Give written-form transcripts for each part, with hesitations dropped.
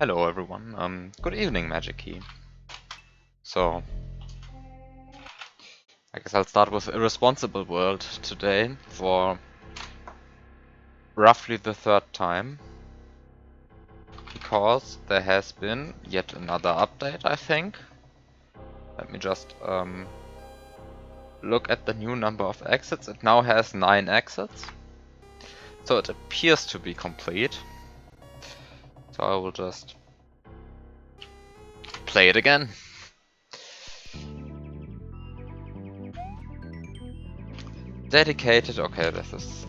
Hello everyone, good evening Magic Key. So, I guess I'll start with Irresponsible World today for roughly the third time. Because there has been yet another update, I think. Let me just look at the new number of exits. It now has 9 exits. So it appears to be complete. So I will just play it again. Dedicated, okay, this is,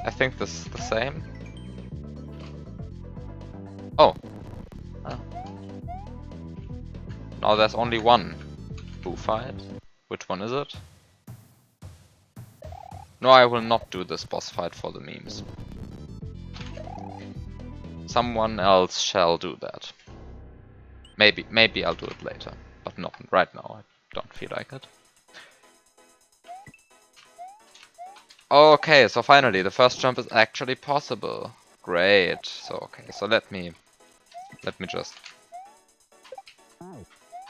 I think this is the same. Oh. Now there's only one boo fight. Which one is it? No, I will not do this boss fight for the memes. Someone else shall do that. Maybe I'll do it later, but not right now. I don't feel like it. Okay, so finally the first jump is actually possible. Great. So okay, so let me just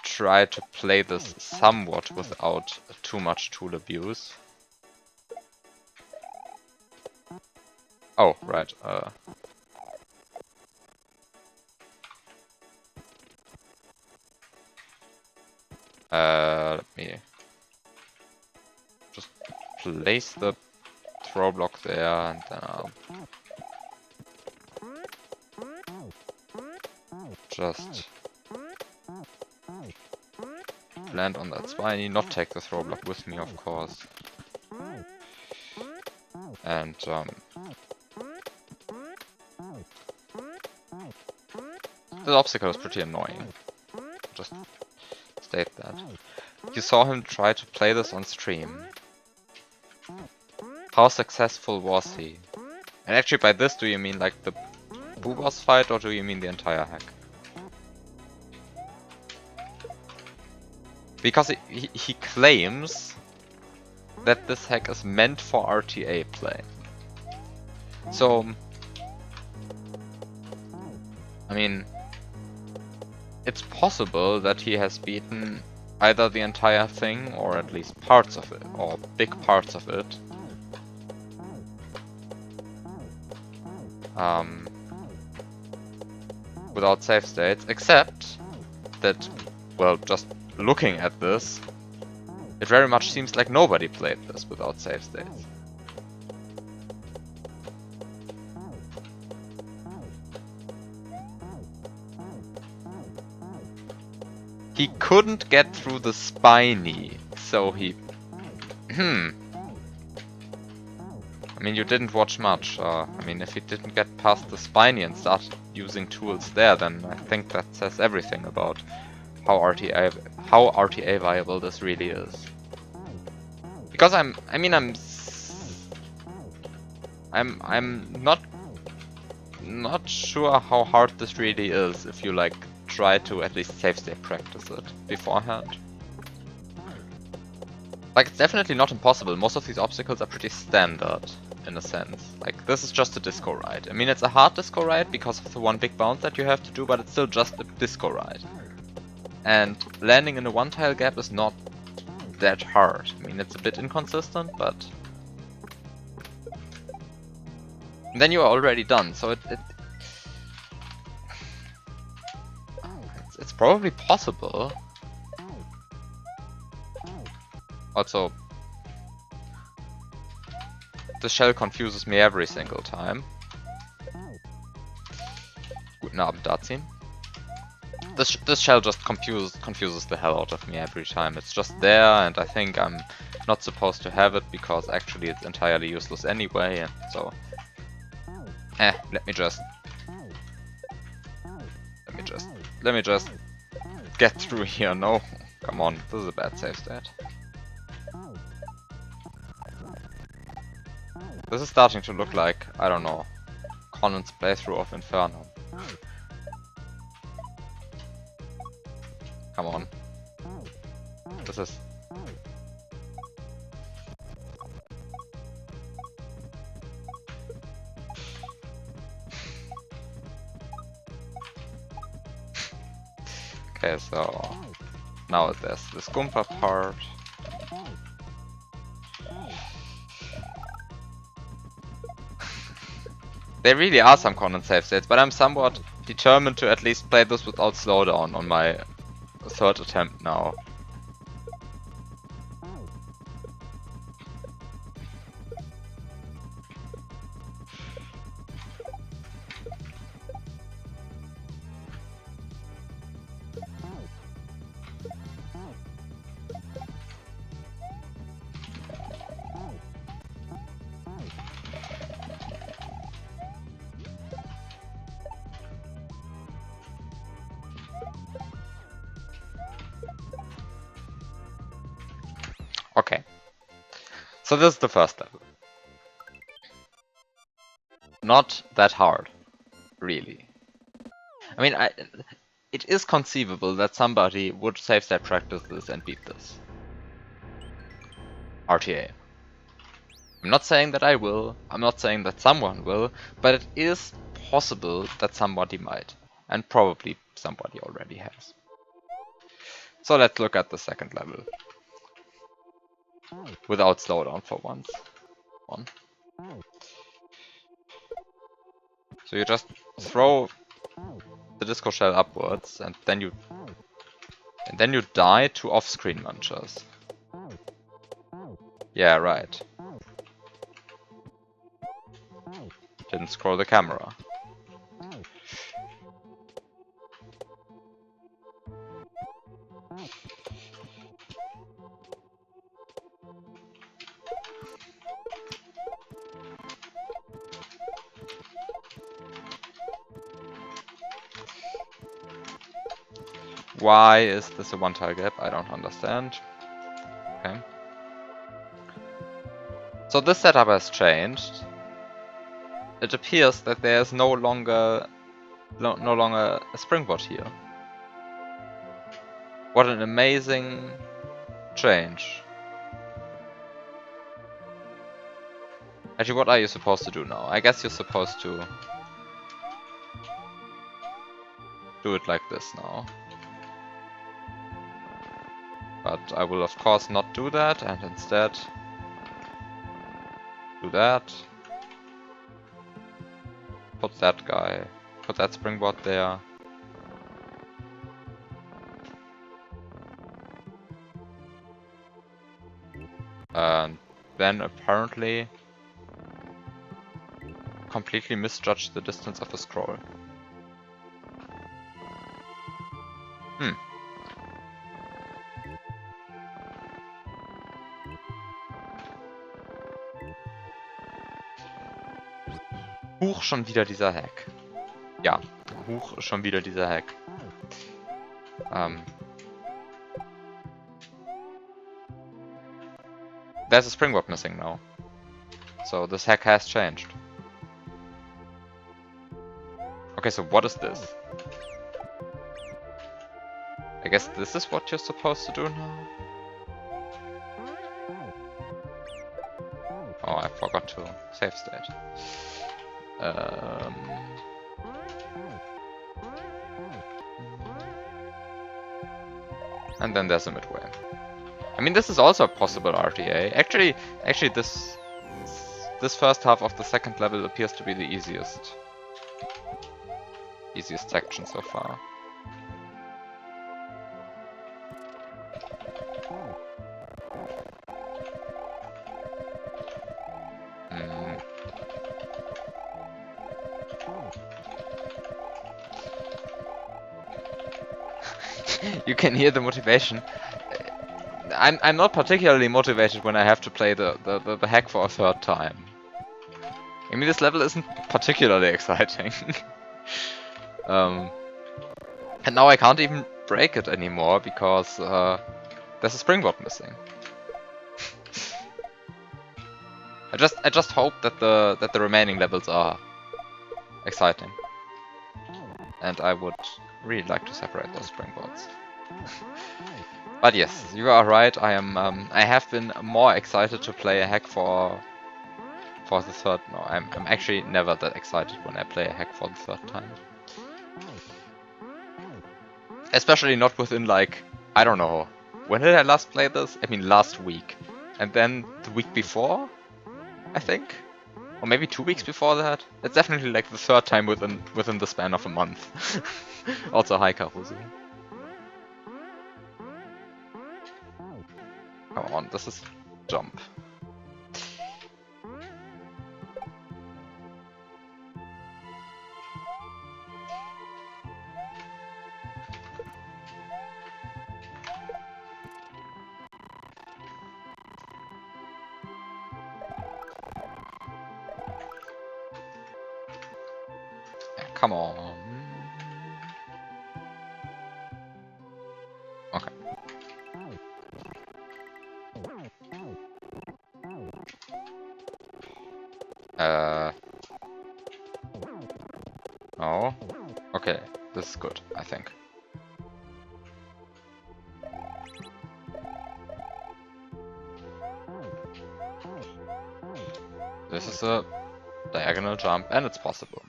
try to play this somewhat without too much tool abuse. Oh, right. Let me just place the throw block there, and then I'll just land on that spiny, not take the throw block with me, of course. And the obstacle is pretty annoying. Just state that. You saw him try to play this on stream. How successful was he? And actually by this, do you mean like the boo boss fight, or do you mean the entire hack? Because he claims that this hack is meant for RTA play. So, I mean, it's possible that he has beaten either the entire thing, or at least parts of it, or big parts of it. Without save states, except that, well, just looking at this, it very much seems like nobody played this without save states. He couldn't get through the spiny, so he... I mean, you didn't watch much. I mean, if he didn't get past the spiny and start using tools there, then I think that says everything about how RTA viable this really is. Because I'm not sure how hard this really is if you like try to at least save state practice it beforehand. Like, it's definitely not impossible. Most of these obstacles are pretty standard in a sense. Like, this is just a disco ride. I mean, it's a hard disco ride because of the one big bounce that you have to do, but it's still just a disco ride. And landing in a one-tile gap is not that hard. I mean, it's a bit inconsistent, but and then you are already done. So it's probably possible. Also, the shell confuses me every single time. Guten Abend, Dazin. This shell just confuses the hell out of me every time. It's just there, and I think I'm not supposed to have it because actually it's entirely useless anyway, and so... let me just get through here. No, come on, this is a bad save state. This is starting to look like, I don't know, Conan's playthrough of Inferno. Come on. This is... Okay, so now there's the Goomba part. There really are some content save states, but I'm somewhat determined to at least play this without slowdown on my third attempt now. Okay. So this is the first level. Not that hard, really. I mean, it is conceivable that somebody would save state practice this and beat this. RTA. I'm not saying that I will, I'm not saying that someone will, but it is possible that somebody might. And probably somebody already has. So let's look at the second level. Without slowdown for once. So you just throw the disco shell upwards and then you die to off-screen munchers. Yeah, right. Didn't scroll the camera. Why is this a one-tile gap? I don't understand. Okay. So this setup has changed. It appears that there is no longer a springboard here. What an amazing change. Actually, what are you supposed to do now? I guess you're supposed to do it like this now. But I will of course not do that and instead do that. Put that springboard there. And then apparently completely misjudged the distance of a scroll. Huch, schon wieder dieser Hack. Ja, huch, schon wieder dieser Hack. There's a springboard missing now. So this hack has changed. Okay, so what is this? I guess this is what you're supposed to do now? Oh, I forgot to save state. And then there's a midway. I mean, this is also a possible RTA. Actually, this first half of the second level appears to be the easiest section so far. You can hear the motivation. I'm not particularly motivated when I have to play the hack for a third time. I mean, this level isn't particularly exciting. And now I can't even break it anymore because there's a springboard missing. I just hope that the remaining levels are exciting. And I would really like to separate those springboards. But yes, you are right. I have been more excited to play a hack for the third. No, I'm actually never that excited when I play a hack for the third time. Especially not within like, I don't know, when did I last play this? I mean last week. And then the week before, I think? Or maybe 2 weeks before that? It's definitely like the third time within the span of a month. Also hi Karuzu. Come on, this is jump. Yeah, come on. Okay. Oh. Okay, this is good, I think. This is a diagonal jump, and it's possible.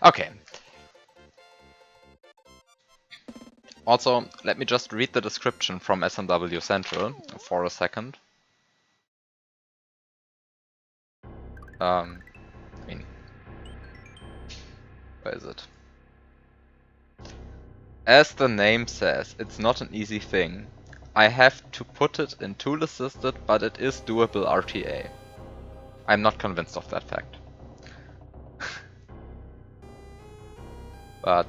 Okay. Also, let me just read the description from SMW Central for a second. I mean, where is it? As the name says, it's not an easy thing. I have to put it in tool assisted, but it is doable RTA. I'm not convinced of that fact. But,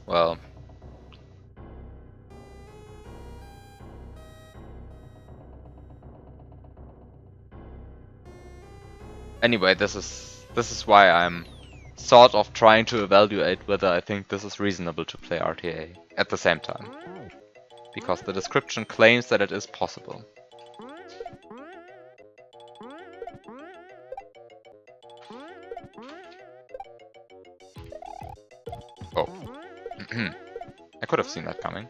well. Anyway, this is why I'm sort of trying to evaluate whether I think this is reasonable to play RTA at the same time. Because the description claims that it is possible. Oh. I could have seen that coming.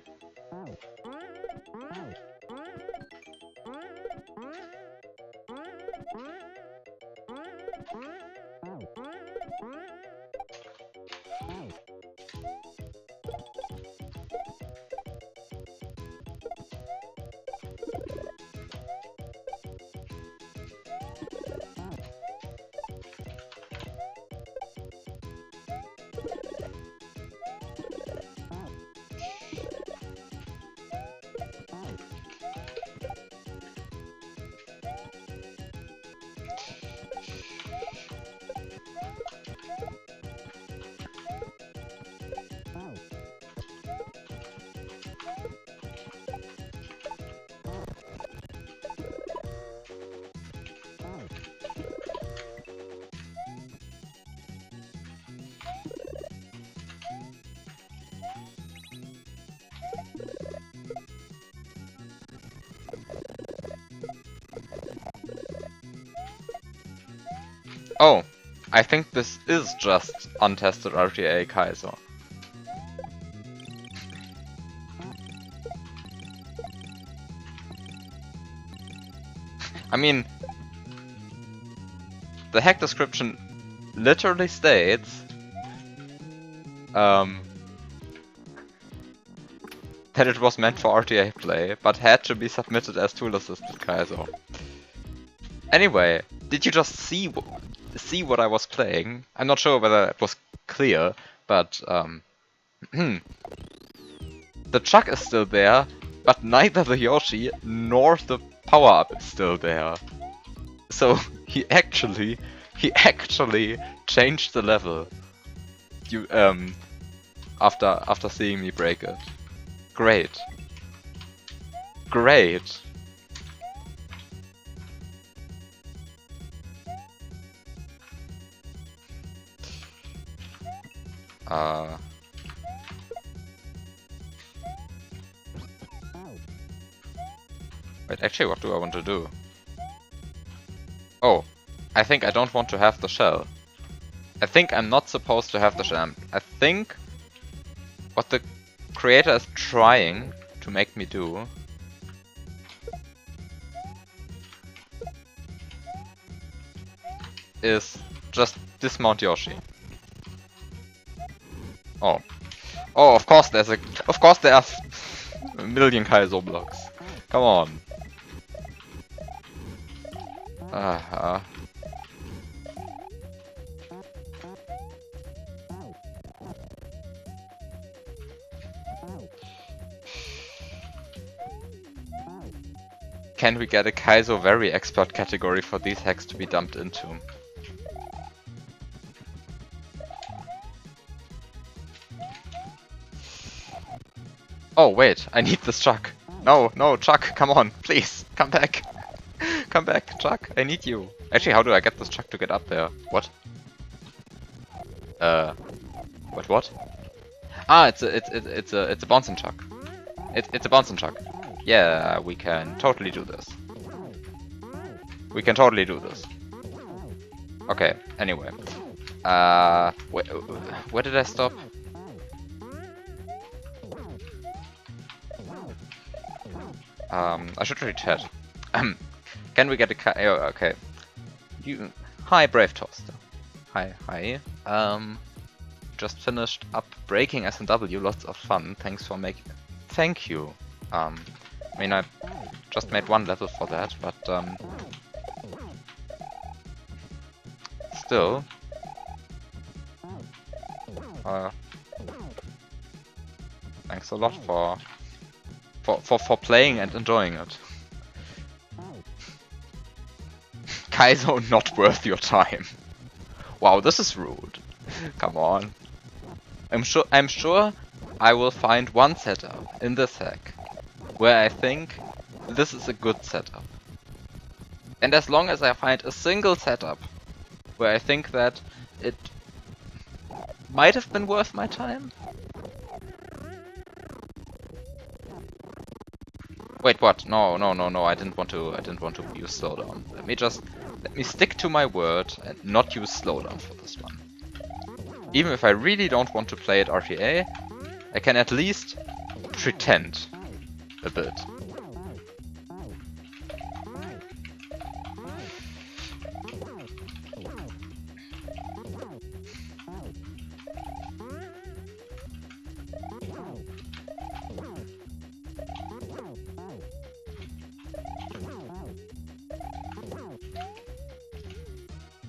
Oh, I think this is just untested RTA Kaiser. I mean, the hack description literally states that it was meant for RTA play, but had to be submitted as tool-assisted Kaiser. Anyway, did you just see what I was playing? I'm not sure whether it was clear, but the chuck is still there, but neither the Yoshi nor the power-up is still there. So he actually changed the level. You after seeing me break it. Great. Great. Wait, actually, what do I want to do? Oh, I think I don't want to have the shell. I think I'm not supposed to have the shell. I think what the creator is trying to make me do is just dismount Yoshi. Oh. Oh, of course there are a million Kaizo blocks. Come on. Uh, can we get a Kaizo very expert category for these hacks to be dumped into? Oh wait, I need this Chuck. No, no, Chuck, come on, please, come back. Come back, Chuck, I need you. Actually, how do I get this Chuck to get up there? What? What? Ah, it's a bouncing Chuck. It's a bouncing Chuck. Yeah, we can totally do this. We can totally do this. Okay, anyway. Where did I stop? I should read chat. Can we get a oh, okay. Hi, Brave Toaster. Hi. Just finished up breaking S&W. Lots of fun. Thanks for making. Thank you. I mean, I just made one level for that, but still. Thanks a lot for playing and enjoying it. Kaizo not worth your time. Wow, this is rude. Come on. I'm sure I will find one setup in this hack where I think this is a good setup. And as long as I find a single setup where I think that it might have been worth my time. Wait, what? No, I didn't want to use slowdown. Let me stick to my word and not use slowdown for this one. Even if I really don't want to play it RTA, I can at least pretend a bit.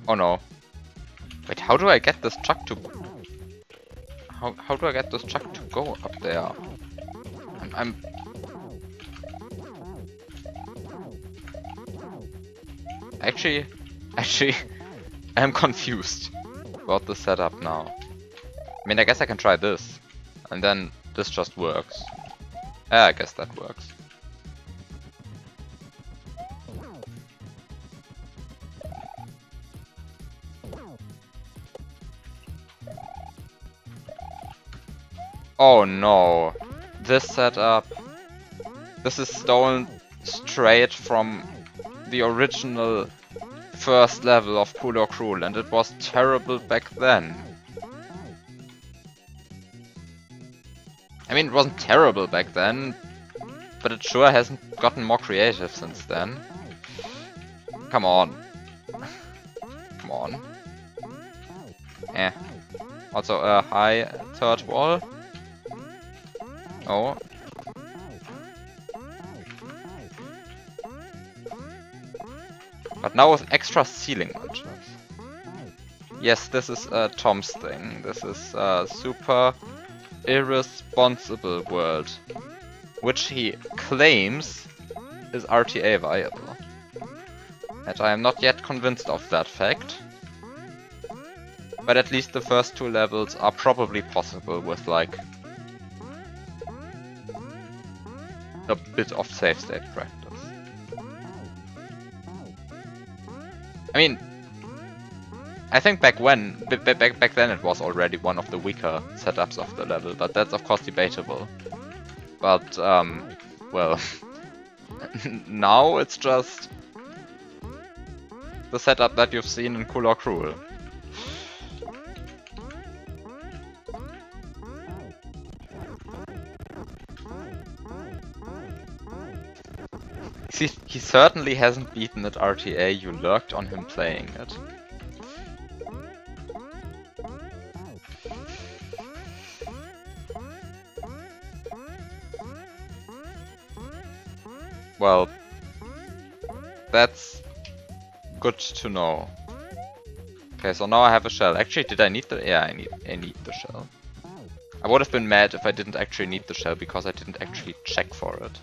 Oh no. Wait, how do I get this truck to... How do I get this truck to go up there? I'm... Actually, I'm confused about the setup now. I mean, I guess I can try this. And then this just works. Yeah, I guess that works. Oh no, this setup, this is stolen straight from the original first level of Cool or Cruel, and it was terrible back then. I mean, it wasn't terrible back then, but it sure hasn't gotten more creative since then. Come on. Come on. Eh. Also, high third wall. Oh. But now with extra ceiling munches. Yes, this is Tom's thing. This is super irresponsible world, which he claims is RTA viable. And I am not yet convinced of that fact. But at least the first two levels are probably possible with like a bit of safe state practice. I mean, I think back then it was already one of the weaker setups of the level, but that's of course debatable. But well, now it's just the setup that you've seen in Cool or Cruel. He certainly hasn't beaten at RTA, you lurked on him playing it. Well, that's good to know. Okay, so now I have a shell. Actually, did I need the... Yeah, I need the shell. I would have been mad if I didn't actually need the shell, because I didn't actually check for it.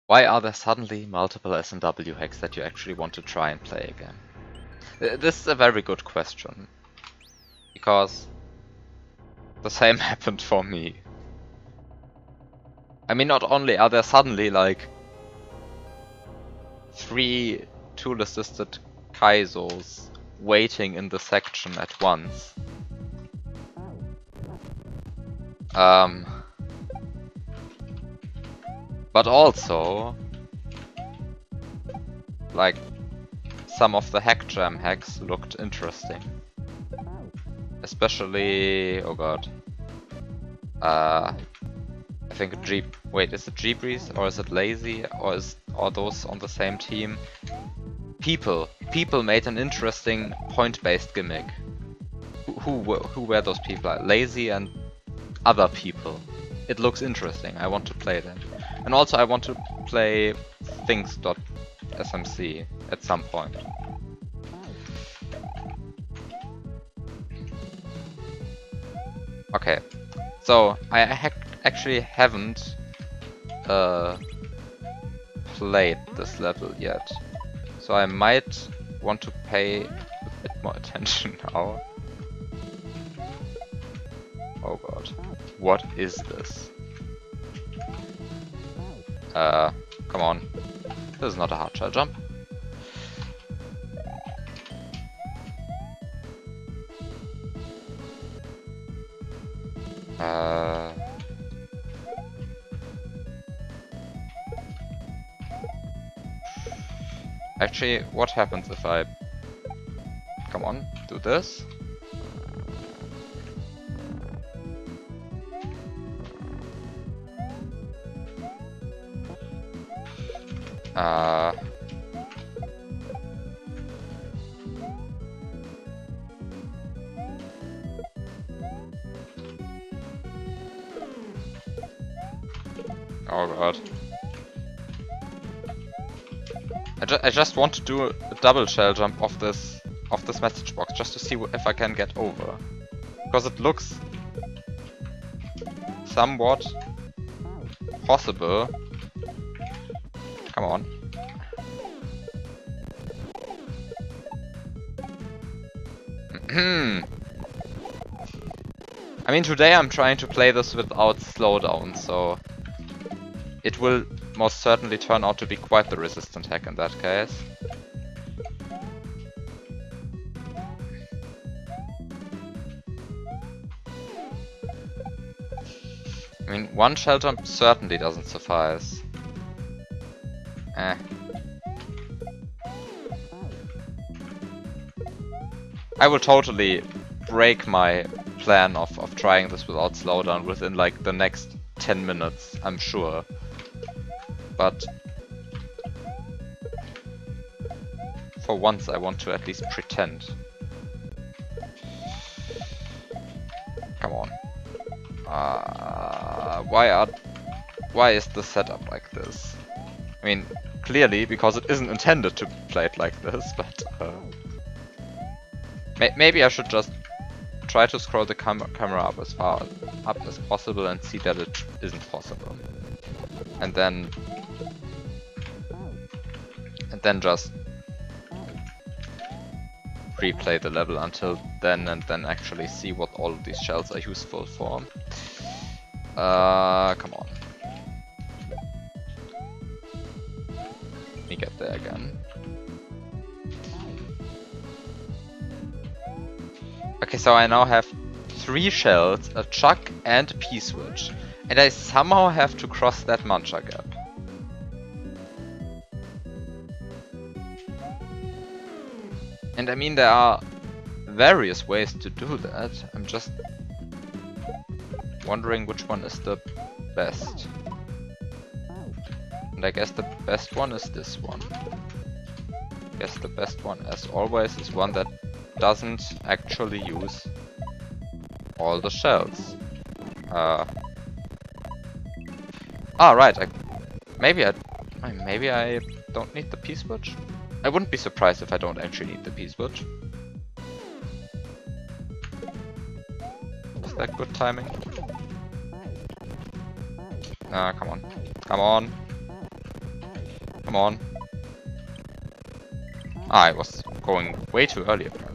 Why are there suddenly multiple S&W hacks that you actually want to try and play again? This is a very good question. Because the same happened for me. I mean, not only are there suddenly like 3 tool-assisted Kaizos waiting in the section at once. But also, like, some of the hack jam hacks looked interesting. Especially, oh god. I think wait, is it G-Breeze or is it Lazy, or are those on the same team? People made an interesting point-based gimmick. Who were those people? Lazy and other people. It looks interesting. I want to play them. And also I want to play things.smc at some point. Okay, so I actually haven't played this level yet, so I might want to pay a bit more attention now. Oh god, what is this? Come on, this is not a hard shell jump. Actually, what happens if I... Come on, do this? Oh god. I just want to do a double shell jump off this message box just to see if I can get over, because it looks somewhat possible. Come on. I mean, today I'm trying to play this without slowdown, so it will most certainly turn out to be quite the resistant hack in that case. I mean, one shell jump certainly doesn't suffice. I will totally break my plan of trying this without slowdown within like the next 10 minutes, I'm sure. But for once I want to at least pretend. Come on. Why is the setup like this? I mean, clearly because it isn't intended to be played like this, but maybe I should just try to scroll the camera up as far up as possible and see that it isn't possible. And then just replay the level until then, and then actually see what all of these shells are useful for. Come on. Let me get there again. Okay, so I now have 3 shells, a chuck, and a P-switch. And I somehow have to cross that mancha gap. And I mean, there are various ways to do that. I'm just wondering which one is the best. And I guess the best one is this one. I guess the best one, as always, is one that doesn't actually use all the shells. Right. Maybe I don't need the P-switch. I wouldn't be surprised if I don't actually need the P-switch. Is that good timing? Come on. Come on. Come on. I was going way too early apparently.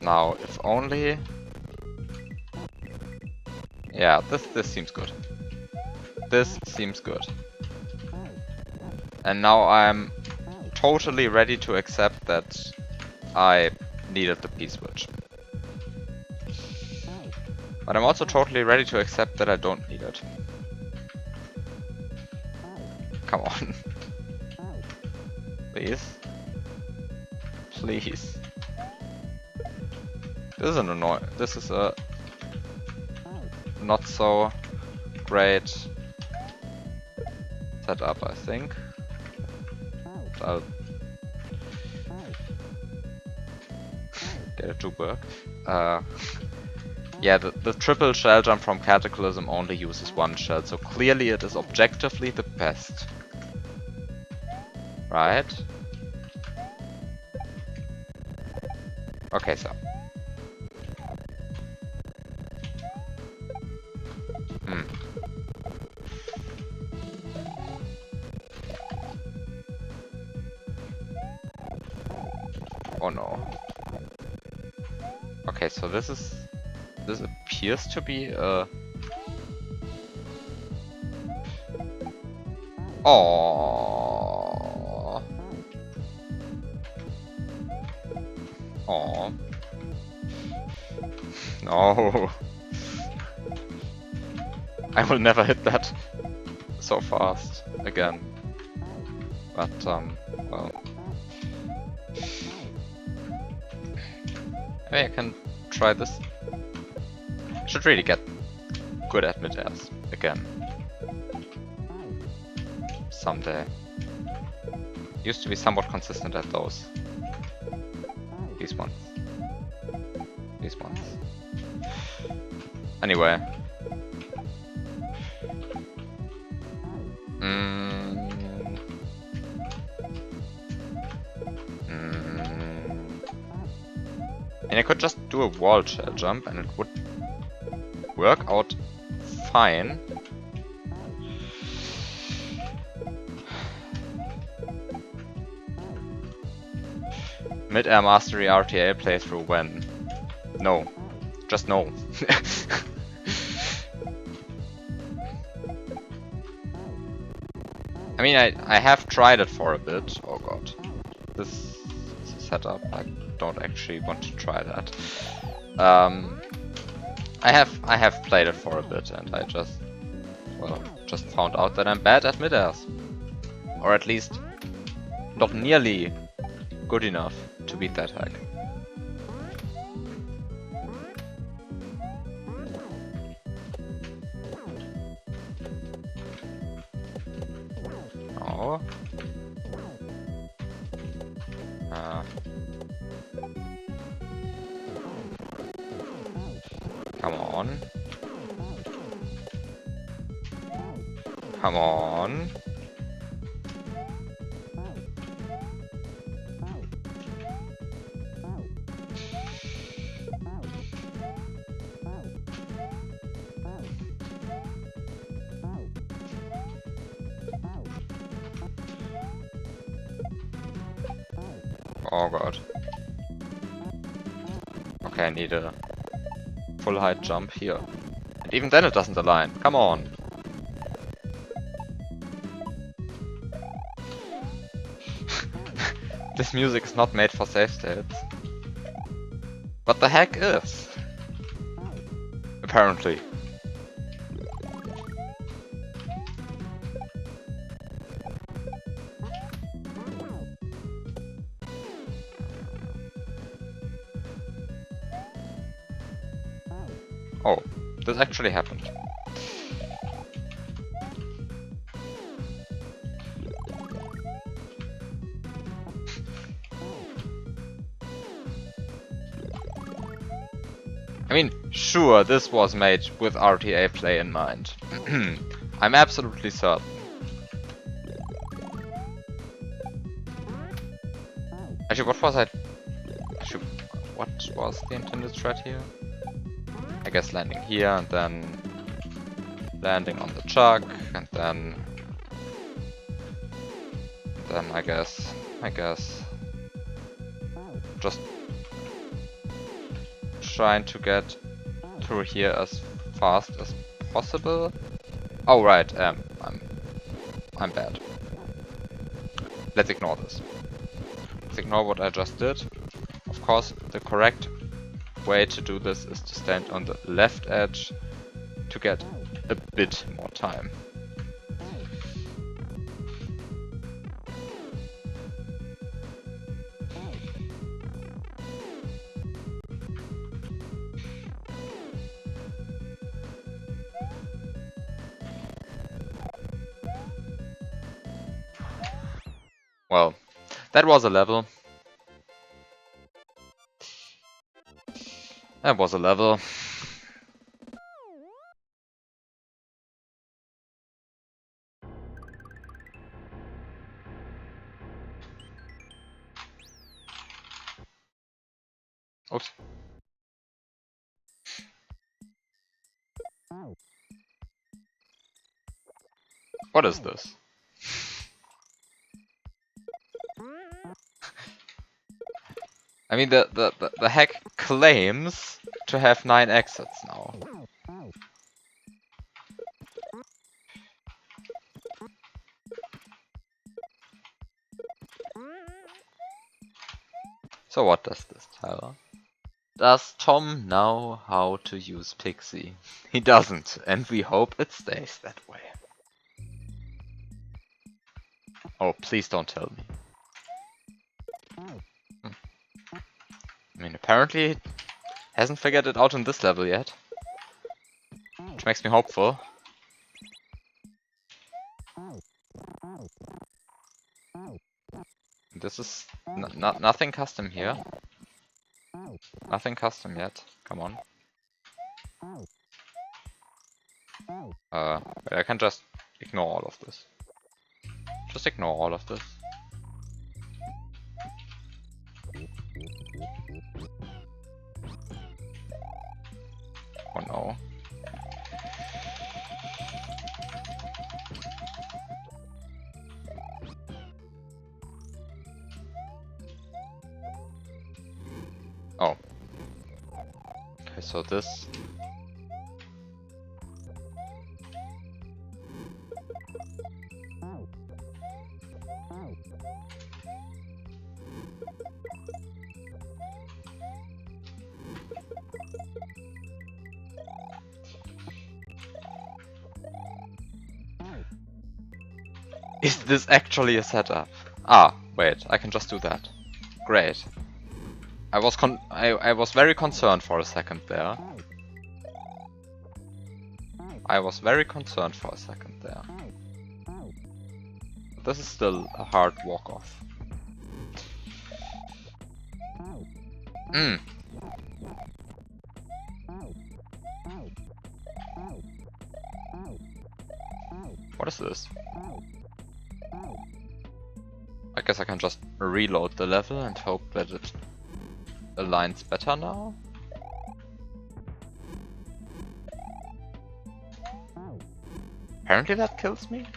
Now, if only... Yeah, this seems good. This seems good. And now I'm totally ready to accept that I needed the P-switch. But I'm also totally ready to accept that I don't need it. Come on. Please. Please. This is an annoying. This is a not so great setup, I think. But I'll get it to work. Yeah, the triple shell jump from Cataclysm only uses 1 shell, so clearly it is objectively the best. Right? Okay, so. Oh no. Okay, so this appears to be a... Oh. Oh. No. I will never hit that so fast again. But well. Maybe I can try this. Should really get good at mid-airs again. Someday. Used to be somewhat consistent at those. These ones. These ones. Anyway. And I could just do a wall shell jump and it would work out fine. Mid-air mastery RTA playthrough when? No. Just no. I mean, I have tried it for a bit. Oh god. This setup, I don't actually want to try that. I have played it for a bit and I just found out that I'm bad at mid-airs. Or at least not nearly good enough to beat that hack. Oh. Come on. Come on. Oh god. Okay, I need a full height jump here. And even then it doesn't align. Come on. This music is not made for save states. What the heck is? Apparently. Oh, this actually happened. I mean, sure, this was made with RTA play in mind. I'm absolutely certain. Actually, what was what was the intended threat here? I guess landing here and then landing on the chuck and then I guess just trying to get through here as fast as possible. Oh right, I'm bad. Let's ignore this. Let's ignore what I just did. Of course, the correct way to do this is to stand on the left edge to get a bit more time. Well, that was a level. That was a level. Oops. What is this? I mean, the hack claims to have 9 exits now. So what does this tell? Does Tom know how to use Pixie? He doesn't, and we hope it stays that way. Oh, please don't tell me. I mean, apparently it hasn't figured it out in this level yet. Which makes me hopeful. This is nothing custom here. Nothing custom yet. Come on. I can just ignore all of this. Just ignore all of this. Oh no. Oh. Okay, so this. Is this actually a setup? Ah, wait, I can just do that. Great. I was very concerned for a second there. I was very concerned for a second there. This is still a hard walk-off. What is this? I guess I can just reload the level and hope that it aligns better now. Apparently that kills me.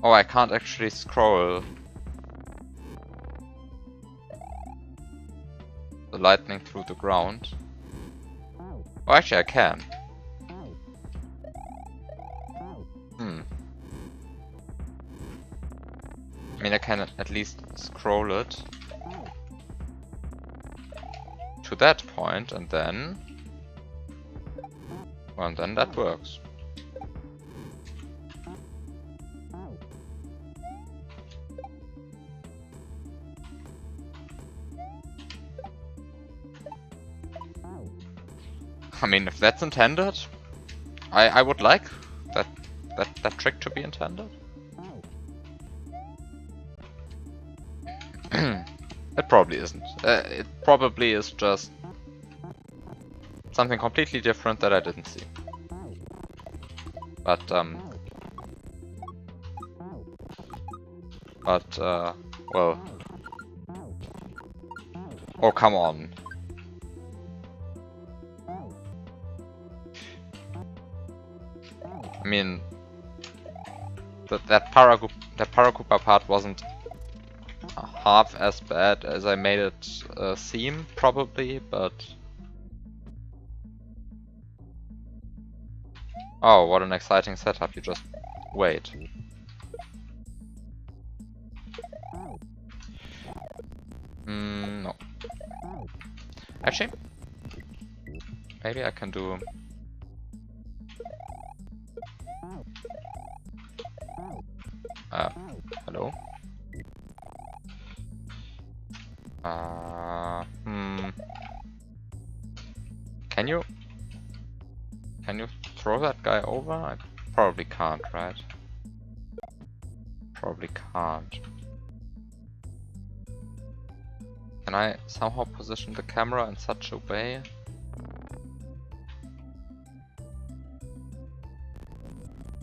Oh, I can't actually scroll the lightning through the ground. Oh, actually I can. I mean, I can at least scroll it to that point, and then... well, and then that works. I mean, if that's intended, I would like that trick to be intended. It probably isn't. It probably is just something completely different that I didn't see. But well. Oh, come on. I mean, that Paracupa part wasn't half as bad as I made it seem, probably, but... oh, what an exciting setup, you just wait. No. Actually, maybe I can do... hello? Can you throw that guy over? I probably can't, right? Probably can't. Can I somehow position the camera in such a way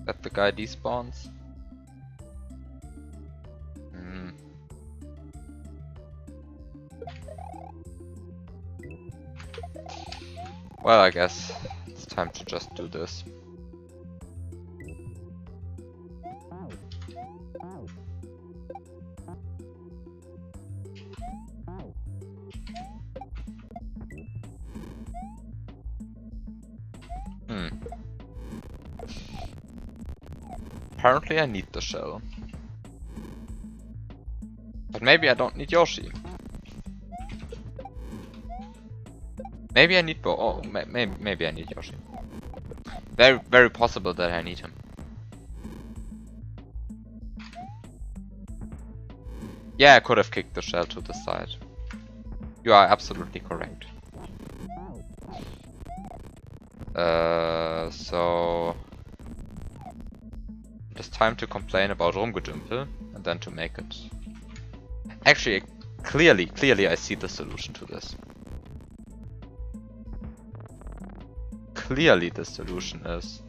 that the guy despawns? Well, I guess it's time to just do this. Apparently I need the shell. But maybe I don't need Yoshi. Maybe I need maybe I need Yoshi. Very possible that I need him. Yeah, I could have kicked the shell to the side. You are absolutely correct. So... it is time to complain about Rumgedümpel, and then to make it... actually, clearly I see the solution to this. Clearly the solution is...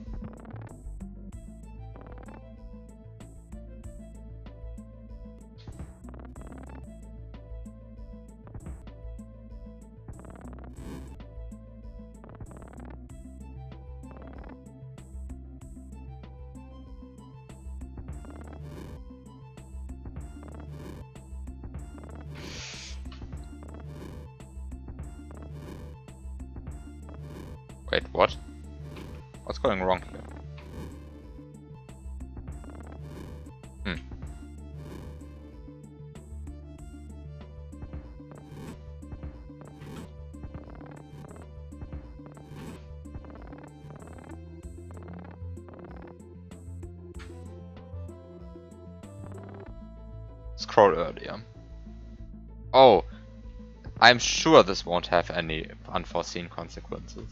wait, what? What's going wrong here? Scroll earlier. Oh, I'm sure this won't have any unforeseen consequences.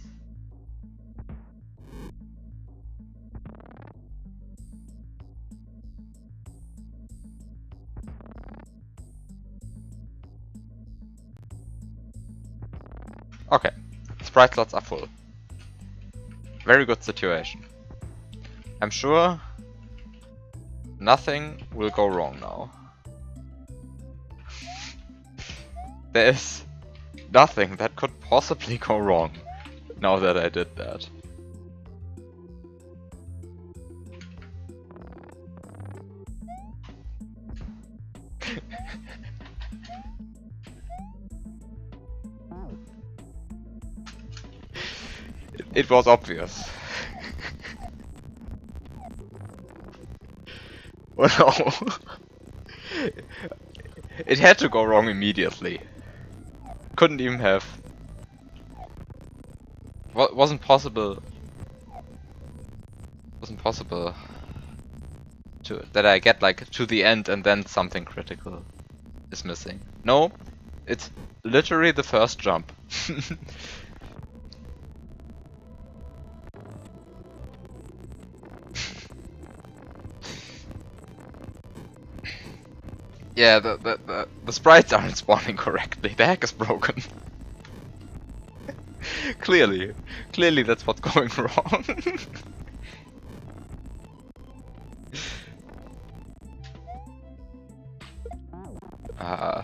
Okay, sprite slots are full. Very good situation. I'm sure nothing will go wrong now. There is nothing that could possibly go wrong now that I did that. It was obvious. Oh no. It had to go wrong immediately. Couldn't even have. Wasn't possible. Wasn't possible to that I get like to the end and then something critical is missing. No, it's literally the first jump. Yeah, the sprites aren't spawning correctly. The hack is broken. Clearly that's what's going wrong. uh,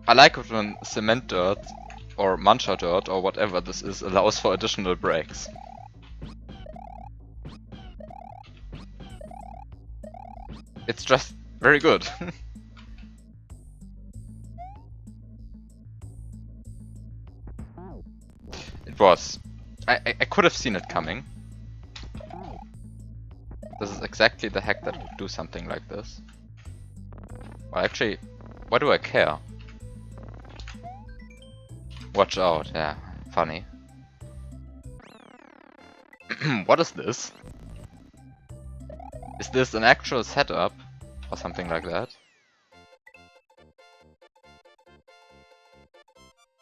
I like it when cement dirt or muncher dirt or whatever this is allows for additional breaks. It's just very good. It was. I could have seen it coming. This is exactly the hack that would do something like this. Well, actually, why do I care? Watch out, yeah, funny. What is this? Is this an actual setup? Or something like that?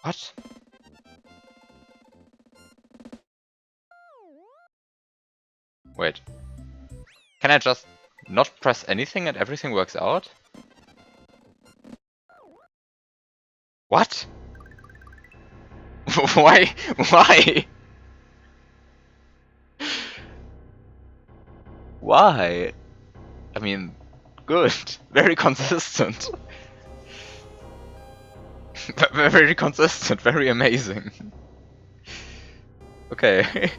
What? Wait. Can I just not press anything and everything works out? What? Why? Why? Why? I mean, good. Very consistent. Very consistent, very amazing. Okay.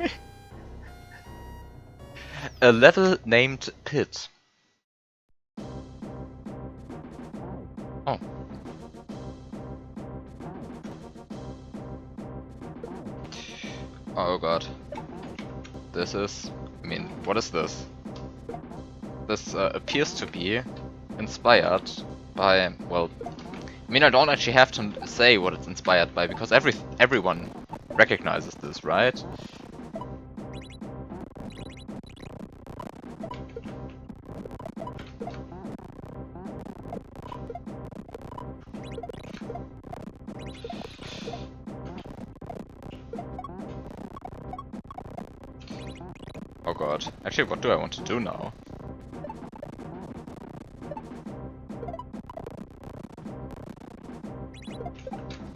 A level named Pit. Oh. Oh god. This is... I mean, what is this? This appears to be inspired by... well... I mean, I don't actually have to say what it's inspired by, because everyone recognizes this, right? Oh god. Actually, what do I want to do now?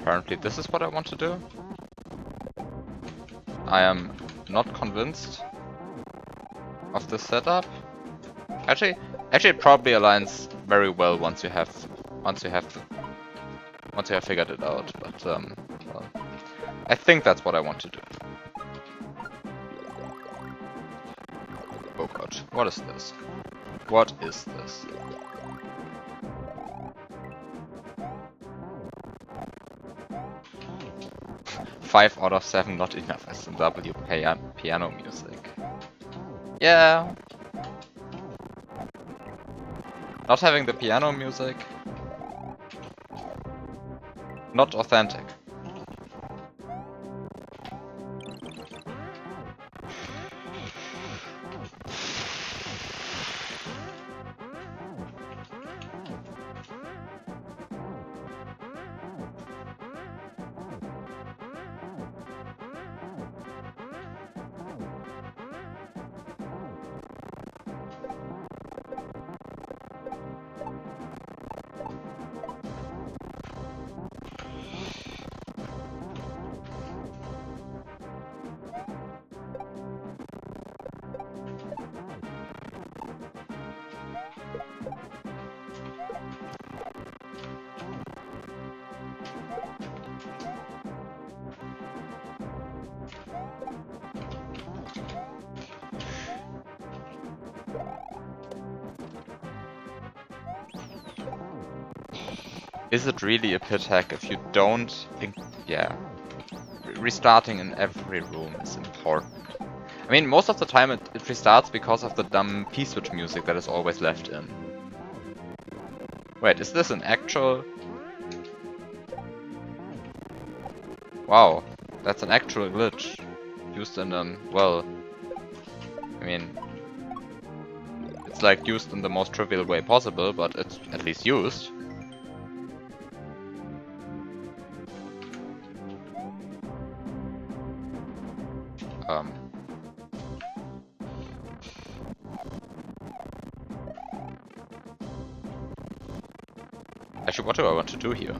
Apparently this is what I want to do. I am not convinced of this setup. Actually it probably aligns very well once you have figured it out, but well, I think that's what I want to do. Oh god, what is this? What is this? Five out of 7 not enough SMW piano music. Yeah. Not having the piano music. Not authentic. Is it really a pit hack if you don't think... Yeah. Restarting in every room is important. I mean, most of the time it restarts because of the dumb P-switch music that is always left in. Wait, is this an actual... Wow, that's an actual glitch. Used in well... I mean... It's like used in the most trivial way possible, but it's at least used. Actually, what do I want to do here?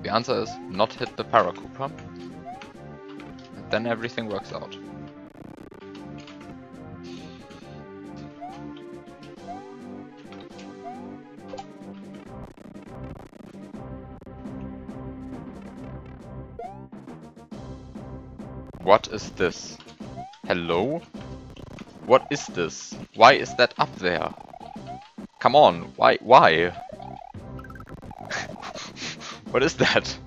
The answer is not hit the Paracooper. And then everything works out. What is this? Hello? What is this? Why is that up there? Come on, why? What is that?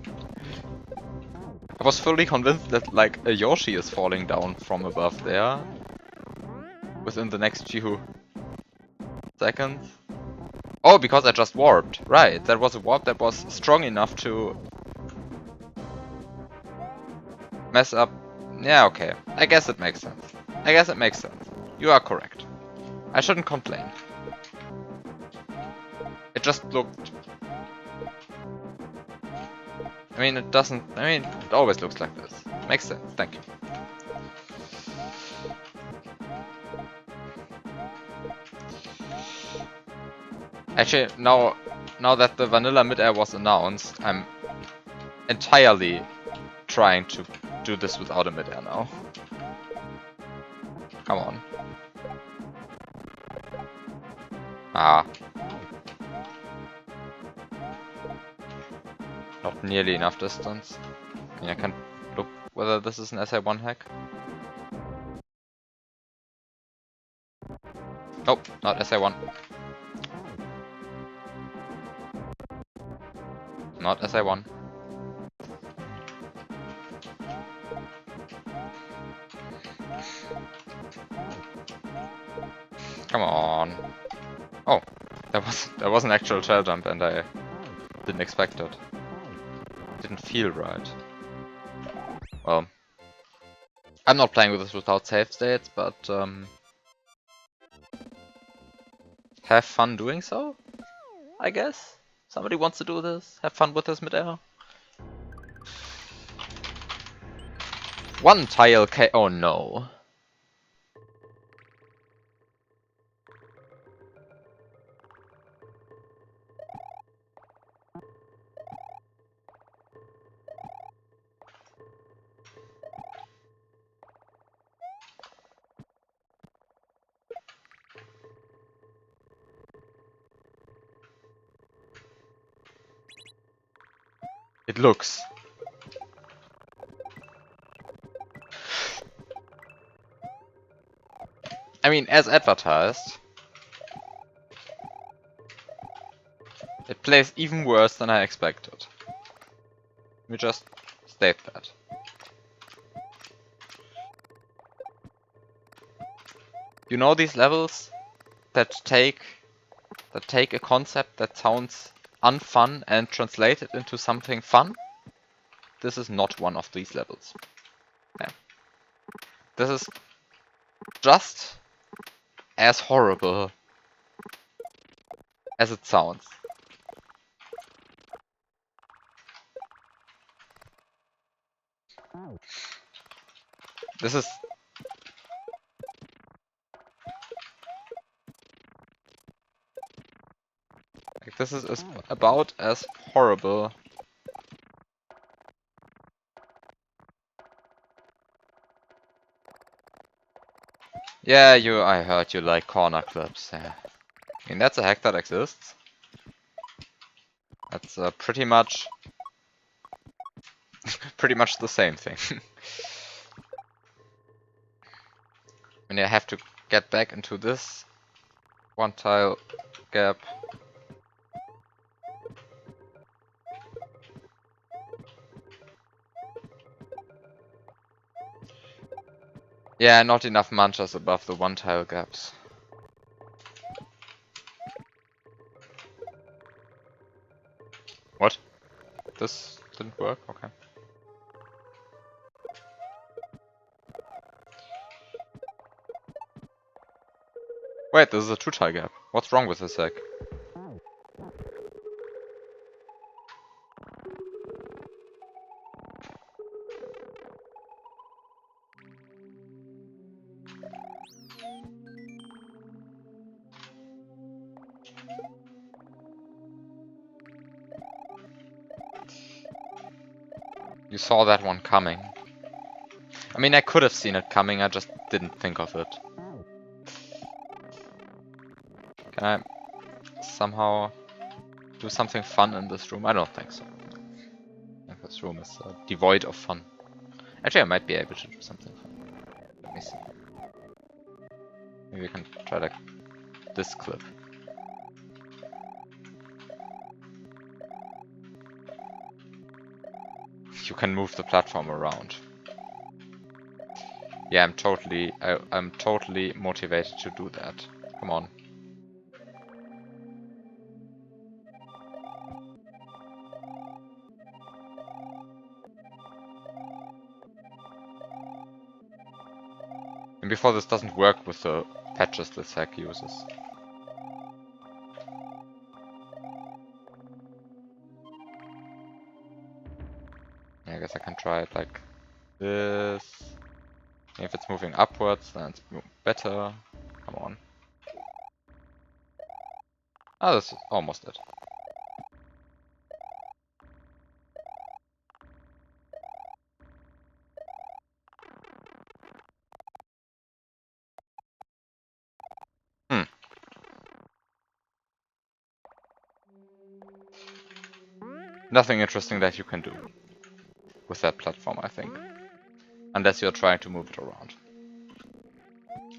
I was fully convinced that like a Yoshi is falling down from above there. Within the next few seconds. Oh, because I just warped. Right, that was a warp that was strong enough to mess up. Yeah, okay. I guess it makes sense. You are correct. I shouldn't complain. It just looked... I mean, it doesn't... I mean, it always looks like this. Makes sense, thank you. Actually, now that the vanilla mid-air was announced, I'm entirely trying to do this without a mid-air now. Come on. Ah. Not nearly enough distance. I mean, I can look whether this is an SA1 hack. Nope, not SA1. Not SA1. Come on. Oh, that was an actual trail jump and I didn't expect it. Didn't feel right. Well, I'm not playing with this without save states, but have fun doing so, I guess. Somebody wants to do this? Have fun with this mid-air? One tile oh no. It looks. I mean, as advertised, it plays even worse than I expected. Let me just state that. You know these levels that take a concept that sounds unfun and translate it into something fun? This is not one of these levels. Yeah. This is just as horrible as it sounds. This is... This is about as horrible. Yeah, I heard you like corner clips. Yeah. I mean, that's a hack that exists. That's pretty much the same thing. And I have to get back into this one tile gap. Yeah, not enough manchas above the one tile gaps. What? This didn't work? Okay. Wait, this is a 2-tile gap. What's wrong with this deck? You saw that one coming. I mean, I could have seen it coming, I just didn't think of it. Can I somehow do something fun in this room? I don't think so. I think this room is devoid of fun. Actually, I might be able to do something fun. Let me see. Maybe we can try like this clip. You can move the platform around. Yeah, I'm totally motivated to do that. Come on. And before this doesn't work with the patches this hack uses. I guess I can try it like this. If it's moving upwards, then it's better. Come on. Ah, this is almost it. Nothing interesting that you can do with that platform, I think. Unless you're trying to move it around.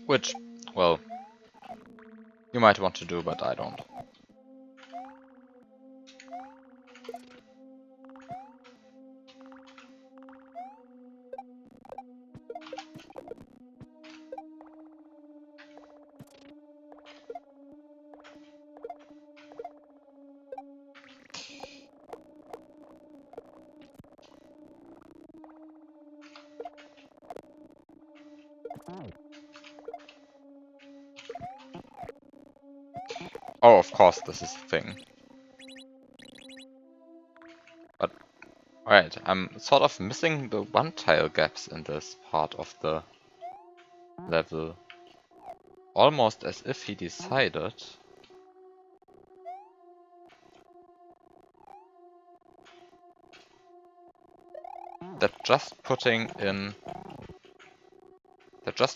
Which, well, you might want to do, but I don't. Oh, of course, this is the thing. But, alright, I'm sort of missing the one-tile gaps in this part of the level. Almost as if he decided that just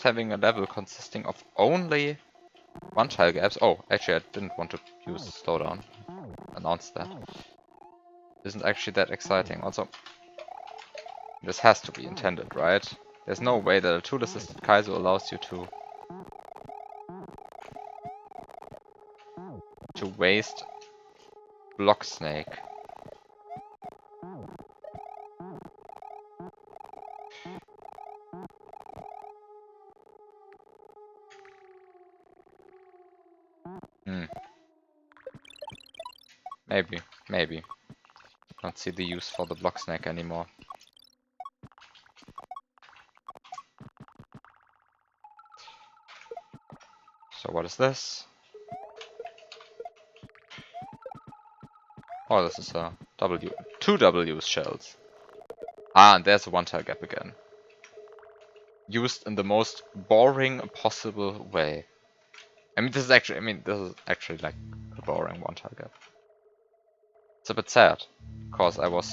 having a level consisting of only one-tile gaps. Oh, actually, I didn't want to use slowdown. Announce that. Isn't actually that exciting. Also, this has to be intended, right? There's no way that a tool-assisted Kaizo allows you to waste Block Snake. Maybe. Don't see the use for the Block Snake anymore. So what is this? Oh, this is a W. 2 W's shells. Ah, and there's a one-tile gap again. Used in the most boring possible way. This is actually like a boring one-tile gap. It's a bit sad, because I was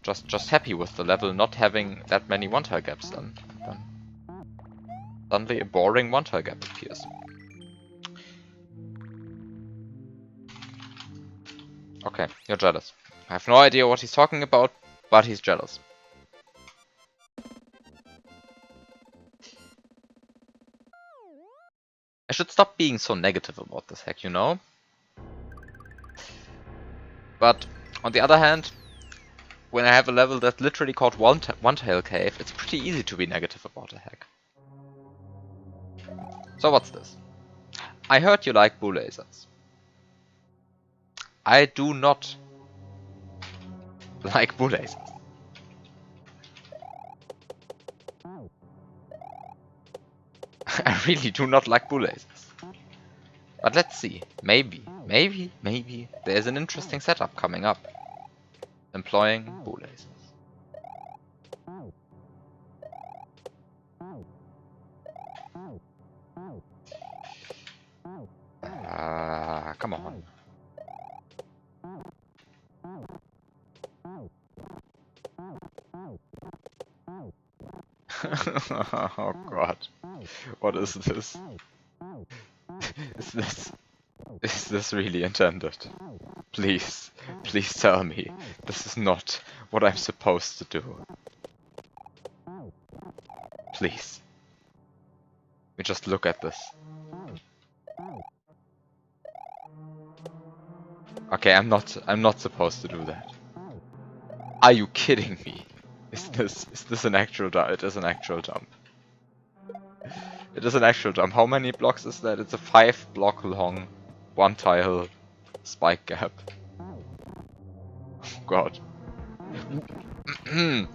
just happy with the level not having that many one-tile gaps then. Suddenly a boring one-tile gap appears. Okay, you're jealous. I have no idea what he's talking about, but he's jealous. should stop being so negative about this hack, you know? But on the other hand, when I have a level that's literally called One-Tail Cave, it's pretty easy to be negative about a hack. So what's this? I heard you like blue lasers. I do not like blue lasers. I really do not like blue lasers. But let's see. Maybe there's an interesting setup coming up. Employing blue lasers. Come on. Oh god. What is this? Is this really intended? Please tell me this is not what I'm supposed to do. Please. We just look at this. Okay, I'm not supposed to do that. Are you kidding me? Is this an actual jump? It is an actual jump. It is an actual jump. How many blocks is that? It's a 5-block long, 1-tile spike gap. Oh god.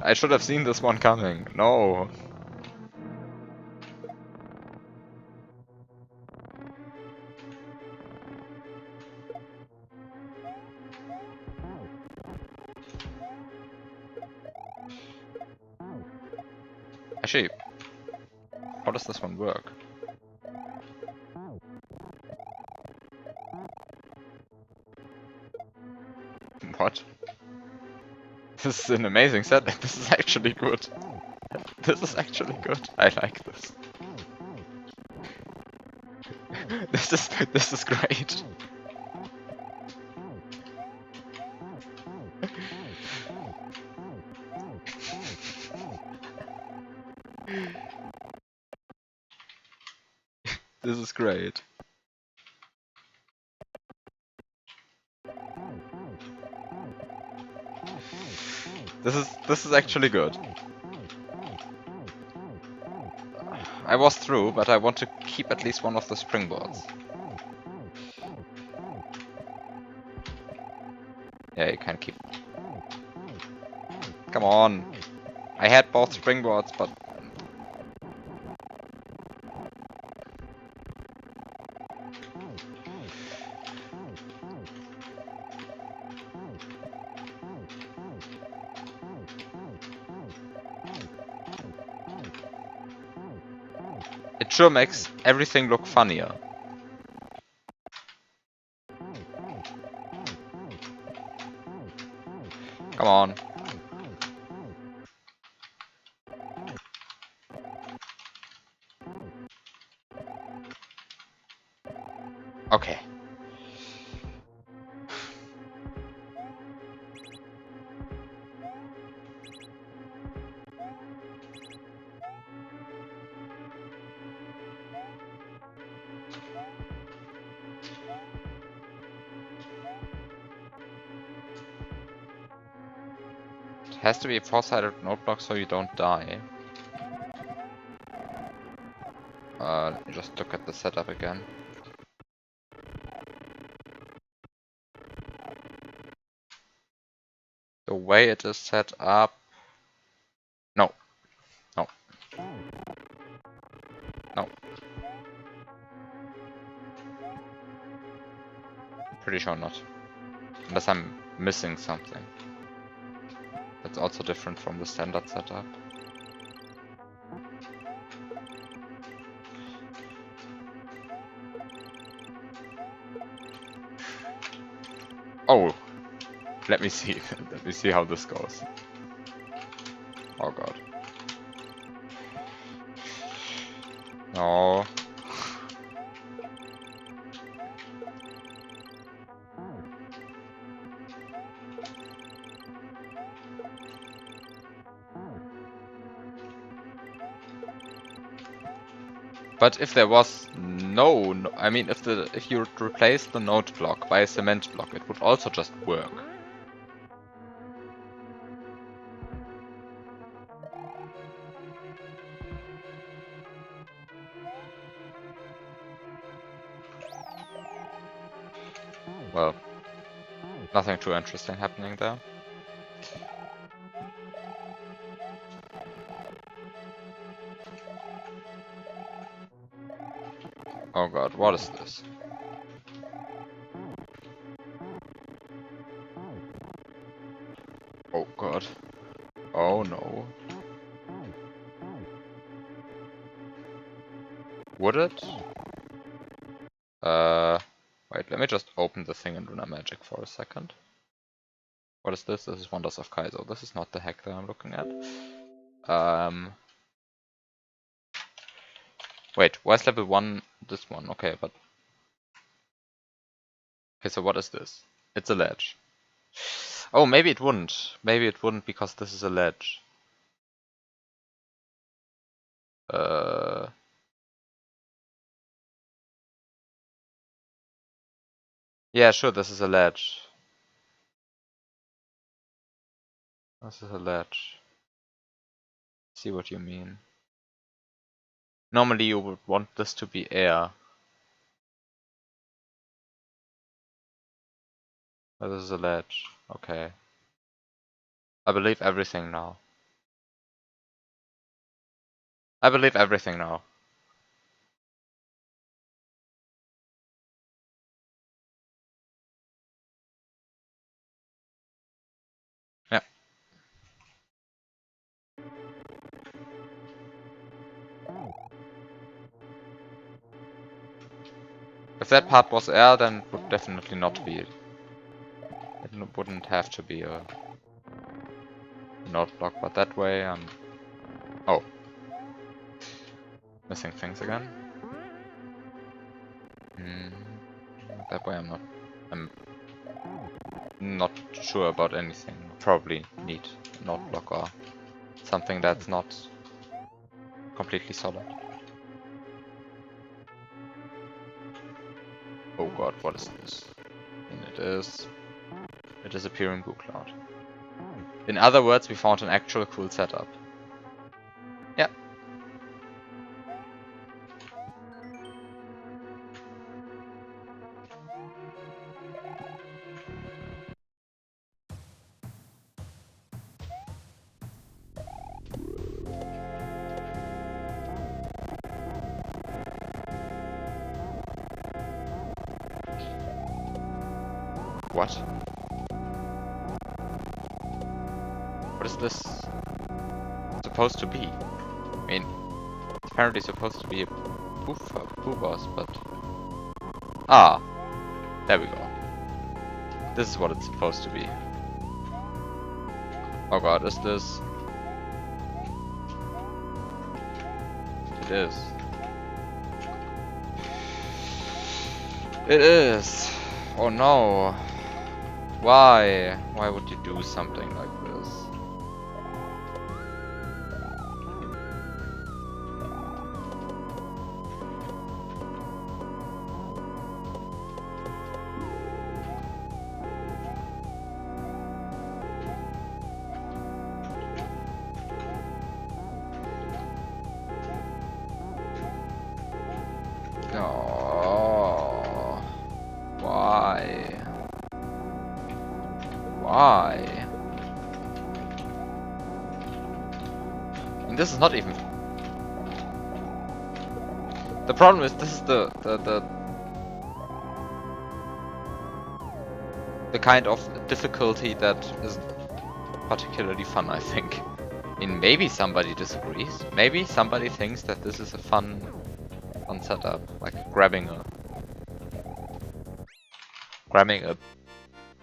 I should have seen this one coming. No. Actually, how does this one work? What? This is an amazing set. This is actually good. This is actually good. I like this. This is great. This is great. This is actually good. I was through, but I want to keep at least one of the springboards. Yeah, you can keep. Come on. I had both springboards, but... It sure makes everything look funnier. Come on. Okay. It has to be a 4-sided note block so you don't die. Let me just look at the setup again. The way it is set up... No. No. No. Pretty sure not. Unless I'm missing something. That's also different from the standard setup. Oh! Let me see. Let me see how this goes. Oh god. No. But if there was No, no, I mean if you replace the node block by a cement block, it would also just work. Well, nothing too interesting happening there. Oh god, what is this? Oh god. Oh no. Would it? Wait, let me just open the thing in Lunar Magic for a second. What is this? This is Wonders of Kaizo. This is not the hack that I'm looking at. Wait, why is level 1 this one? Okay, but... Okay, so what is this? It's a ledge. Oh, maybe it wouldn't. Maybe it wouldn't because this is a ledge. Yeah, sure, this is a ledge. This is a ledge. See what you mean. Normally you would want this to be air. But this is a ledge. Okay. I believe everything now. I believe everything now. Yeah. If that part was air, then it would definitely not be. It wouldn't have to be a node block, but that way oh. Missing things again. That way I'm not sure about anything. Probably need a node block or something that's not completely solid. Oh god, what is this? And it is appearing goo cloud. In other words, we found an actual cool setup. Yeah. What? What is this supposed to be? I mean, it's apparently supposed to be a poo boss, but... Ah! There we go. This is what it's supposed to be. Oh god, is this... It is. It is! Oh no! Why? Why would you do something like this? Oh, why? Why? And this is not even... The problem is this is the kind of difficulty that isn't particularly fun, I think. I mean, maybe somebody disagrees. Maybe somebody thinks that this is a fun setup, like grabbing a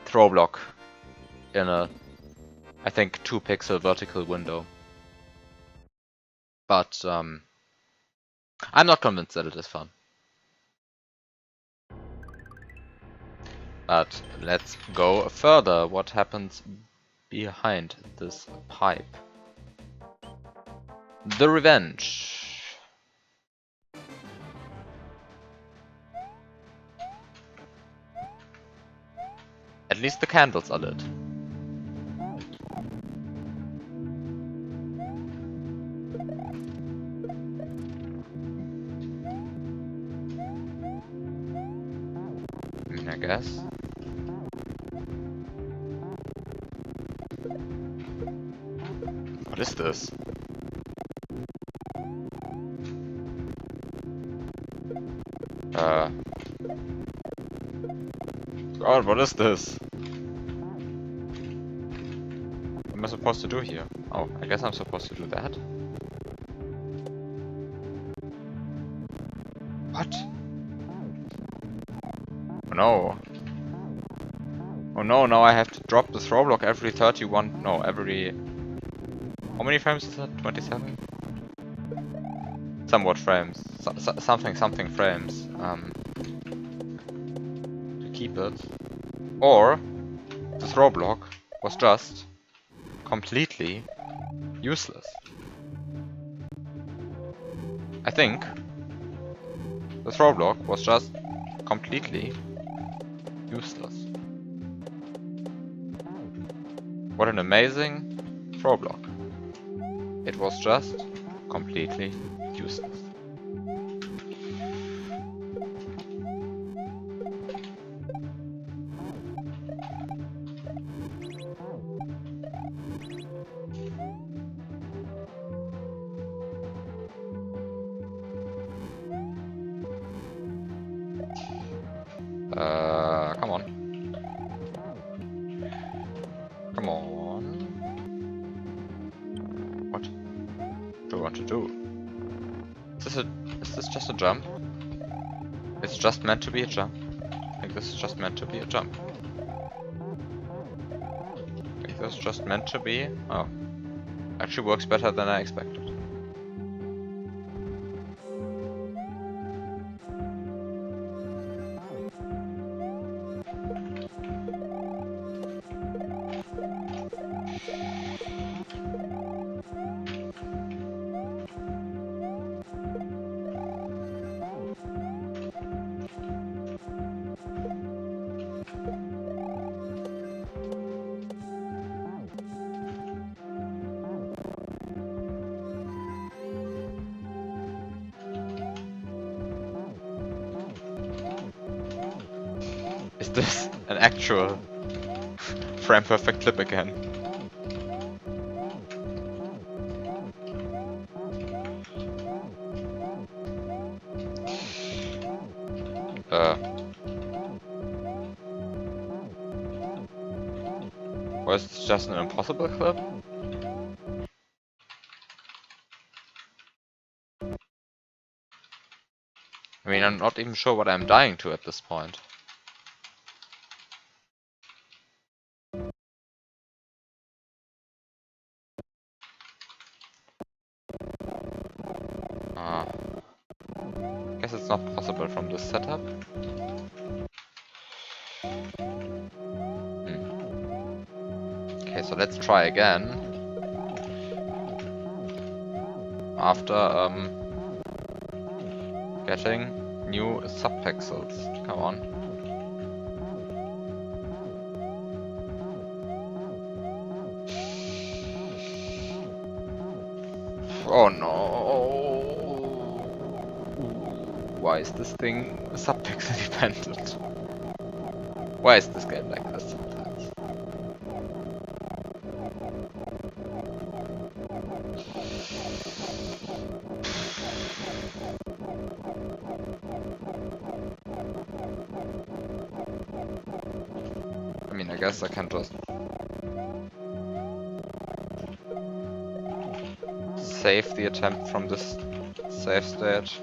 throw block in a, I think, 2-pixel vertical window. But I'm not convinced that it is fun. But let's go further. What happens behind this pipe? The revenge. At least the candles are lit. I mean, I guess. What is this? God, what is this? What am I supposed to do here? Oh, I guess I'm supposed to do that. What? Oh no. Oh no, now I have to drop the throw block every 31... No, every... How many frames is that? 27? Somewhat frames. Something frames. To keep it. Or the throw block was just completely useless. I think the throw block was just completely useless. What an amazing throw block. It was just completely useless. Come on. Come on. What do I want to do? Is this just a jump? It's just meant to be a jump. I think this is just meant to be a jump. I think this is just meant to be... Oh. Actually works better than I expected. Is this an actual frame perfect clip again? Was this just an impossible clip? I mean, I'm not even sure what I'm dying to at this point. Guess it's not possible from this setup. Okay, so let's try again. After getting new subpixels. Come on. Oh no! Why is this thing subpixel dependent? Why is this game like this sometimes? I mean, I guess I can just save the attempt from this save state.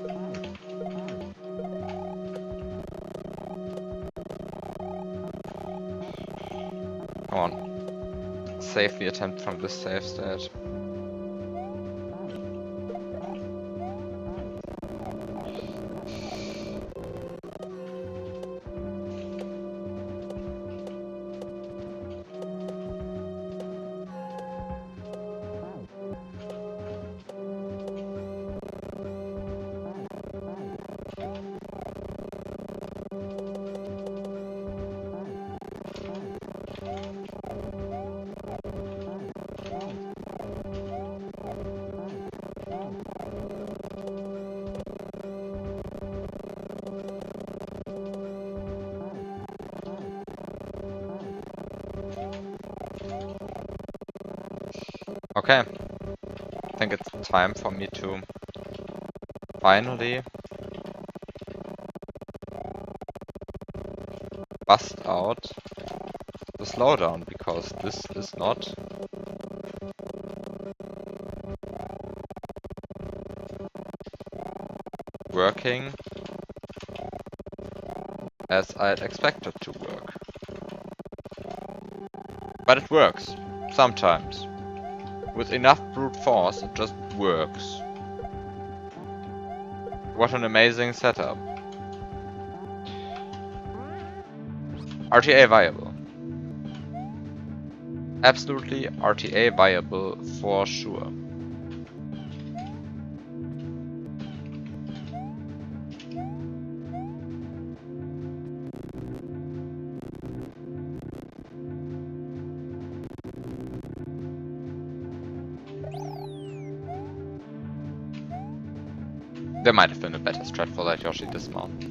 Come on. Save the attempt from this save state. Okay, I think it's time for me to finally bust out the slowdown, because this is not working as I'd expect it to work. But it works, sometimes. With enough brute force, it just works. What an amazing setup. RTA viable. Absolutely RTA viable for sure. There might have been a better strat for that Yoshi dismount.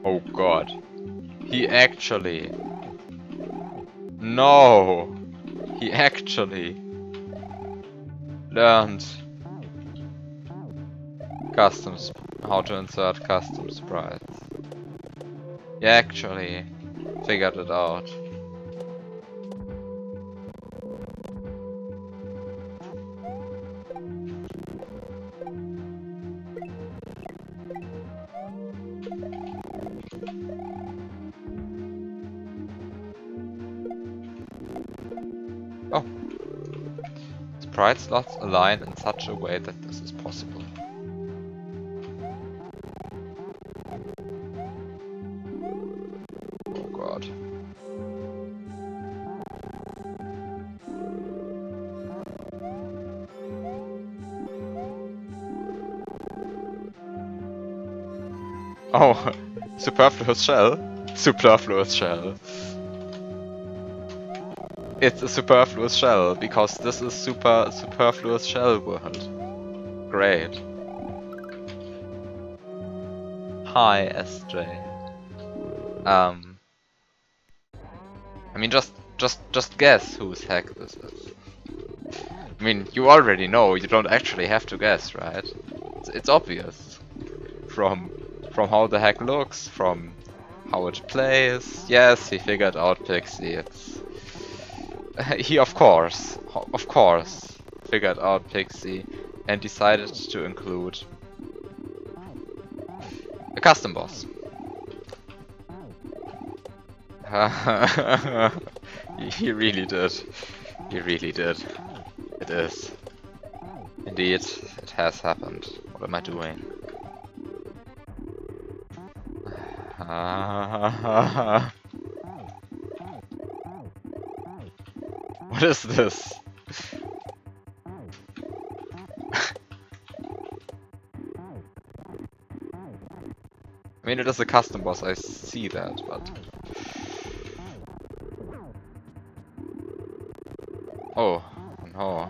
Oh god. He actually... No! He actually learned how to insert custom sprites. He actually figured it out. Oh. Sprite slots align in such a way that this is possible. Oh god. Oh, superfluous shell? Superfluous shell. It's a superfluous shell, because this is superfluous shell world. Great. Hi, SJ. I mean, just guess whose hack this is. I mean, you already know. You don't actually have to guess, right? It's obvious from how the hack looks, from how it plays. Yes, he figured out Pixie. It's he of course figured out Pixie and decided to include a custom boss. He really did. He really did. It is. Indeed, it has happened. What am I doing? What is this? I mean, it is a custom boss, I see that, but... Oh, no.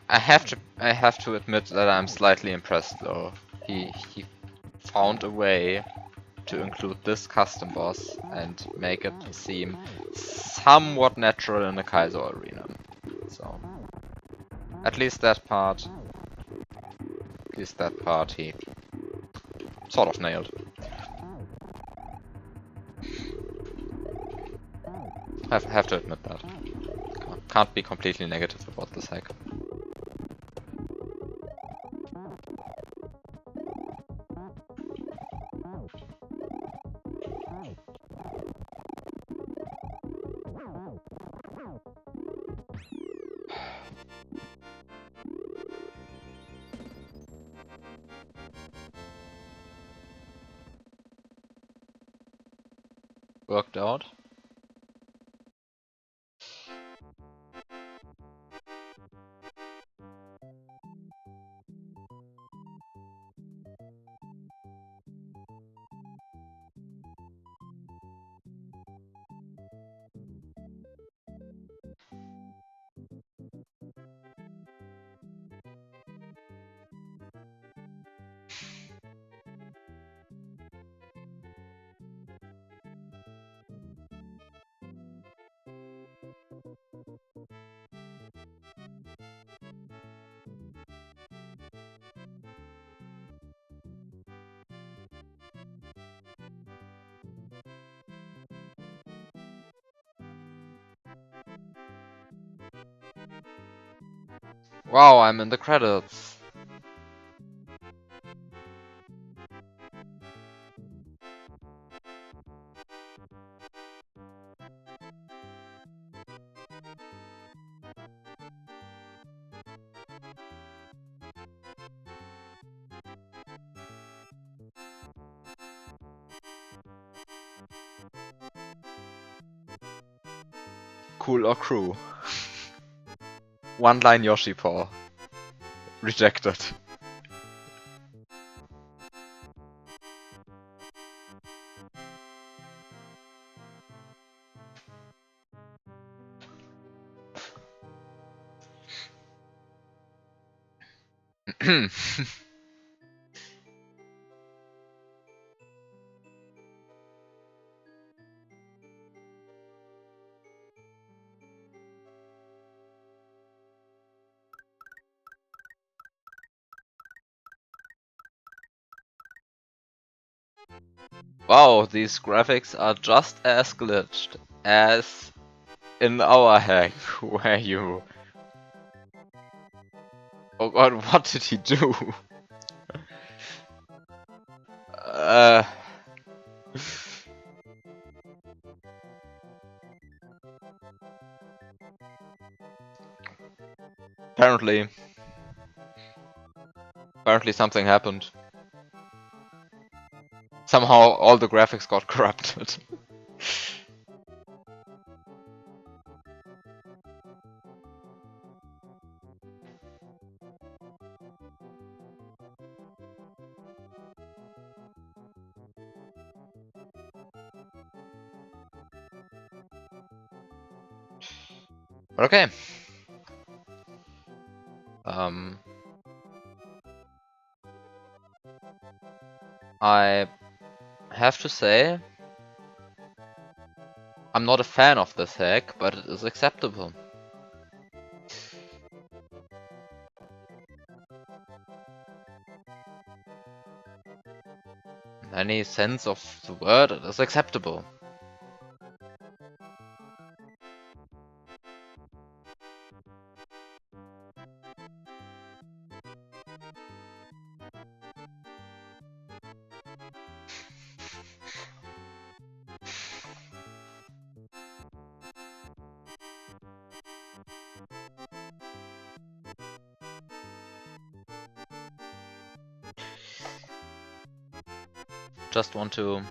I have to admit that I'm slightly impressed though. He found a way to include this custom boss and make it seem somewhat natural in a Kaizo arena. So at least that part he sort of nailed. Have to admit that. Can't be completely negative about this hack. Worked out. Wow, I'm in the credits. Cool or crew? One line Yoshi paw. Rejected. Wow, these graphics are just as glitched as in our hack, where you... Oh god, what did he do? uh... Apparently something happened. Somehow all the graphics got corrupted. Okay. I have to say, I'm not a fan of this hack, but it is acceptable. In any sense of the word, it is acceptable. Just want to...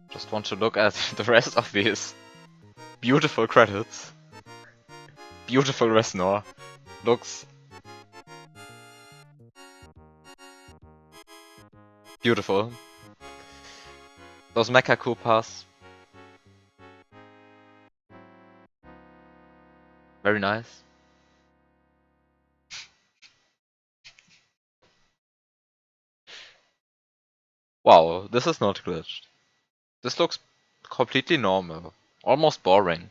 Just want to look at the rest of these beautiful credits. Beautiful Resnor. Looks... beautiful. Those Mecha Koopas. Very nice. Wow, this is not glitched. This looks completely normal. Almost boring.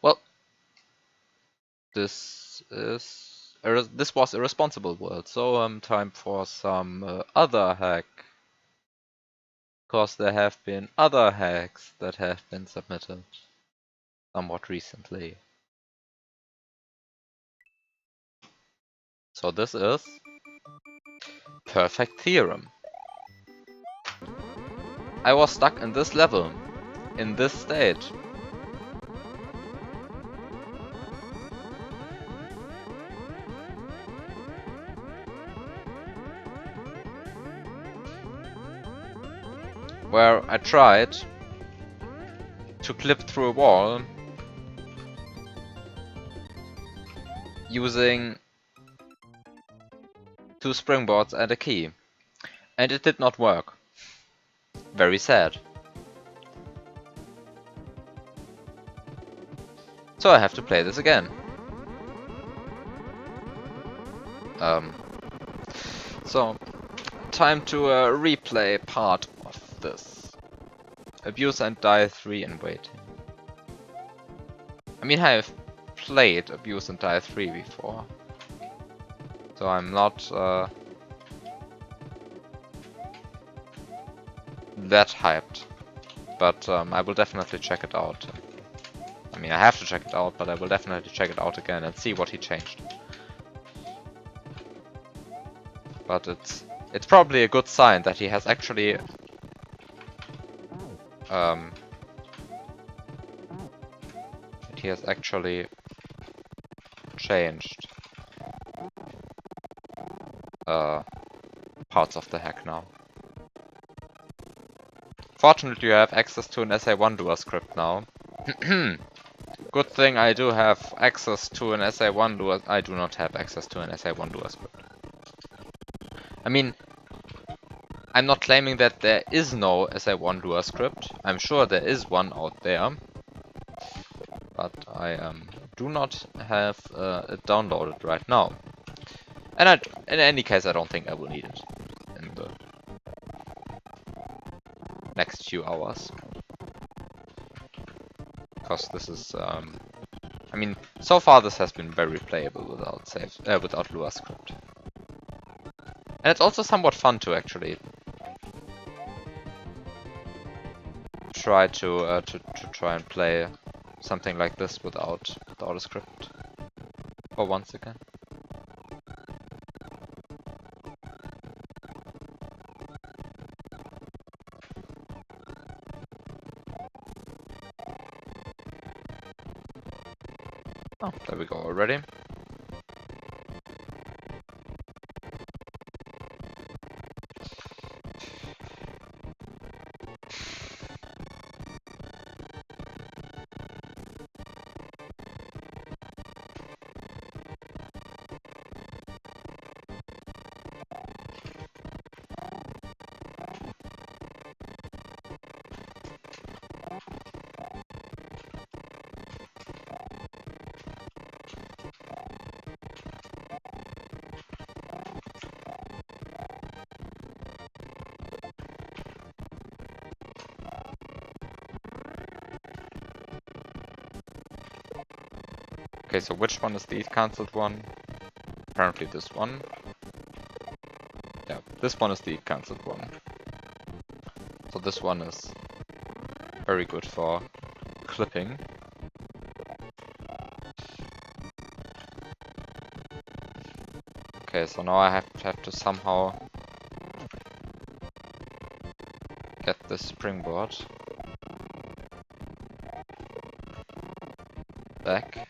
Well, this was Irresponsible World, so time for some other hack. Because there have been other hacks that have been submitted somewhat recently. So this is Perfect Theorem. I was stuck in this level, in this state. Where I tried to clip through a wall using 2 springboards and a key. And it did not work. Very sad. So I have to play this again. So, time to replay part of this. Abuse and Die 3 in waiting. I mean, I have played Abuse and Die 3 before. So I'm not that hyped. But I will definitely check it out. I mean, I have to check it out, but I will definitely check it out again and see what he changed. But it's probably a good sign that he has actually changed parts of the hack now. Fortunately, you have access to an SA1 doer script now. Good thing I do have access to an SA1 doer. I do not have access to an SA1 doer script. I mean, I'm not claiming that there is no SA1 doer script. I'm sure there is one out there. But I do not have it downloaded right now. And in any case, I don't think I will need it in the next few hours. Because this is, I mean, so far this has been very playable without Lua script. And it's also somewhat fun to actually try to try and play something like this without a script for once again. Oh, there we go already. Okay, so which one is the cancelled one? Apparently this one. Yeah, this one is the cancelled one. So this one is very good for clipping. Okay, so now I have to somehow get this springboard back.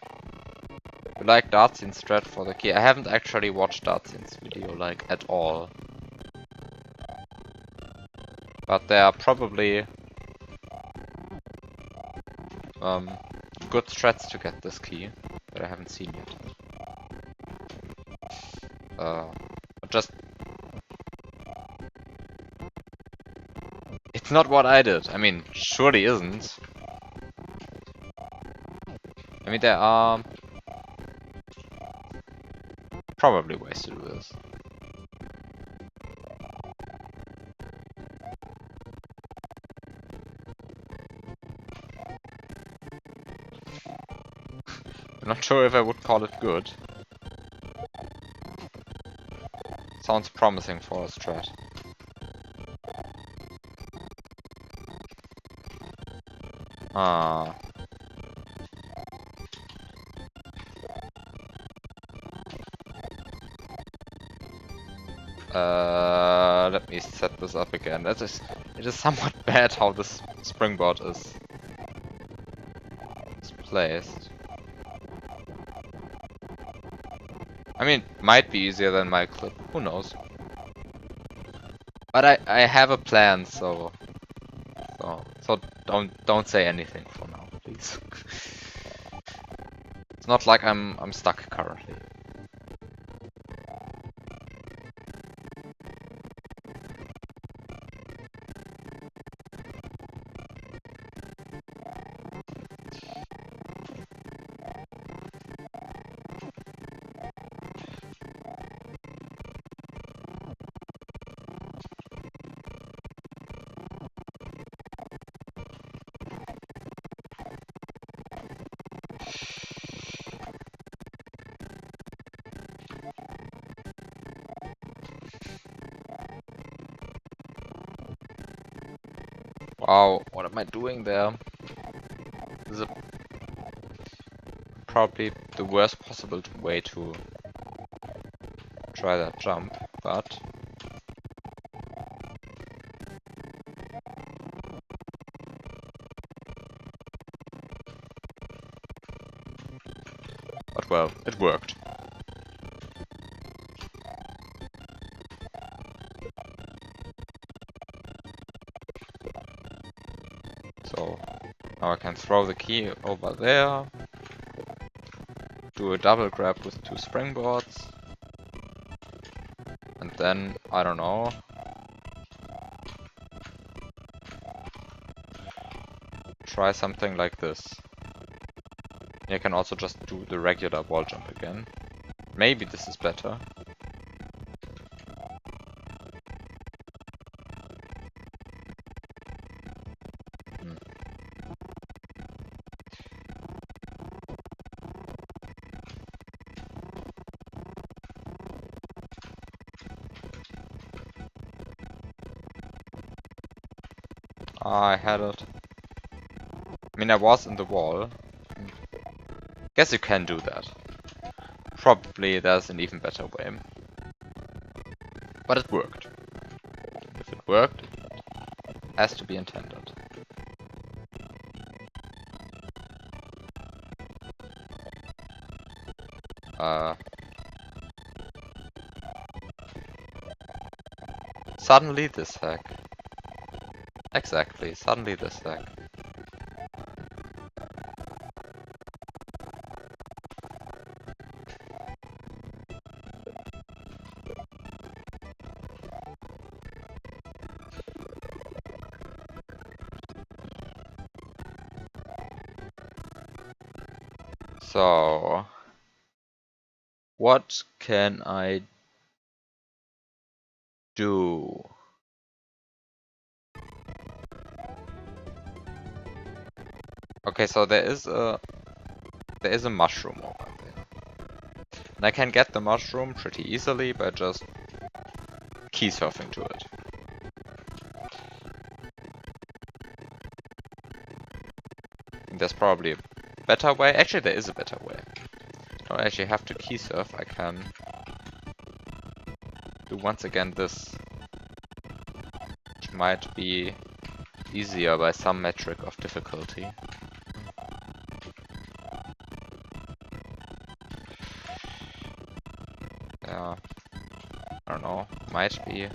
You like Dartzin's strat for the key? I haven't actually watched Dartzin's video like at all. But there are probably good strats to get this key that I haven't seen yet. Just it's not what I did. I mean, surely isn't. I mean, there are probably ways to do this. I'm not sure if I would call it good. Sounds promising for a strat. Ah. Let me set this up again. It is somewhat bad how this springboard is placed. I mean, it might be easier than my clip. Who knows? But I have a plan, so don't say anything for now, please. It's not like I'm stuck currently. Wow, what am I doing there? This is probably the worst possible way to try that jump, but well, it worked. So now I can throw the key over there, do a double grab with 2 springboards, and then, I don't know, try something like this. You can also just do the regular wall jump again. Maybe this is better. I had it. I mean, I was in the wall. Guess you can do that. Probably there's an even better way. But it worked. If it worked, it has to be intended. Suddenly this hack. Exactly, suddenly this hack. So, what can I do? Okay, so there is a mushroom over there. And I can get the mushroom pretty easily by just key surfing to it. And there's probably a better way. Actually, there is a better way. I don't actually have to key surf. I can do once again this, which might be easier by some metric of difficulty. Yeah, I don't know, might be a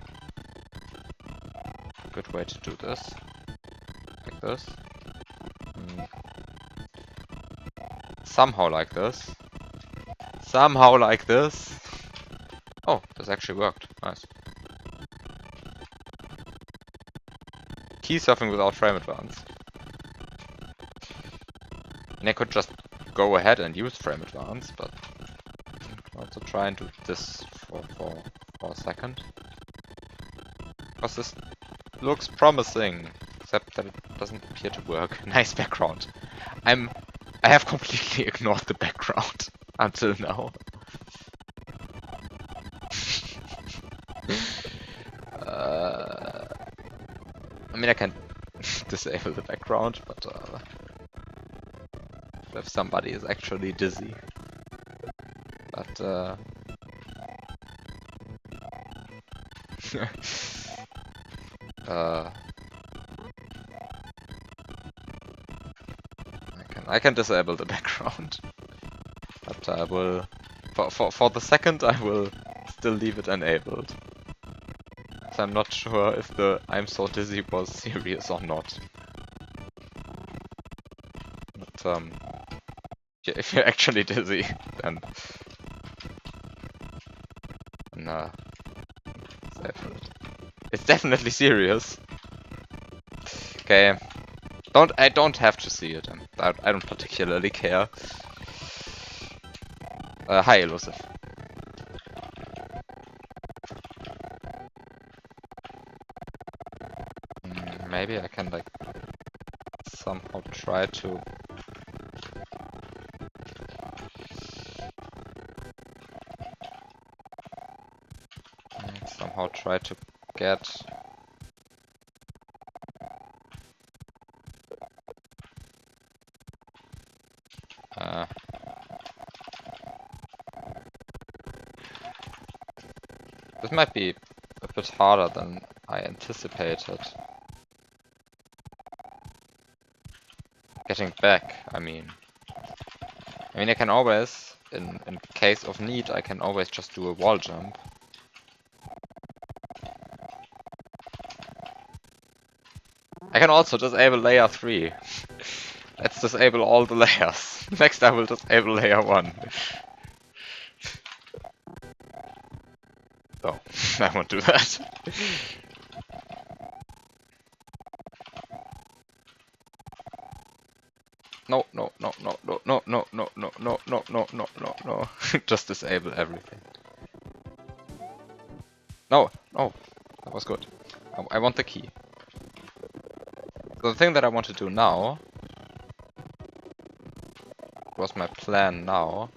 good way to do this. Like this. Somehow like this. Somehow like this. Oh, this actually worked. Nice. Key surfing without frame advance. And I could just go ahead and use frame advance, but I can also try and do this for a second. Because this looks promising, except that it doesn't appear to work. Nice background. I have completely ignored the background until now. I mean, I can disable the background, but if somebody is actually dizzy. But I can disable the background, but I will for the second I will still leave it enabled. So I'm not sure if the "I'm so dizzy" was serious or not. But yeah, if you're actually dizzy, then nah, it's definitely serious. Okay. I don't have to see it, and I don't particularly care. Hi, Elusive. Maybe I can like somehow try to get This might be a bit harder than I anticipated. Getting back, I mean. I can always, in case of need, I can always just do a wall jump. I can also disable layer 3. Let's disable all the layers. Next I will disable layer 1. Oh, I won't do that. No, no, no, no, no, no, no, no, no, no, no, no, no, no, no. Just disable everything. No, no, that was good. I want the key. So the thing that I want to do now, was my plan now,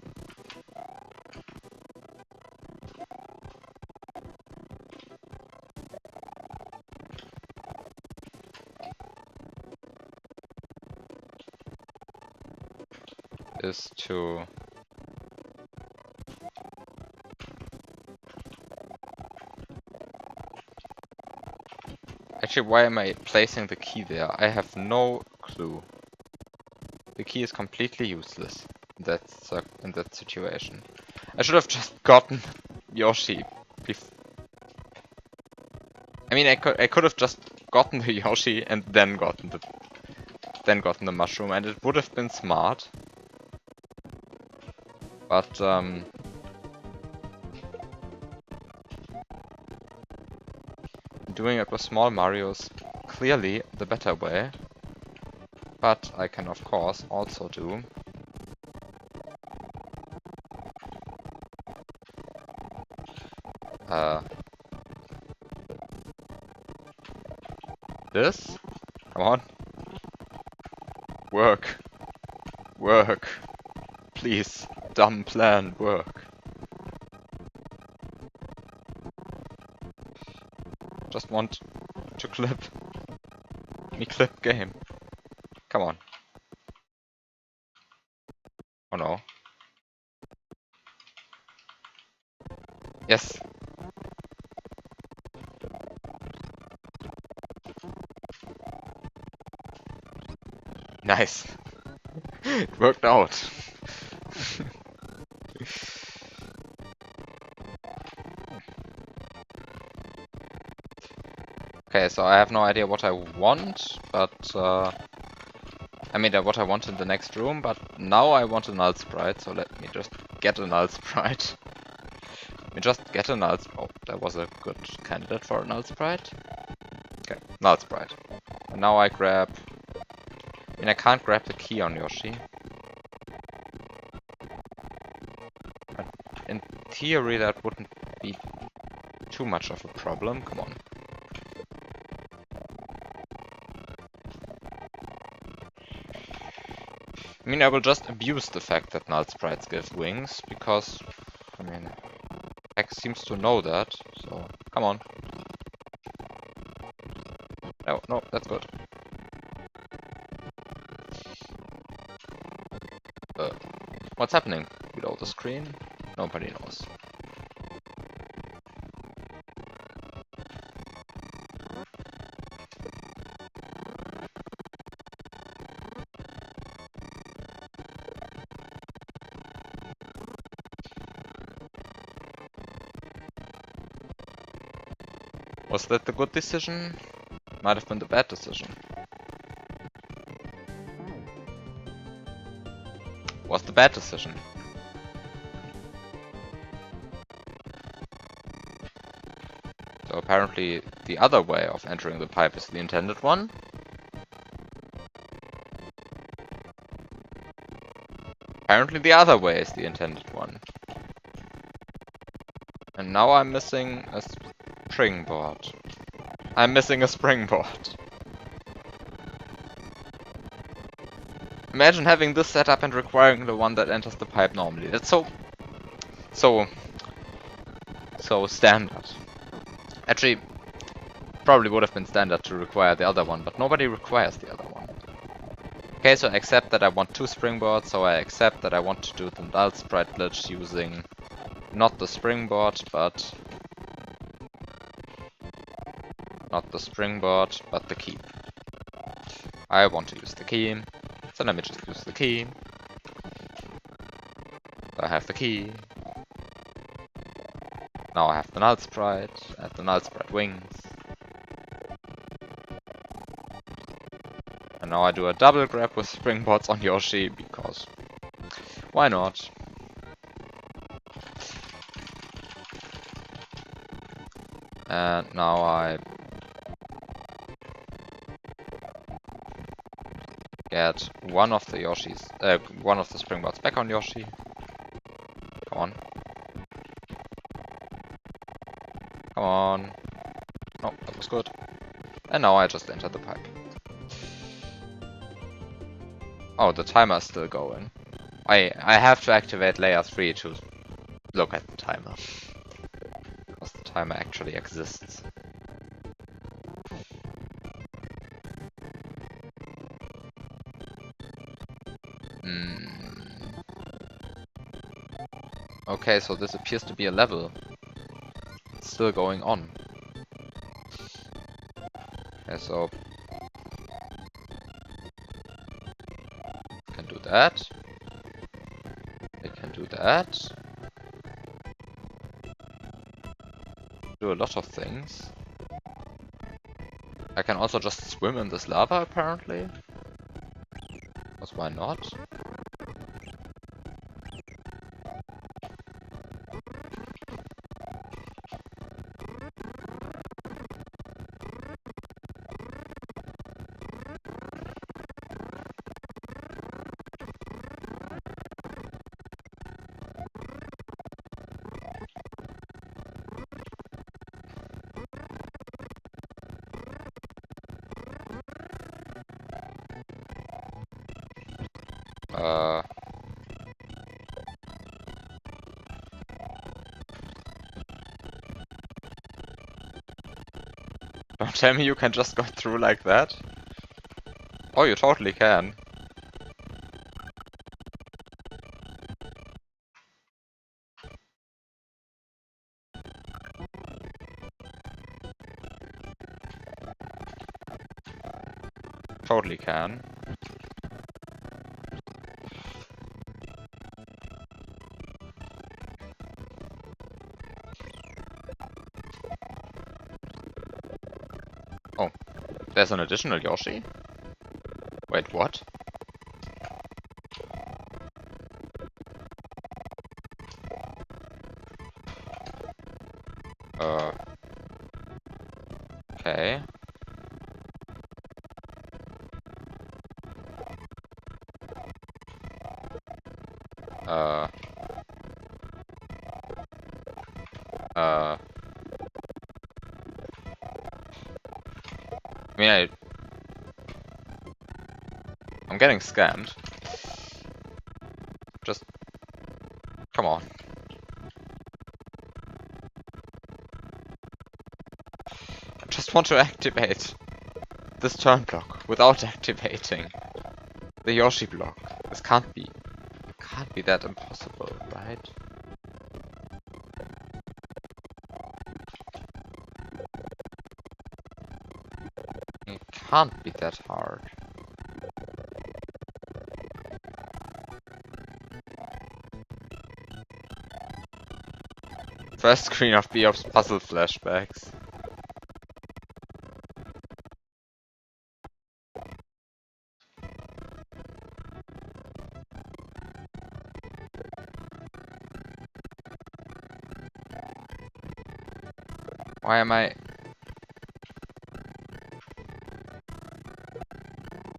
is to actually, why am I placing the key there? I have no clue. The key is completely useless in that situation. I should have just gotten Yoshi. I could have just gotten the Yoshi and then gotten the mushroom, and it would have been smart. But doing it with small Mario is clearly the better way. But I can of course also do this. Come on. Work. Work. Please. Dumb plan. Work. Just want to clip. Me clip game. Come on. Oh no. Yes. Nice. It worked out. Okay, so I have no idea what I want, but what I want in the next room, but now I want a null sprite, so let me just get a null sprite. Oh, that was a good candidate for a null sprite. Okay, null sprite. And now I grab... I can't grab the key on Yoshi. But in theory that wouldn't be too much of a problem. Come on. I will just abuse the fact that null sprites give wings, because, X seems to know that, so come on. No, no, that's good. What's happening below the screen? Nobody knows. Was that the good decision? Might have been the bad decision. Was the bad decision. So apparently the other way of entering the pipe is the intended one. Apparently the other way is the intended one. And now I'm missing a springboard. I'm missing a springboard. Imagine having this set up and requiring the one that enters the pipe normally. That's so standard. Actually, probably would have been standard to require the other one, but nobody requires the other one. Okay, so I accept that I want 2 springboards, so I accept that I want to do the null sprite glitch using not the springboard, but the springboard, but the key. I want to use the key, so let me just use the key. I have the key. Now I have the null sprite, and the null sprite wings. And now I do a double grab with springboards on Yoshi, because why not? And now I get one of the one of the springboards back on Yoshi. Come on. Come on. Oh, that was good. And now I just enter the pipe. Oh, the timer is still going. I have to activate layer 3 to look at the timer. Because the timer actually exists. Okay, so this appears to be a level. It's still going on. Okay, so can do that. I can do that. Do a lot of things. I can also just swim in this lava, apparently. Because why not? Don't tell me you can just go through like that. Oh, you totally can. Totally can. Oh, there's an additional Yoshi? Wait, what? Okay. I mean, I'm getting scammed. Just... come on. I just want to activate this turn block without activating the Yoshi block. This can't be that impossible, right? It can't be that hard. First screen of Biops puzzle flashbacks.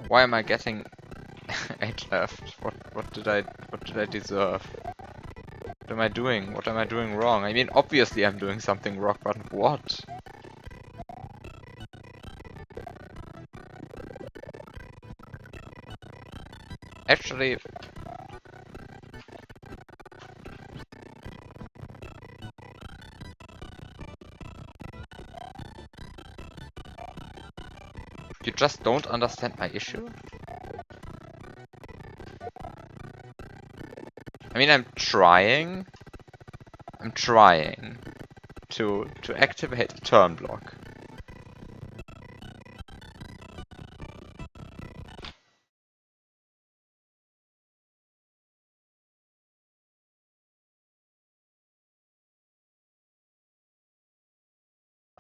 Why am I getting 8 left? What did I deserve? What am I doing? What am I doing wrong? I mean, obviously I'm doing something wrong, but what? Actually, you just don't understand my issue? I mean, I'm trying to activate a turn block.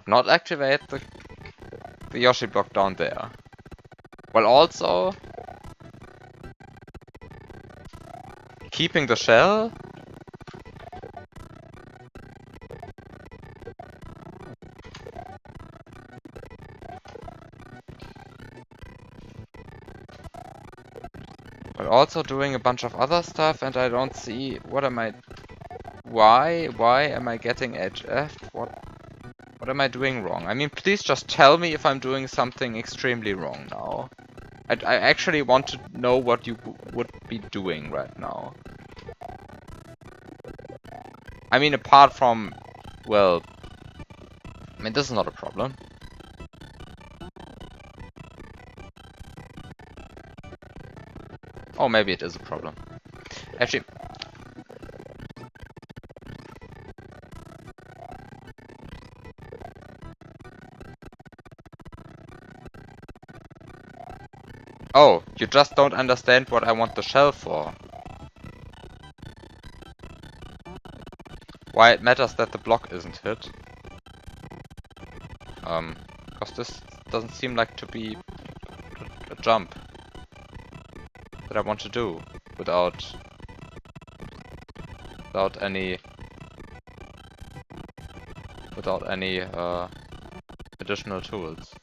Not activate the Yoshi block down there. While also keeping the shell. But also doing a bunch of other stuff, and I don't see what am I. Why am I getting HF? What am I doing wrong? I mean, please just tell me if I'm doing something extremely wrong now. I actually want to know what you would be doing right now. I mean, apart from, well, I mean, this is not a problem. Oh, maybe it is a problem. Actually, oh, you just don't understand what I want the shell for. Why it matters that the block isn't hit. Because this doesn't seem like to be a jump that I want to do without any additional tools.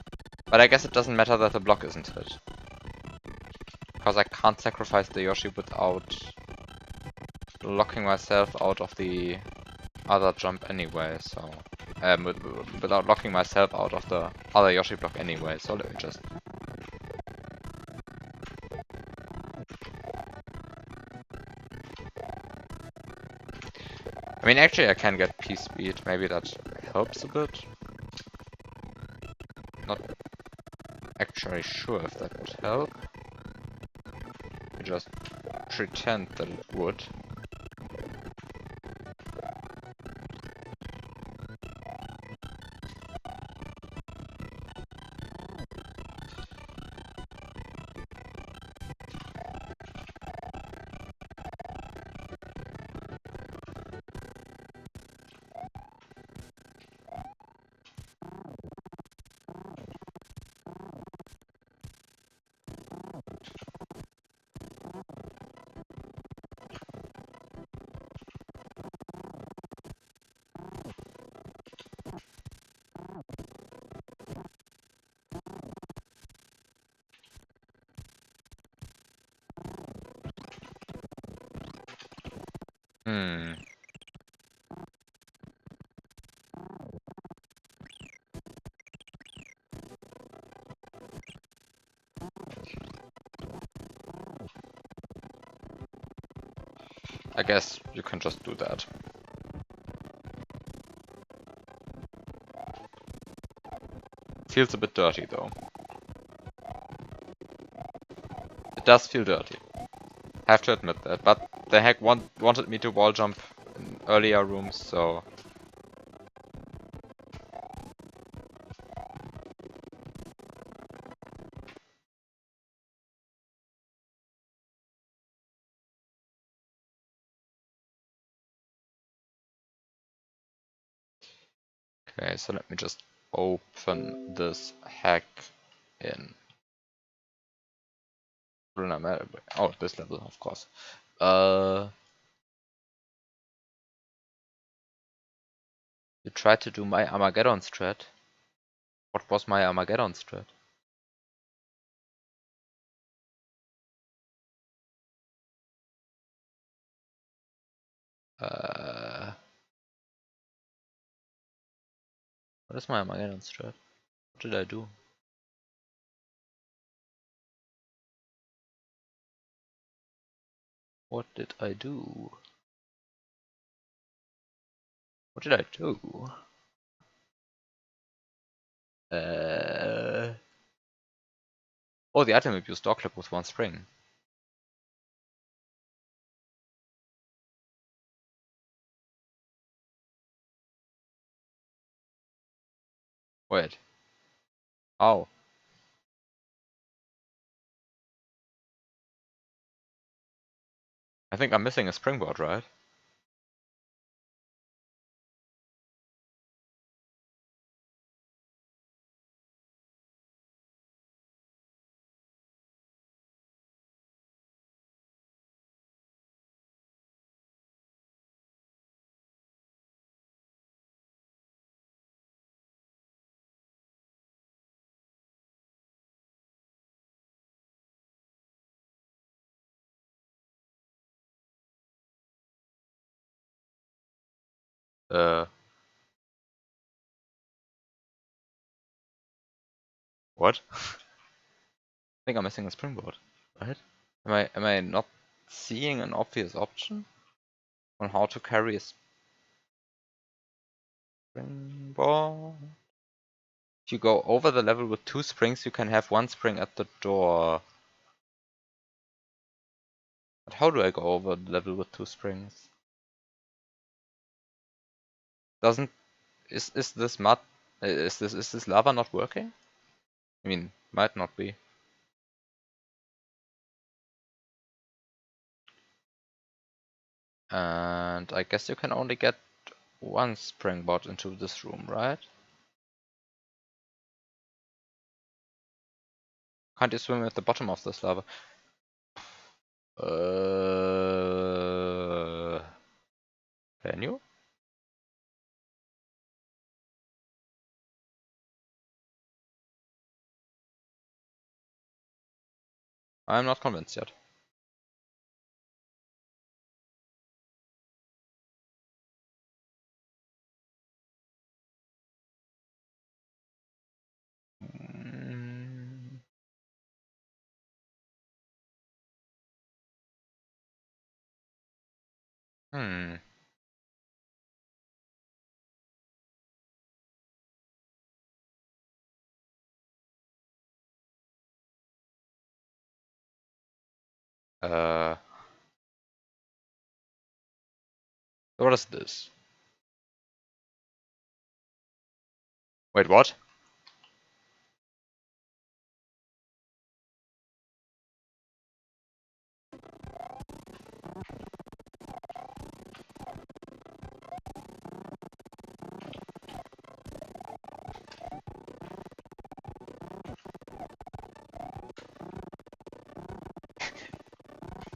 But I guess it doesn't matter that the block isn't hit. Because I can't sacrifice the Yoshi without locking myself out of the other jump anyway, so... without locking myself out of the other Yoshi block anyway, so let me just... I mean, actually I can get P-speed, maybe that helps a bit. Not actually sure if that would help. I just pretend that it would. Hmm. I guess you can just do that. Feels a bit dirty though. It does feel dirty. Have to admit that, but the hack wanted me to wall jump in earlier rooms, so... Okay, so let me just open this hack in... Oh, this level, of course. You tried to do my Armageddon strat. What was my Armageddon strat? What is my Armageddon strat? What did I do? What did I do? What did I do? Oh, the item abuse dog clip with one spring. Wait. Oh. I think I'm missing a springboard, right? What? I think I'm missing a springboard, right? Am I not seeing an obvious option on how to carry a springboard? If you go over the level with 2 springs, you can have 1 spring at the door. But how do I go over the level with 2 springs? Doesn't is this mud is this lava not working? I mean, might not be. And I guess you can only get 1 springboard into this room, right? Can't you swim at the bottom of this lava? Can you? I'm not convinced yet. Hmm. What is this? Wait, what?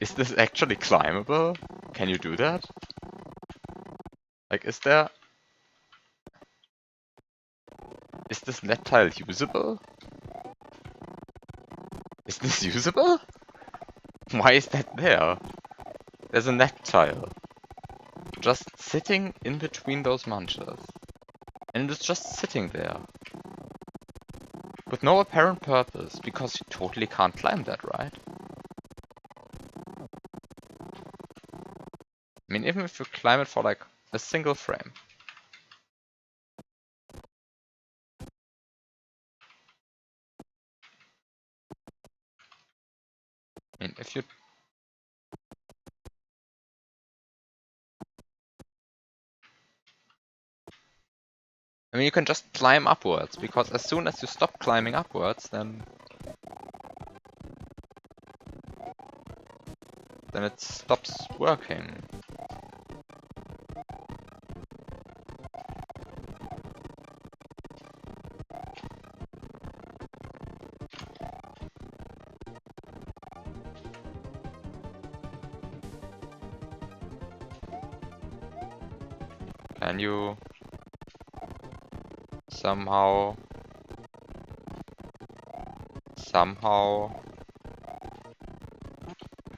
Is this actually climbable? Can you do that? Like, is this net tile usable? Is this usable? Why is that there? There's a net tile. Just sitting in between those munches. And it's just sitting there. With no apparent purpose, because you totally can't climb that, right? I mean, even if you climb it for like a single frame. I mean, if you... I mean, you can just climb upwards, because as soon as you stop climbing upwards, then it stops working. Can you somehow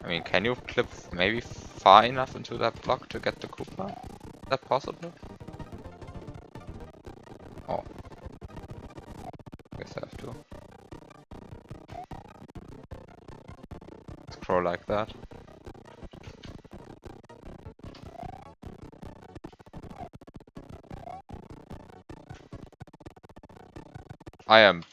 I mean, can you clip maybe far enough into that block to get the Koopa? Is that possible? Oh. Guess I have to scroll like that. I am...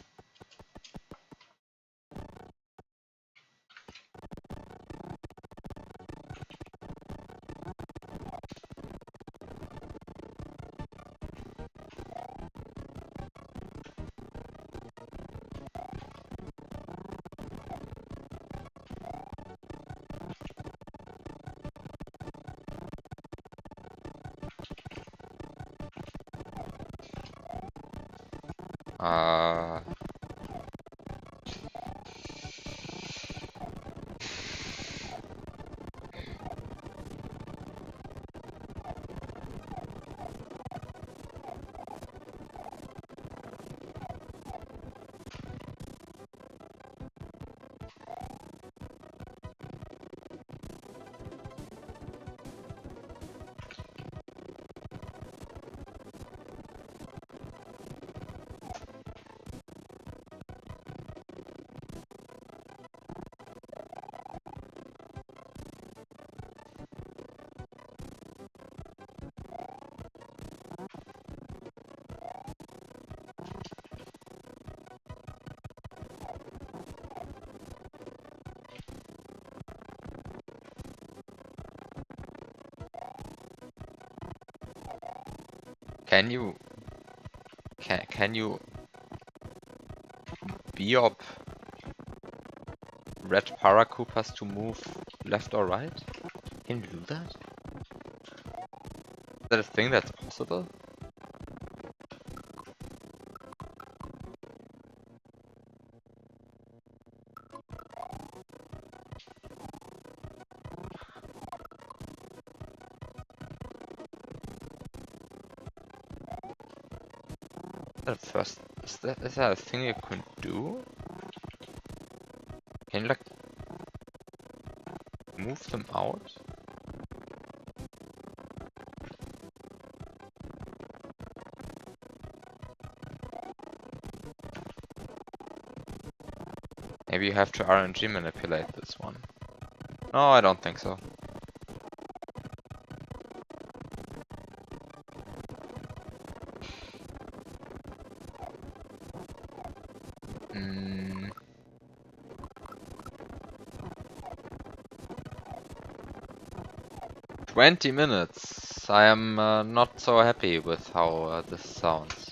Can you can you Biop red Paracupas to move left or right? Can you do that? Is that a thing that's possible? Is that a thing you can do? Can you like move them out? Maybe you have to RNG manipulate this one. No, I don't think so. Mm. 20 minutes. I am not so happy with how this sounds.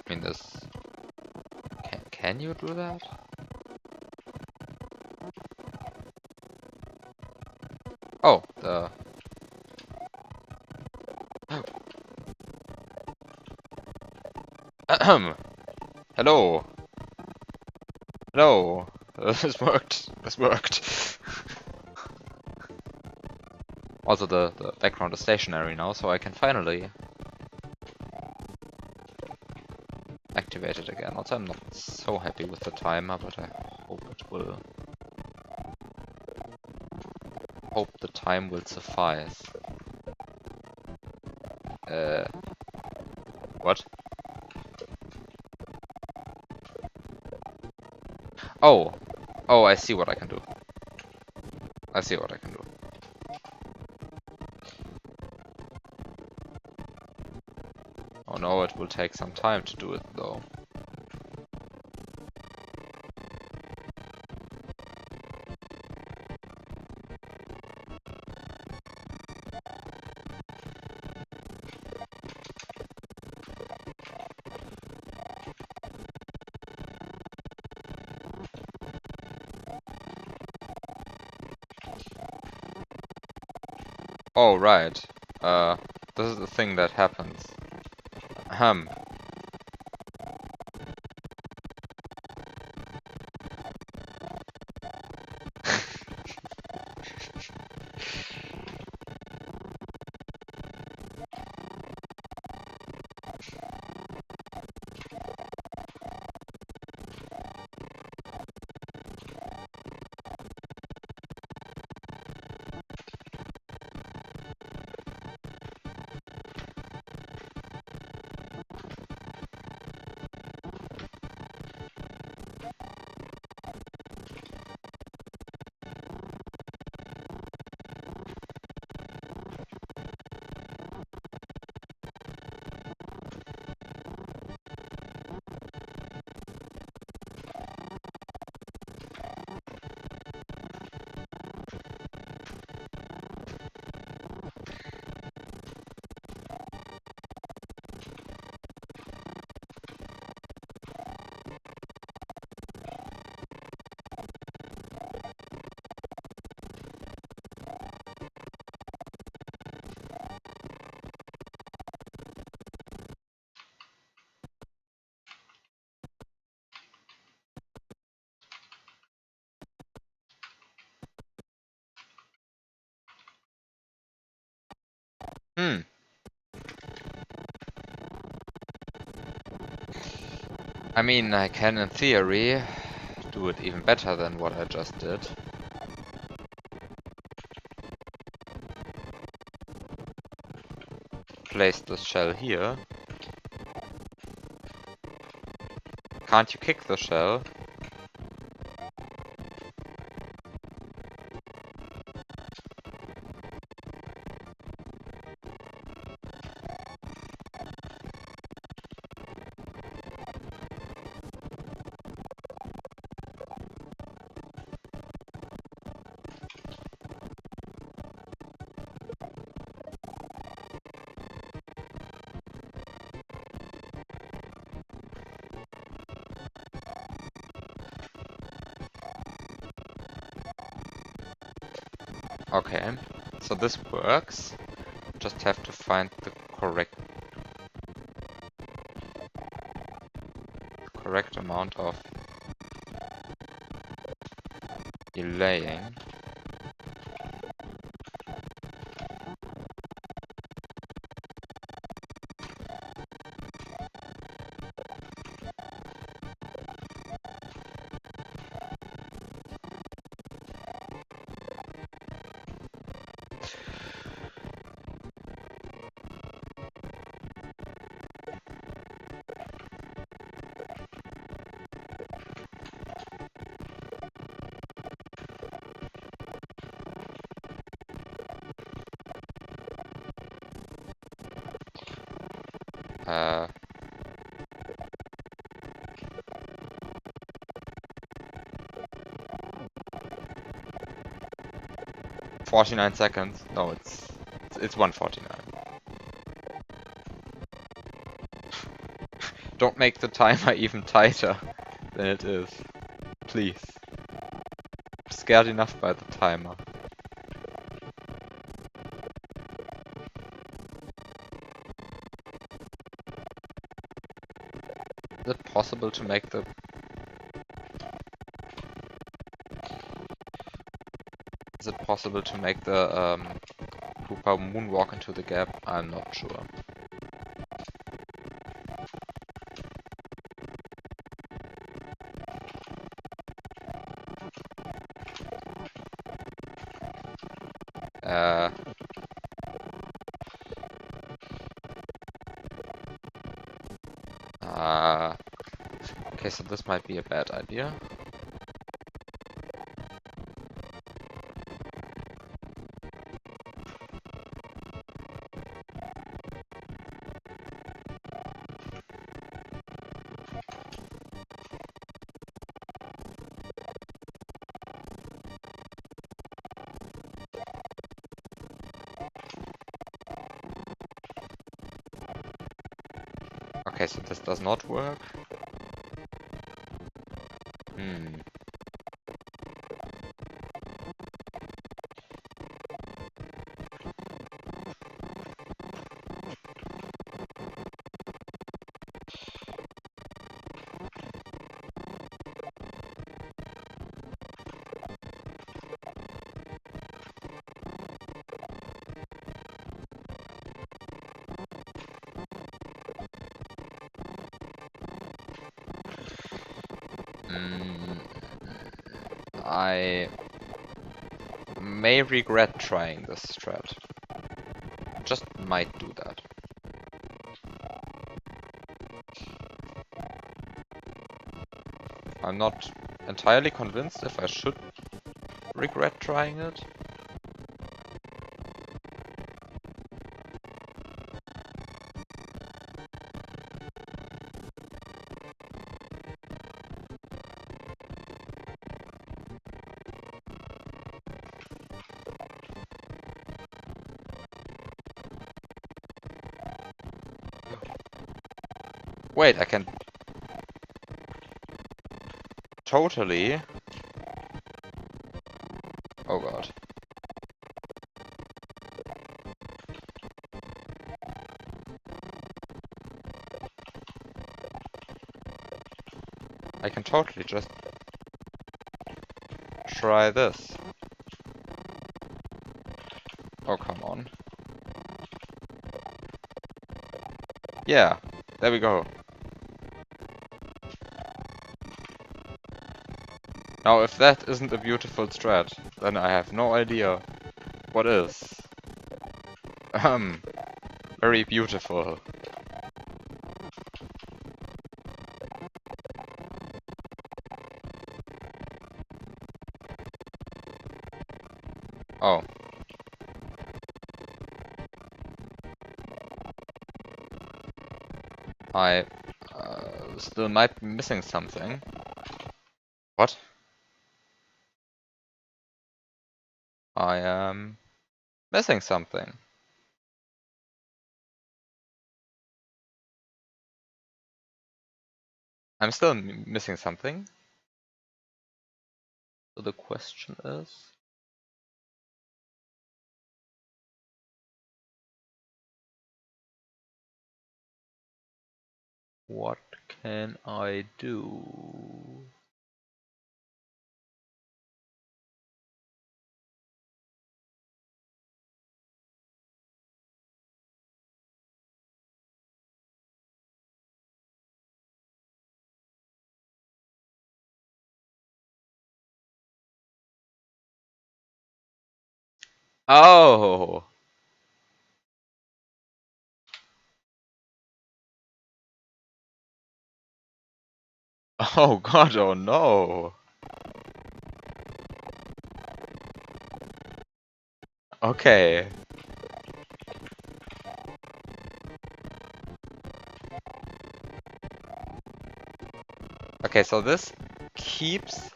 I mean, this. Can you do that? Oh, the. Hello. Hello. This worked. This worked. Also, the background is stationary now, so I can finally activate it again. Also, I'm not so happy with the timer, but I hope it will. Hope the time will suffice. What? Oh. Oh, I see what I can do. I see what I can do. Oh no, it will take some time to do it though. Oh, right. This is the thing that happens. Ahem. Hmm. I mean, I can in theory do it even better than what I just did. Place the shell here. Can't you kick the shell? Okay, so this works. Just have to find the correct amount of delaying. Uh, 49 seconds. No, it's 149. Don't make the timer even tighter than it is. Please. I'm scared enough by the timer. Is it possible to make the... Is it possible to make the Koopa moonwalk into the gap? I'm not sure. Uh, okay, so this might be a bad idea. Okay, so this does not work. Hmm. I may regret trying this strat. Just might do that. I'm not entirely convinced if I should regret trying it. Wait, I can totally... Oh god. I can totally just try this. Oh, come on. Yeah, there we go. Now, if that isn't a beautiful strat, then I have no idea what is. Very beautiful. Oh. I still might be missing something. What? I am missing something. I'm still missing something. So the question is... What can I do? Oh! Oh god, oh no! Okay. Okay, so keeps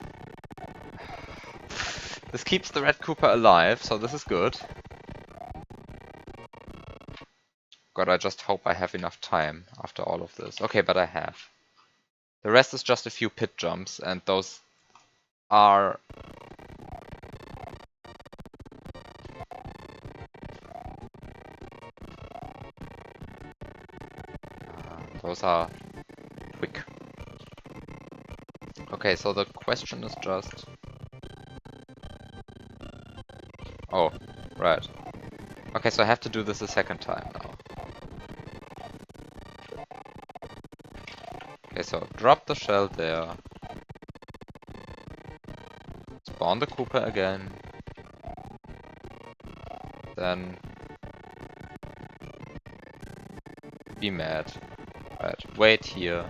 this keeps the Red Cooper alive, so this is good. God, I just hope I have enough time after all of this. Okay, but I have. The rest is just a few pit jumps, and those are... those are quick. Okay, so the question is just... Oh, right. Okay, so I have to do this a second time now. Okay, so drop the shell there. Spawn the Cooper again. Then... be mad. Right, wait here.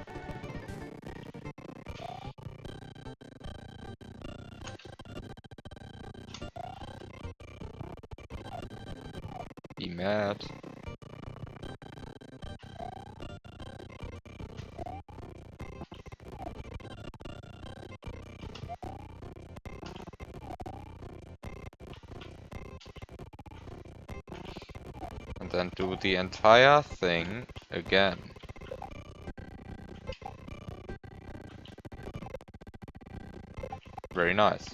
Be mad. And then do the entire thing again. Very nice.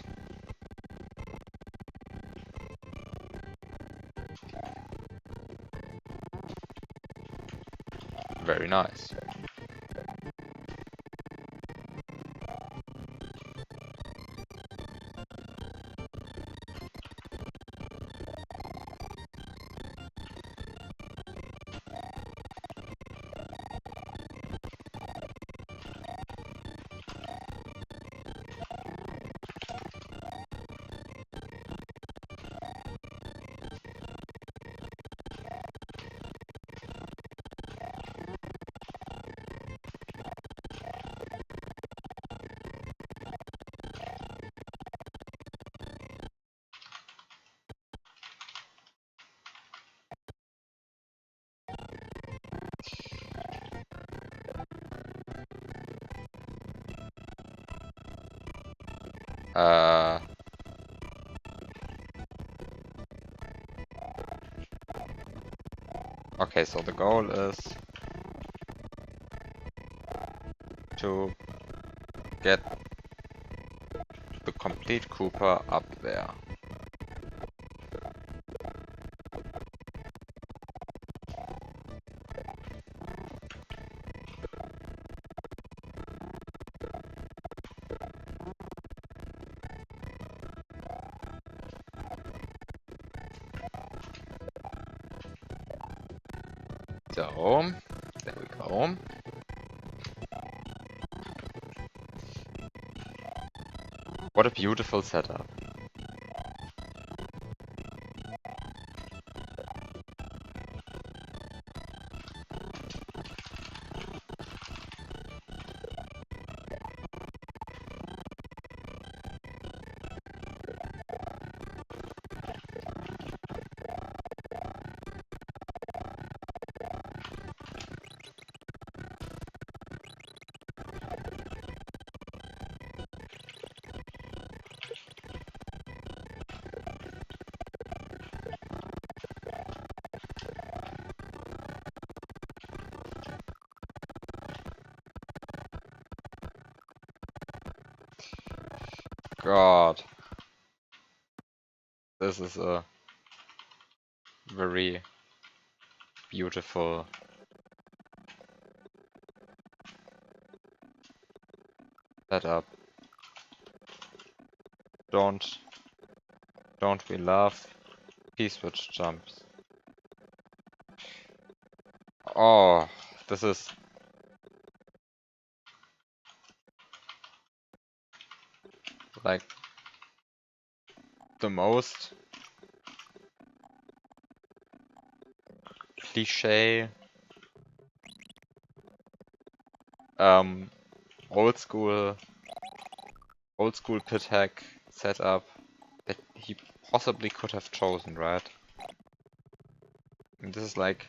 Very nice. Uh... Okay, so the goal is to get the complete Cooper up there. So, there we go. What a beautiful setup. God. This is a very beautiful Set up. Don't we love P-switch jumps? Oh, this is like the most cliche um old school pit hack setup that he possibly could have chosen, right? And this is like,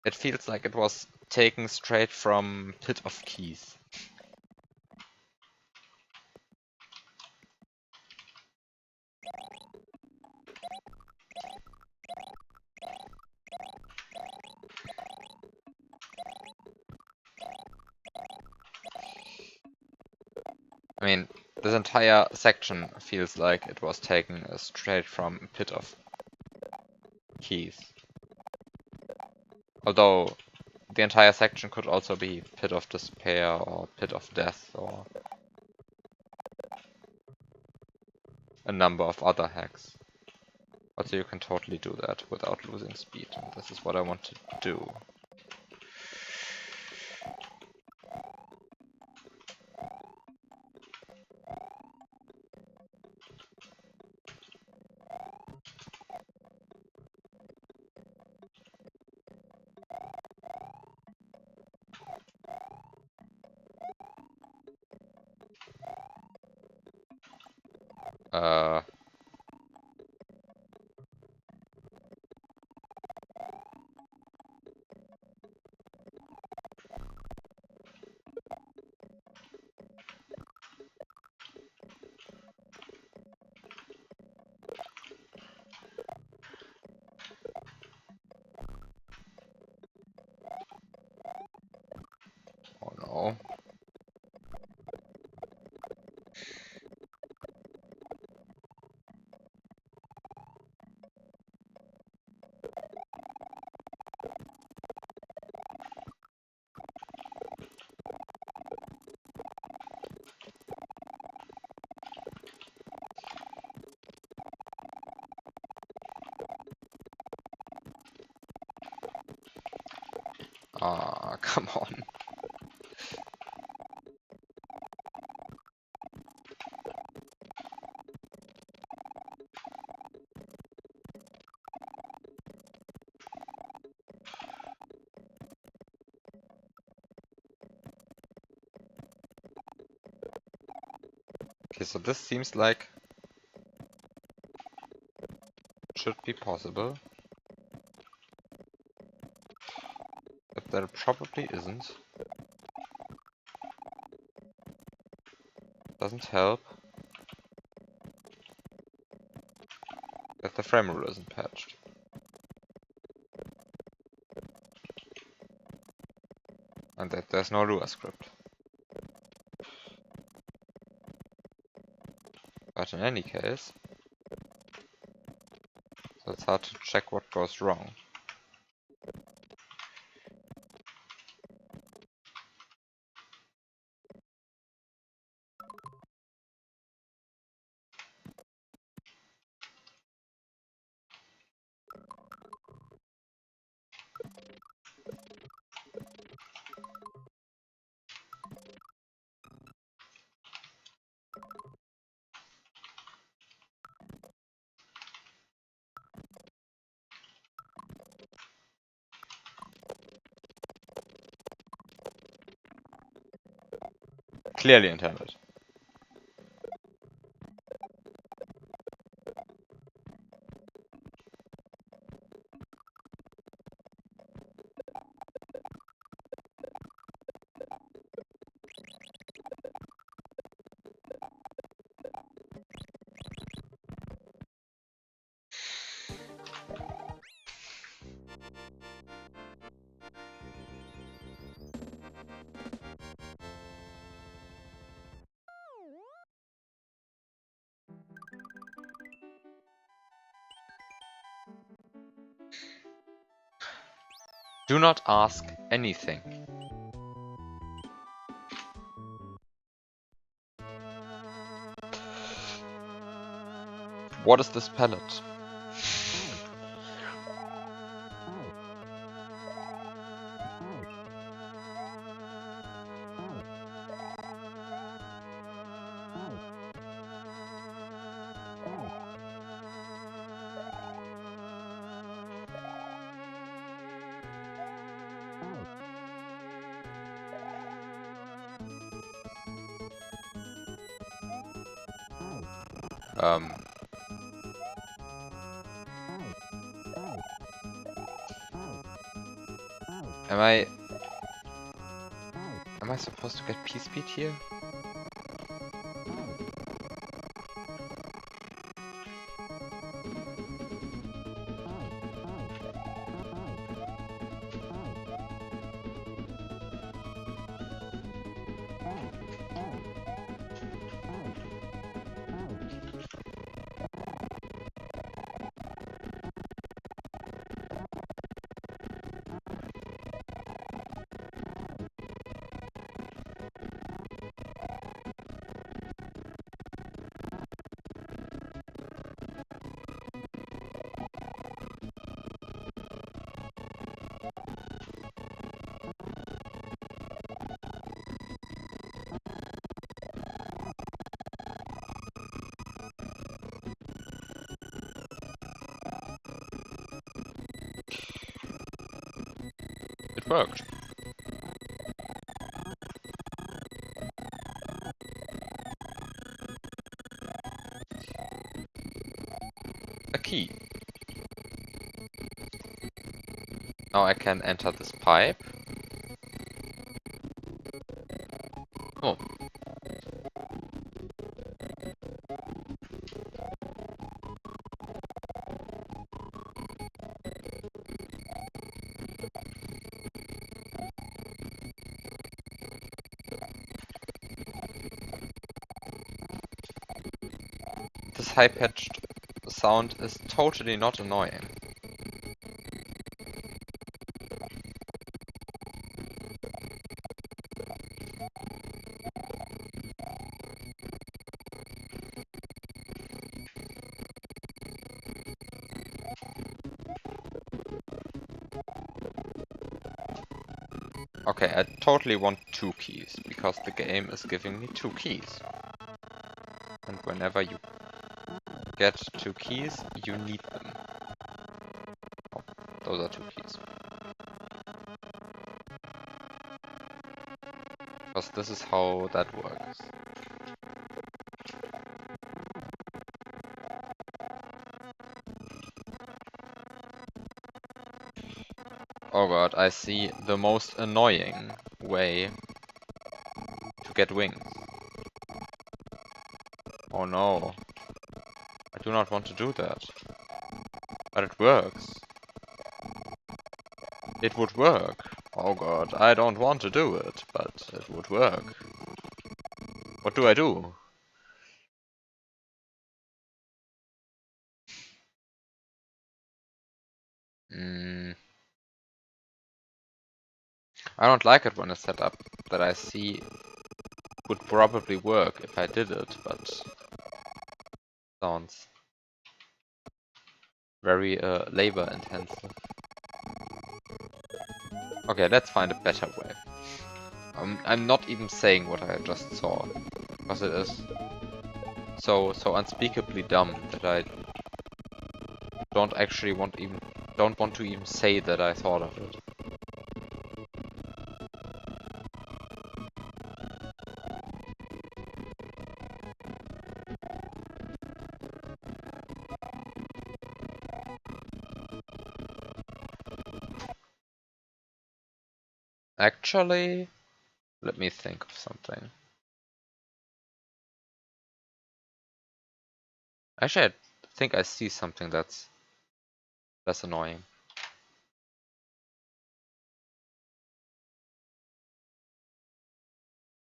it feels like it was taken straight from Pit of Keys. I mean, this entire section feels like it was taken straight from Pit of Keys. Although the entire section could also be Pit of Despair or Pit of Death or a number of other hacks. Also, you can totally do that without losing speed, and this is what I want to do. Uh, oh no. Ah, come on. Okay, so this seems like it should be possible, but there probably isn't. Doesn't help that the frame rule isn't patched. And that there's no Lua script. But in any case, so it's hard to check what goes wrong. Clearly intended. Do not ask anything. What is this palette? Am I supposed to get P-Speed here? It worked. A key. Now I can enter this pipe. Oh. This high-pitched sound is totally not annoying. Okay, I totally want 2 keys, because the game is giving me 2 keys. And whenever you get 2 keys, you need them. Oh, those are 2 keys. Because this is how that works. Oh god, I see the most annoying way to get wings. Oh no. I do not want to do that. But it works. It would work. Oh god, I don't want to do it, but it would work. What do I do? I don't like it when it's set up that I see would probably work if I did it, but sounds very labor intensive. Okay, let's find a better way. I'm not even saying what I just saw, because it is so unspeakably dumb that I don't actually want to even say that I thought of it. Actually, let me think of something. Actually, I think I see something that's less annoying.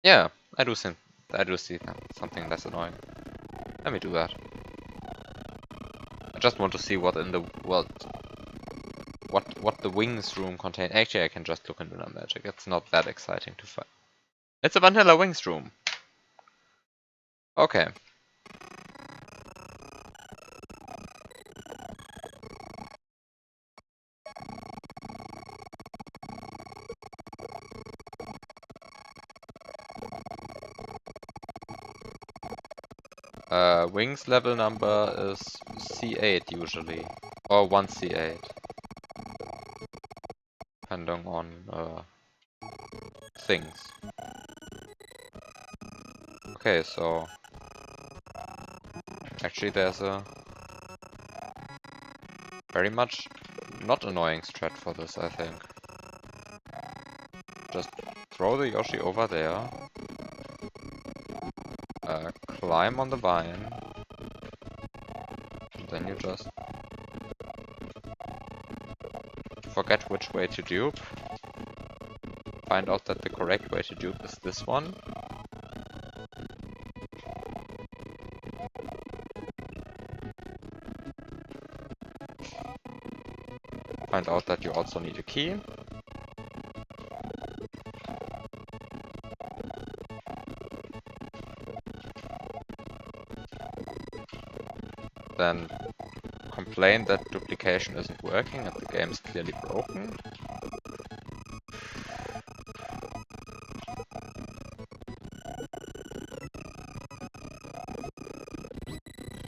Yeah, I do see something less annoying. Let me do that. I just want to see what in the world, what the wings room contains. Actually, I can just look into the magic. It's not that exciting to find. It's a vanilla wings room. Okay. Wings level number is C8 usually. Or 1 C8. Depending on things. Okay, so actually there's a very much not annoying strat for this, I think. Just throw the Yoshi over there. Climb on the vine. And then you just forget which way to dupe. Find out that the correct way to dupe is this one. Find out that you also need a key. Then complain that duplication isn't working and the game is clearly broken.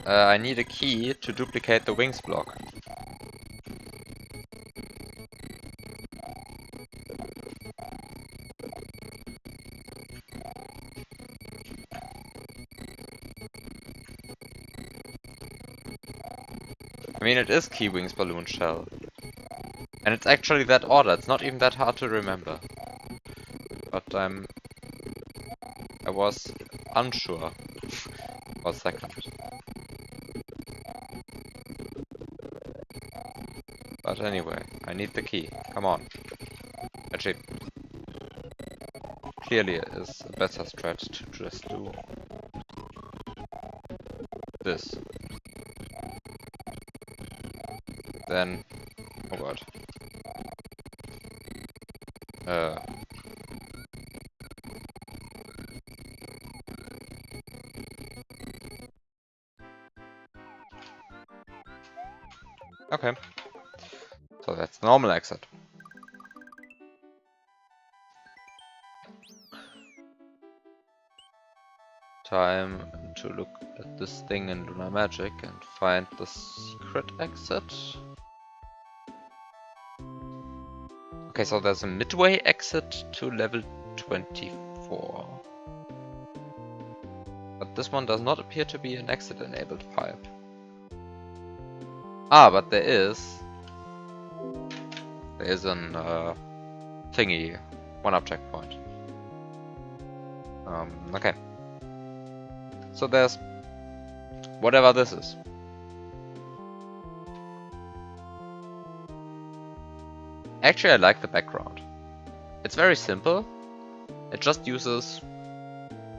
I need a key to duplicate the wings block. I mean, it is key wings balloon shell. And it's actually that order, it's not even that hard to remember. But I was unsure for a second. But anyway, I need the key. Come on. Actually, clearly it is a better strat to just do this. Then, oh god. Okay. So that's the normal exit. Time to look at this thing in Lunar Magic and find the secret exit. Okay, so there's a midway exit to level 24. But this one does not appear to be an exit-enabled pipe. Ah, but there is an thingy, one-up checkpoint. Okay. So there's whatever this is. Actually, I like the background. It's very simple. It just uses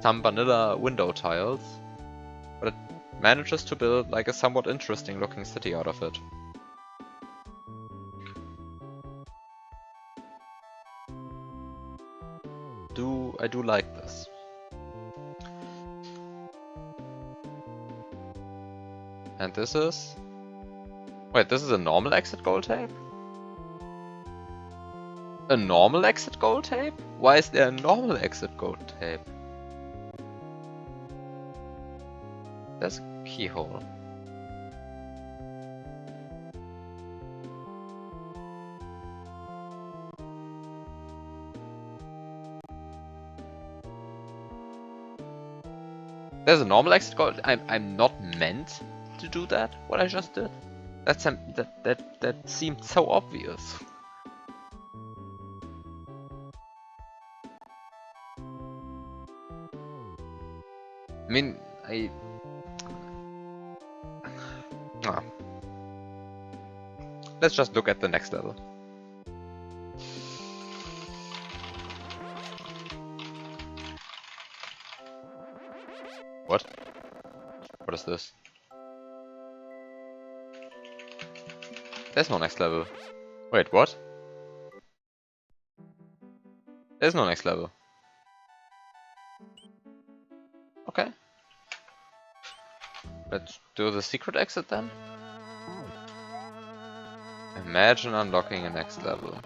some vanilla window tiles, but it manages to build like a somewhat interesting looking city out of it. I do like this. And this is... Wait, this is a normal exit gold tape? A normal exit gold tape? Why is there a normal exit gold tape? There's a keyhole. There's a normal exit gold. I'm not meant to do that. What I just did. That seemed so obvious. I mean, let's just look at the next level. What? What is this? There's no next level. Wait, what? There's no next level. Okay. Let's do the secret exit then. Imagine unlocking a next level.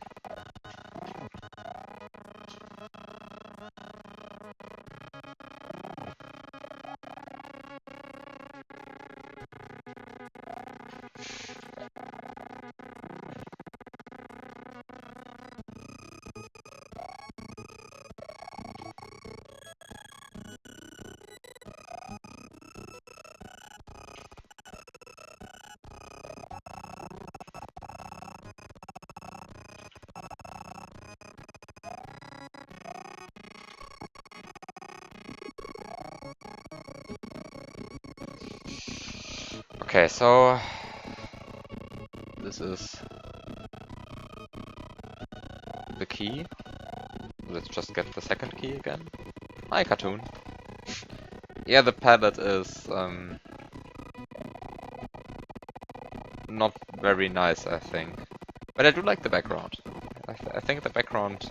Okay, so this is the key. Let's just get the second key again. Hi, cartoon. Yeah, the palette is not very nice, I think. But I do like the background. I think the background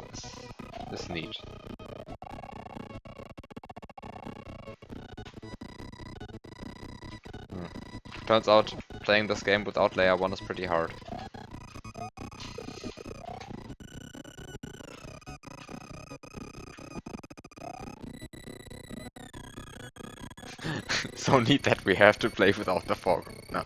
is neat. Turns out playing this game without layer 1 is pretty hard. So neat that we have to play without the foreground. No.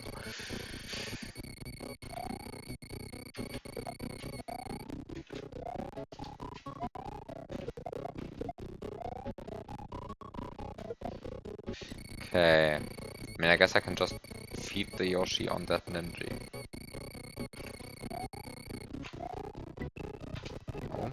Okay. I mean, I guess I can just feed the Yoshi on that Ninja. No.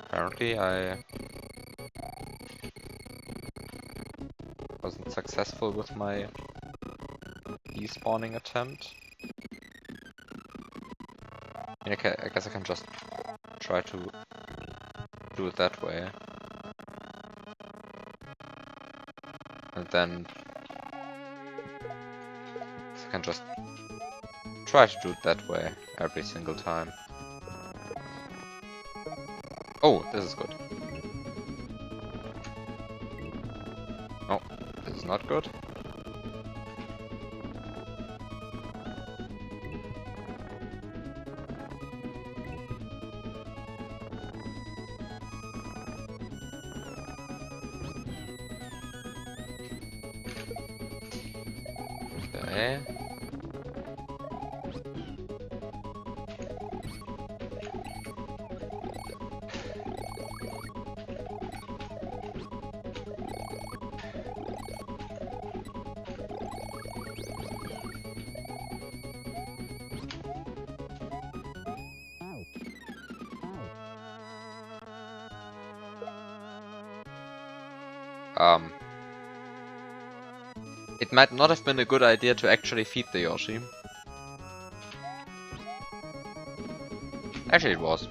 Apparently I wasn't successful with my despawning attempt. Okay, I guess I can just try to do it that way. And then I can just try to do it that way every single time. Oh, this is good. No, this is not good. Okay. It might not have been a good idea to actually feed the Yoshi. Actually, it was.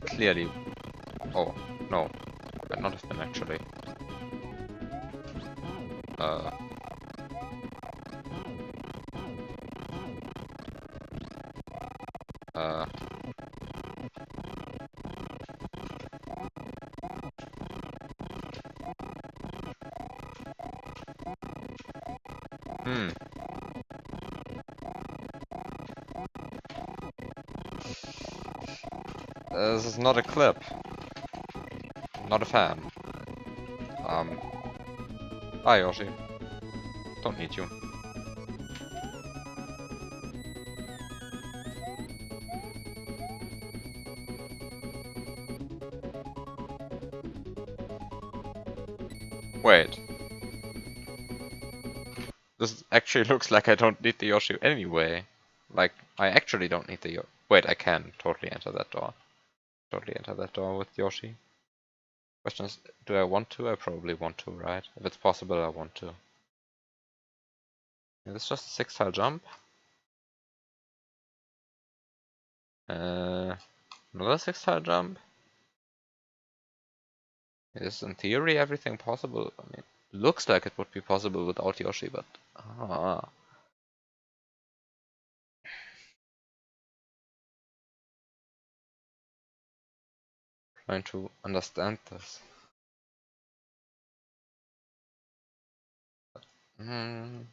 Clearly. Oh, no. Might not have been actually. This is not a clip. Not a fan. Bye, Yoshi. Don't need you. Wait. This actually looks like I don't need the Yoshi anyway. Like, I actually don't need the Yoshi. Wait, I can totally enter that door. Totally enter that door with Yoshi. Question is, do I want to? I probably want to, right? If it's possible, I want to. Is this just a 6-tile jump? Another 6-tile jump? Is in theory everything possible? I mean, looks like it would be possible without Yoshi, but trying to understand this. Might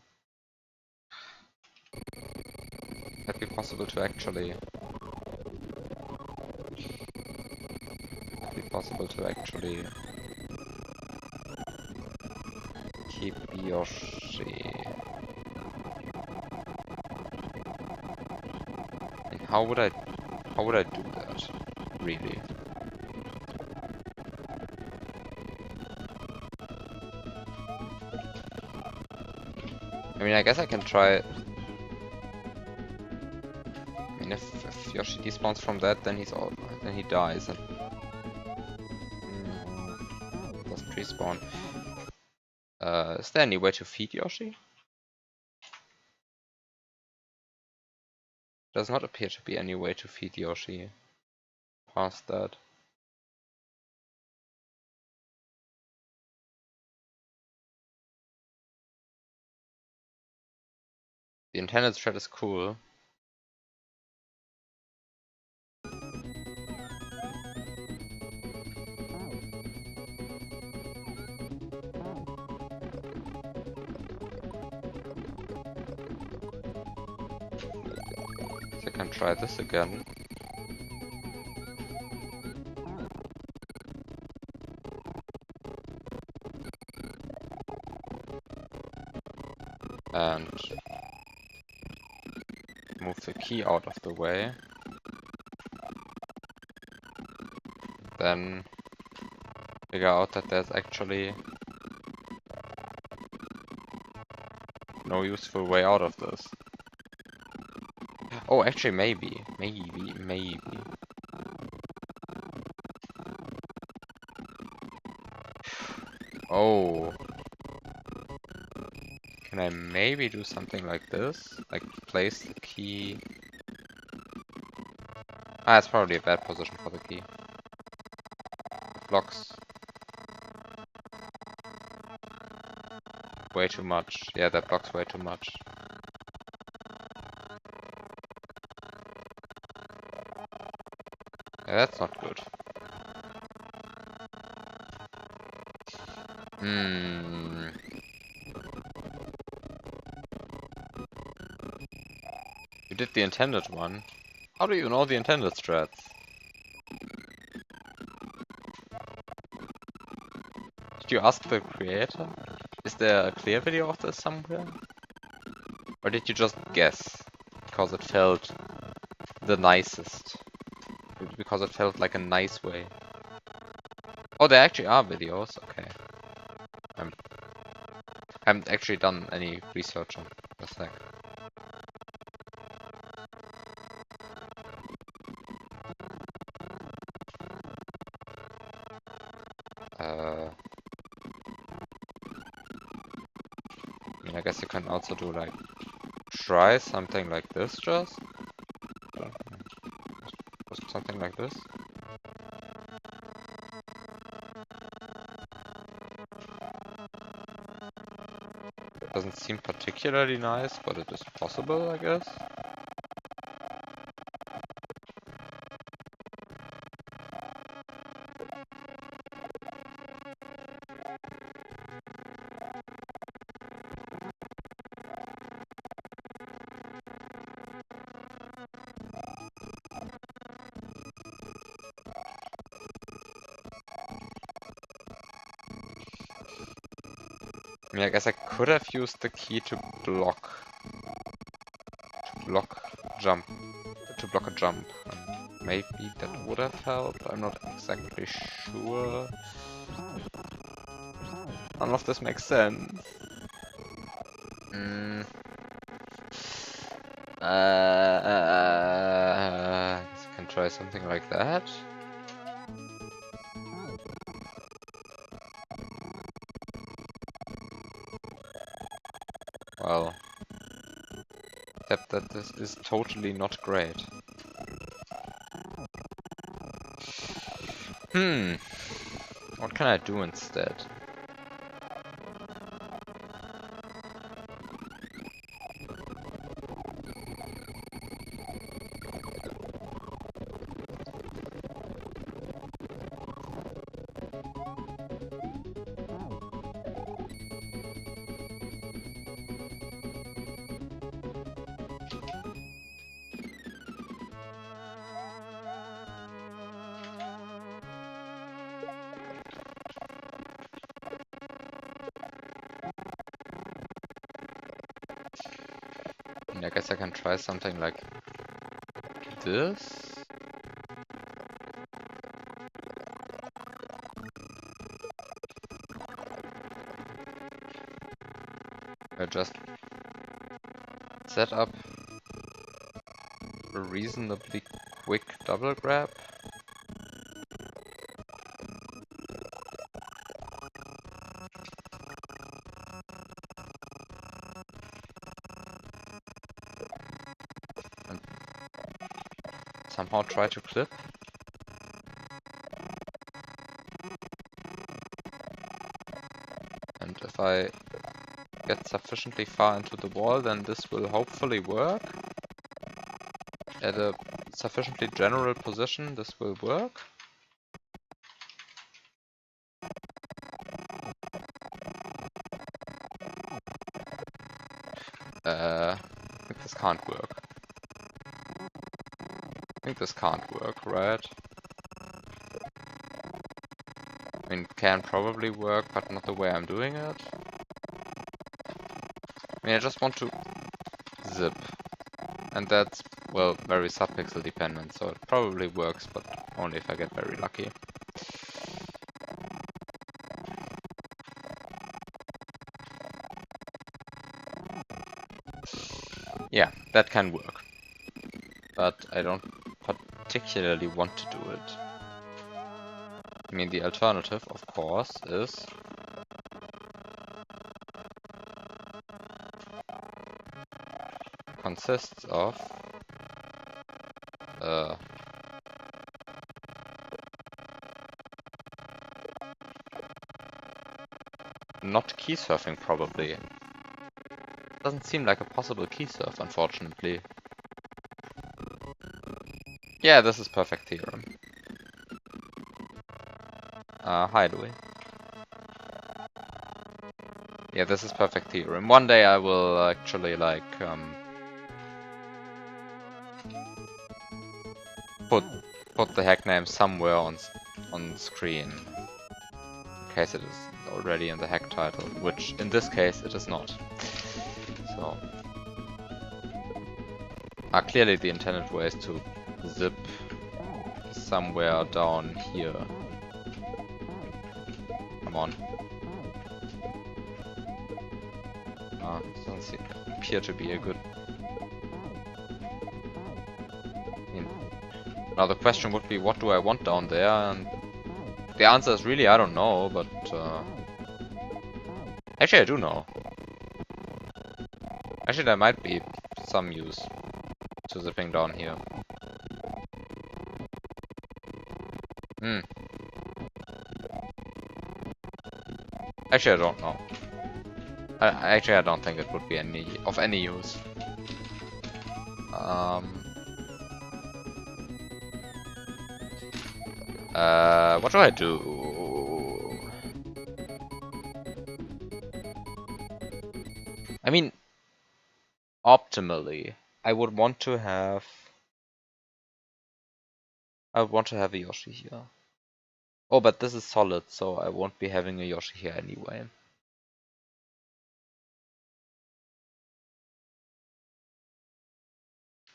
be possible to actually keep Yoshi. And how would I do that? Really? I mean, I guess I can try. I mean, if Yoshi despawns from that, then then he dies and doesn't respawn. Is there any way to feed Yoshi? Does not appear to be any way to feed Yoshi past that. The intended thread is cool. So I can try this again. And move the key out of the way. Then figure out that there's actually no useful way out of this. Oh, actually, maybe. Oh. Can I maybe do something like this? Like, place the key... Ah, it's probably a bad position for the key. It blocks way too much. Yeah, that blocks way too much. Yeah, that's not good. You did the intended one. How do you know the intended strats? Did you ask the creator? Is there a clear video of this somewhere? Or did you just guess? Because it felt the nicest. Because it felt like a nice way. Oh, there actually are videos. Okay. I haven't actually done any research on the thing. I mean, I guess you can also do like try something like this just something like this. It doesn't seem particularly nice, but it is possible, I guess. I mean, I guess I could have used the key to block jump, to block a jump. Maybe that would have helped. I'm not exactly sure. None of this makes sense. I guess I can try something like that. Well, that this is totally not great. What can I do instead? I guess I can try something like this. I just set up a reasonably quick double grab. And somehow try to clip. And if I get sufficiently far into the wall, then this will hopefully work. At a sufficiently general position, this will work. I think this can't work. I think this can't work, right? I mean, can probably work, but not the way I'm doing it. I mean, I just want to zip. And that's, well, very subpixel dependent, so it probably works, but only if I get very lucky. Yeah, that can work. But I don't particularly want to do it. I mean, the alternative, of course, is consists of not key surfing, probably. Doesn't seem like a possible key surf, unfortunately. Yeah, this is perfect theorem. Hi, Louis. Yeah, this is perfect theorem. One day I will actually, like, put the hack name somewhere on screen, in case it is already in the hack title, which in this case it is not. So, clearly the intended way is to zip somewhere down here. Come on. Doesn't appear to be a good. I mean, now the question would be, what do I want down there? And the answer is really, I don't know, but actually I do know. Actually, there might be some use to zipping down here. Actually, I don't know. Actually, I don't think it would be of any use. What do I do? I mean, optimally, I would want to have a Yoshi here. Oh, but this is solid, so I won't be having a Yoshi here anyway.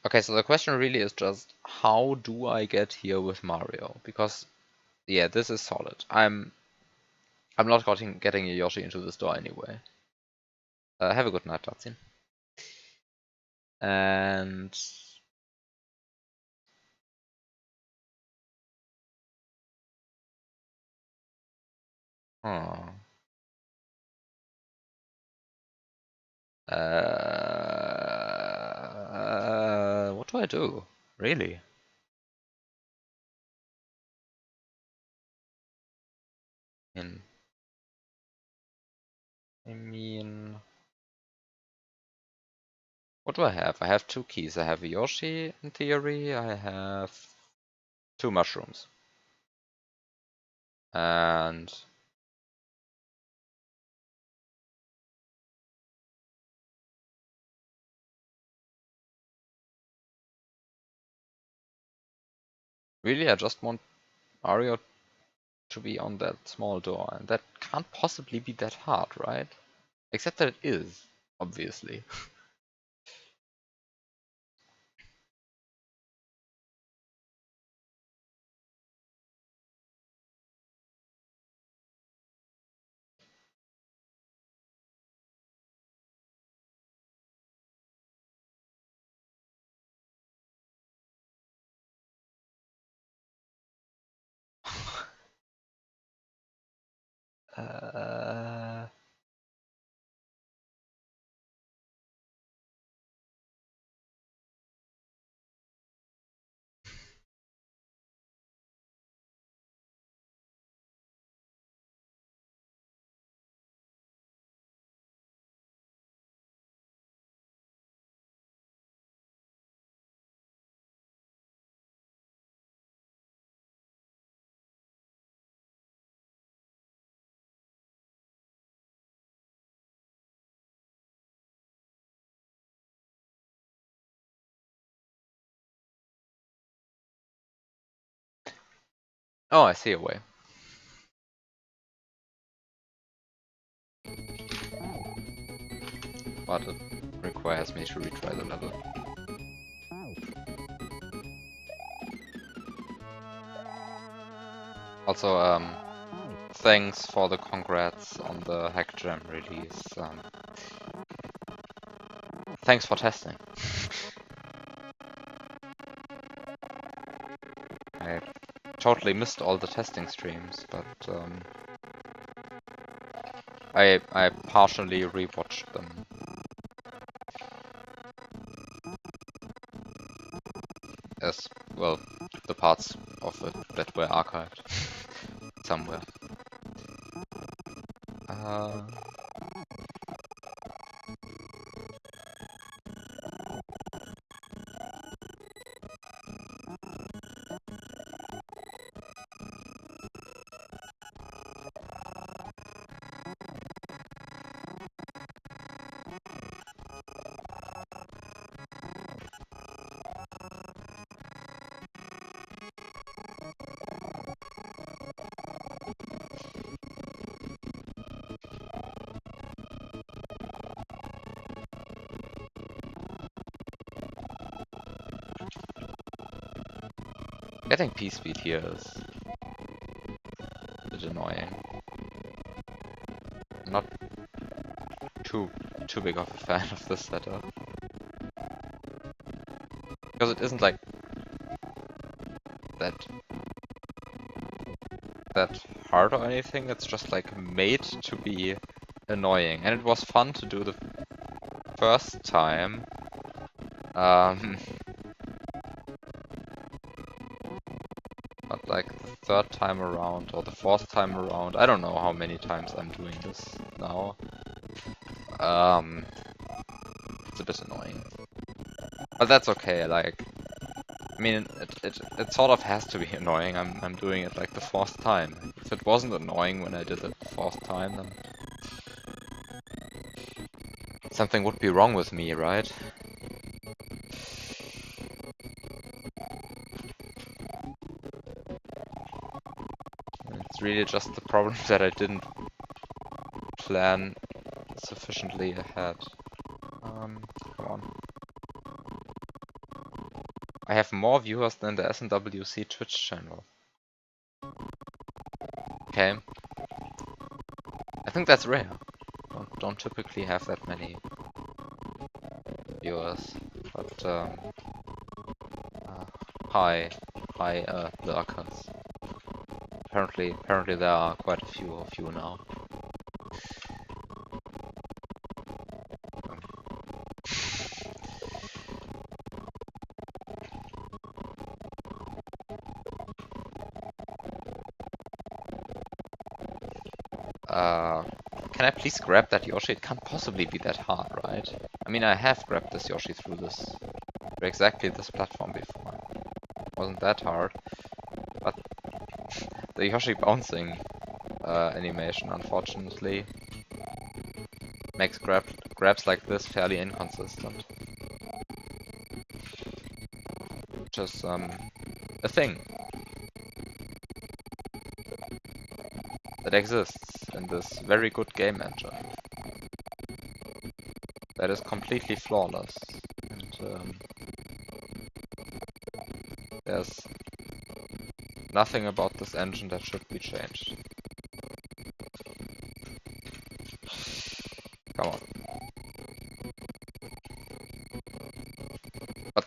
Okay, so the question really is just, how do I get here with Mario? Because, yeah, this is solid. I'm not getting a Yoshi into this door anyway. Have a good night, Tatsin. And what do I do? Really? I mean, what do I have? I have two keys. I have a Yoshi in theory. I have two mushrooms. And really, I just want Mario to be on that small door, and that can't possibly be that hard, right? Except that it is, obviously. Uh, oh, I see a way. But it requires me to retry the level. Also, thanks for the congrats on the hack gem release. Thanks for testing. I totally missed all the testing streams, but I partially rewatched them. As well, the parts of it that were archived somewhere. Getting P-speed here is a bit annoying. Not too big of a fan of this setup. Because it isn't like that hard or anything, it's just like made to be annoying. And it was fun to do the first time. But like the third time around or the fourth time around, I don't know how many times I'm doing this now. It's a bit annoying. But that's okay, like, I mean, it sort of has to be annoying. I'm doing it like the fourth time. If it wasn't annoying when I did it the fourth time, then something would be wrong with me, right? It's really just the problem that I didn't plan sufficiently ahead. Come on. I have more viewers than the SNWC Twitch channel. Okay. I think that's rare. Don't typically have that many viewers. But hi lurkers. Apparently there are quite a few of you now. Can I please grab that Yoshi? It can't possibly be that hard, right? I mean, I have grabbed this Yoshi through exactly this platform before. It wasn't that hard, but the Yoshi bouncing animation, unfortunately, makes grabs like this fairly inconsistent. Which is a thing that exists in this very good game engine that is completely flawless, and there's nothing about this engine that should be changed. Come on. But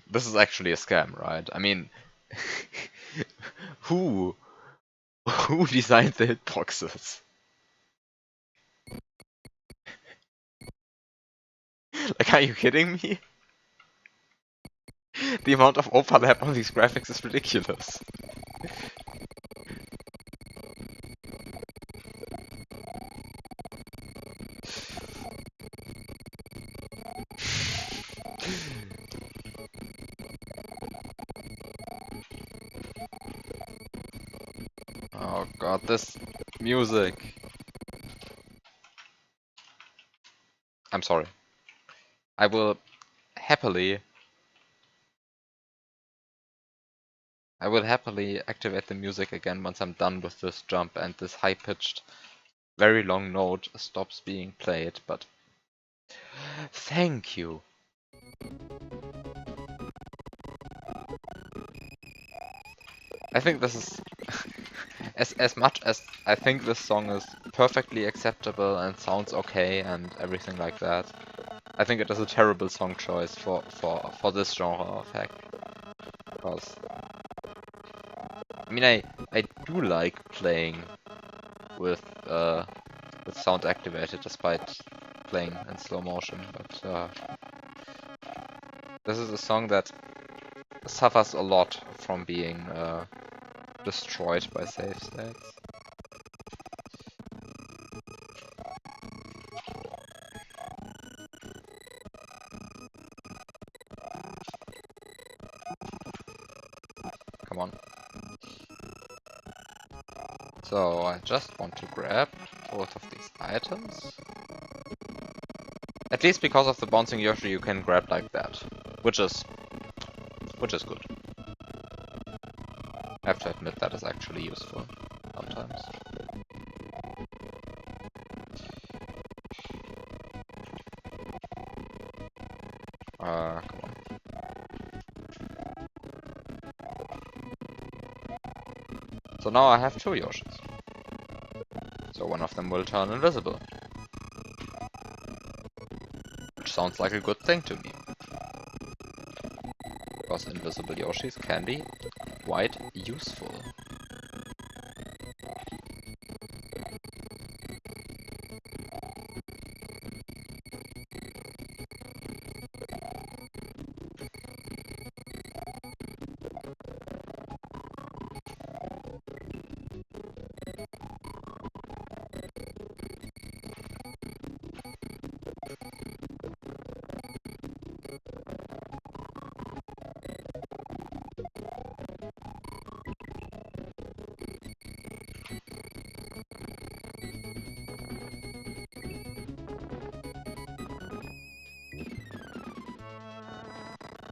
this is actually a scam, right? I mean, who designed the hitboxes? Like, are you kidding me? The amount of overlap on these graphics is ridiculous. Oh god, this music. I'm sorry. I will happily activate the music again once I'm done with this jump and this high-pitched, very long note stops being played, but thank you. I think this is as much as I think this song is perfectly acceptable and sounds okay and everything like that. I think it is a terrible song choice for this genre of hack. Because I mean I do like playing with sound activated despite playing in slow motion, but this is a song that suffers a lot from being destroyed by save states. Come on. So I just want to grab both of these items. At least because of the bouncing Yoshi you can grab like that. Which is good. I have to admit that is actually useful sometimes. Come on. So now I have two Yoshis. So one of them will turn invisible. Which sounds like a good thing to me. Because invisible Yoshis can be quite useful.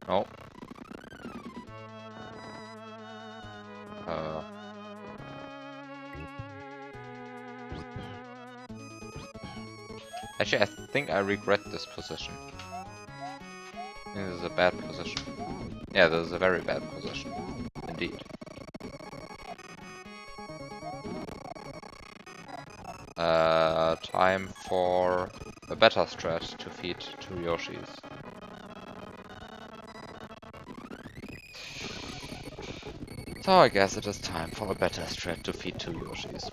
No. Actually, I think I regret this position. This is a bad position. Yeah, this is a very bad position. Indeed. Time for a better strat to feed two Yoshis. So I guess it is time for a better strat to feed two Yoshis.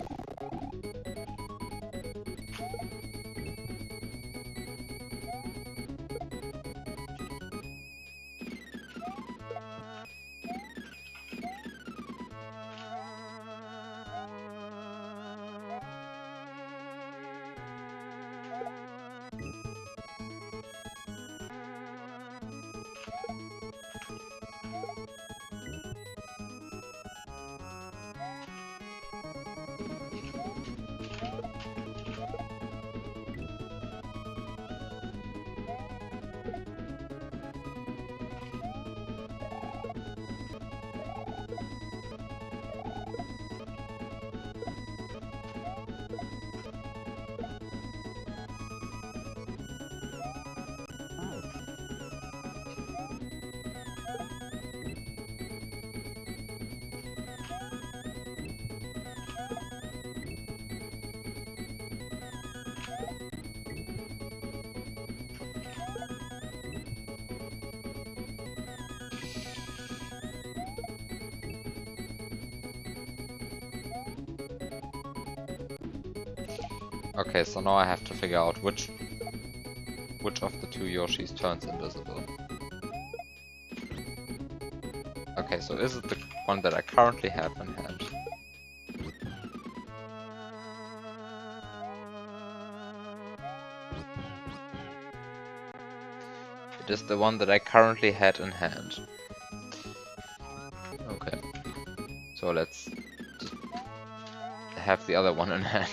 Okay, so now I have to figure out which which of the two Yoshis turns invisible. Okay, so is it the one that I currently have in hand? It is the one that I currently had in hand. Okay. So let's just have the other one in hand.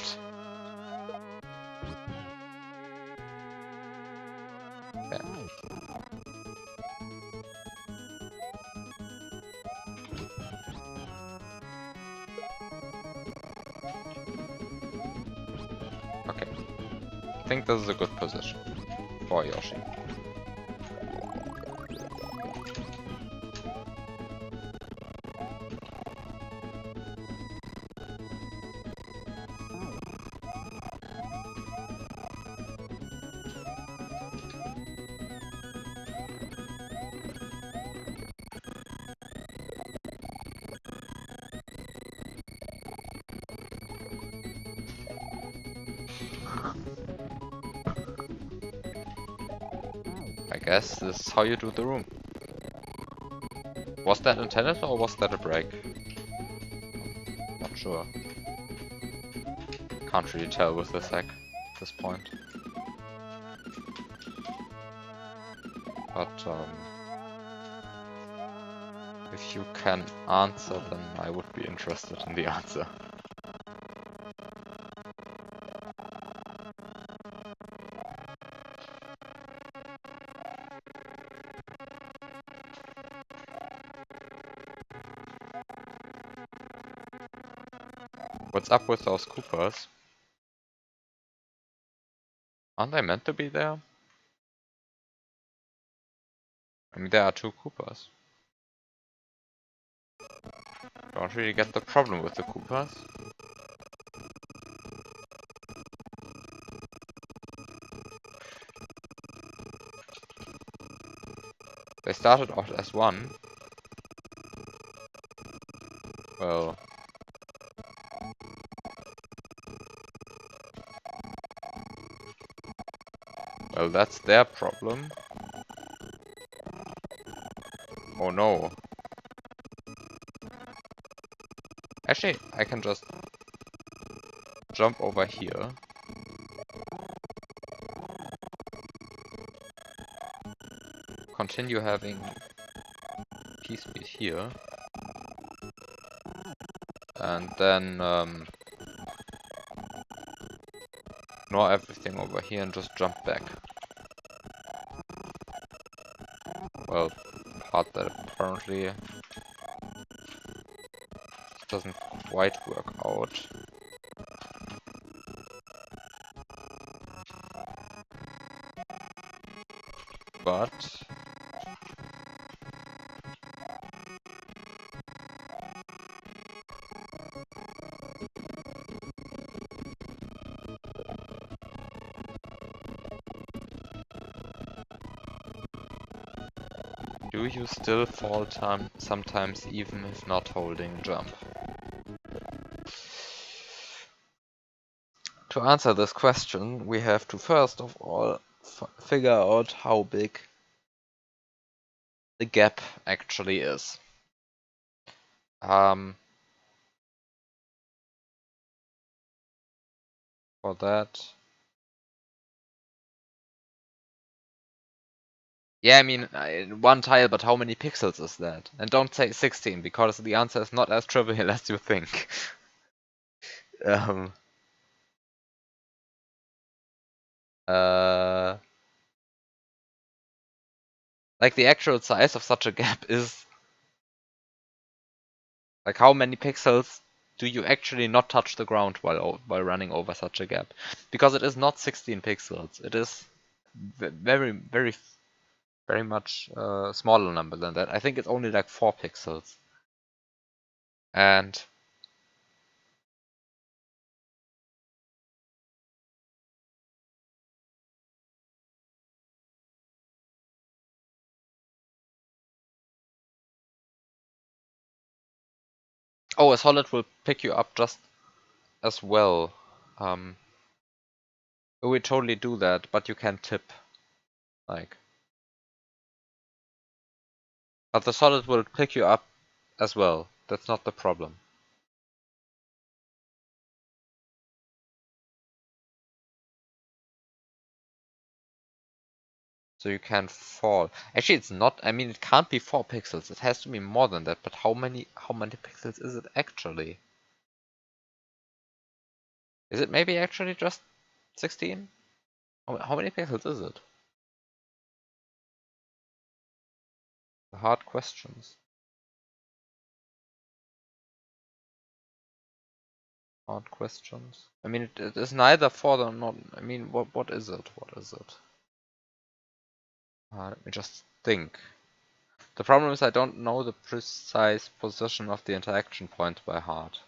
Okay. Okay. I think this is a good position for Yoshi. I guess this is how you do the room. Was that intended or was that a break? Not sure. Can't really tell with this hack at this point. But if you can answer, then I would be interested in the answer. What's up with those Koopas? Aren't they meant to be there? I mean, there are two Koopas. Don't really get the problem with the Koopas. They started out as one. Well... Well, that's their problem. Oh no. Actually, I can just jump over here. Continue having P-speed here. And then ignore everything over here and just jump back. Well, part that apparently doesn't quite work out. But do you still fall sometimes even if not holding jump? To answer this question, we have to first of all figure out how big the gap actually is. For that... Yeah, I mean, one tile, but how many pixels is that? And don't say 16, because the answer is not as trivial as you think. Like, the actual size of such a gap is... Like, how many pixels do you actually not touch the ground while running over such a gap? Because it is not 16 pixels. It is very, very, very much smaller number than that. I think it's only like 4 pixels. And... Oh, a solid will pick you up just as well. It will totally do that, but you can tip. Like, but the solid will pick you up as well. That's not the problem. So you can fall. Actually, it's not. I mean, it can't be 4 pixels. It has to be more than that. But how many pixels is it actually? Is it maybe actually just 16? How many pixels is it? Hard questions. Hard questions. I mean, it is neither 4 nor not. I mean, what is it? What is it? Let me just think. The problem is I don't know the precise position of the interaction point by heart.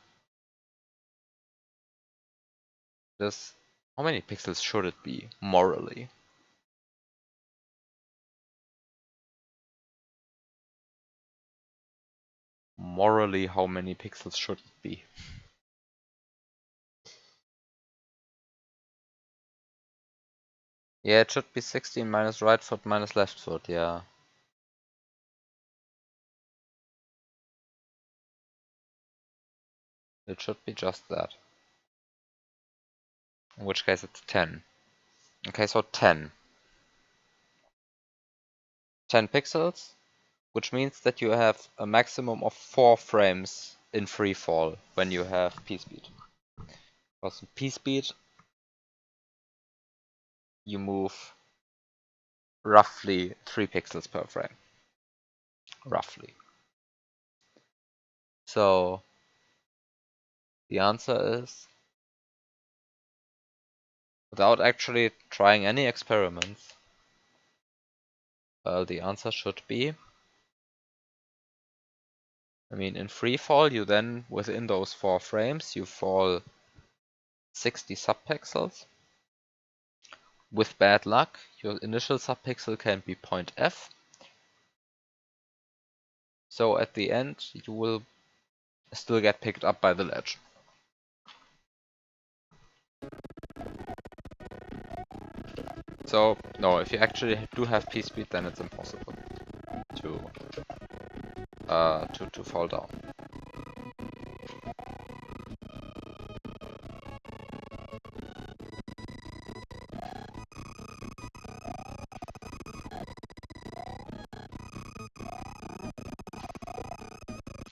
This, how many pixels should it be, morally? Morally, how many pixels should it be? Yeah, it should be 16 minus right foot minus left foot, yeah. It should be just that. In which case it's 10. Okay, so 10. 10 pixels, which means that you have a maximum of 4 frames in free fall when you have p-speed. Because in p-speed, you move roughly 3 pixels per frame. Roughly. So the answer is, without actually trying any experiments, the answer should be, I mean, in free fall, you then, within those 4 frames, you fall 60 subpixels. With bad luck, your initial subpixel can be point F. So at the end, you will still get picked up by the ledge. So, no, if you actually do have p-speed, then it's impossible to fall down.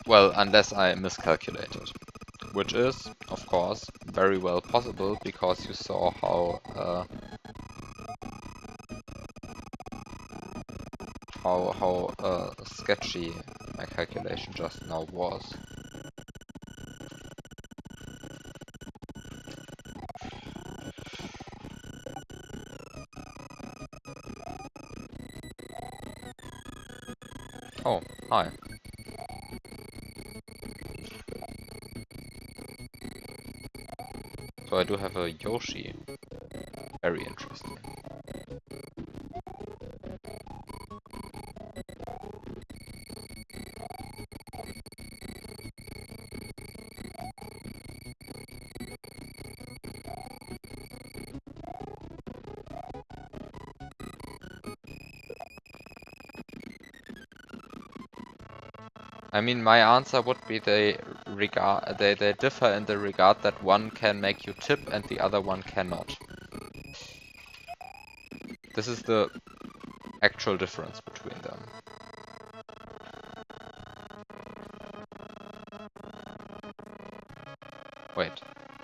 Well, unless I miscalculated. Which is, of course, very well possible, because you saw how sketchy my calculation just now was. Oh, hi. So I do have a Yoshi. Very interesting. I mean, my answer would be they differ in the regard that one can make you tip and the other one cannot. This is the actual difference between them. Wait,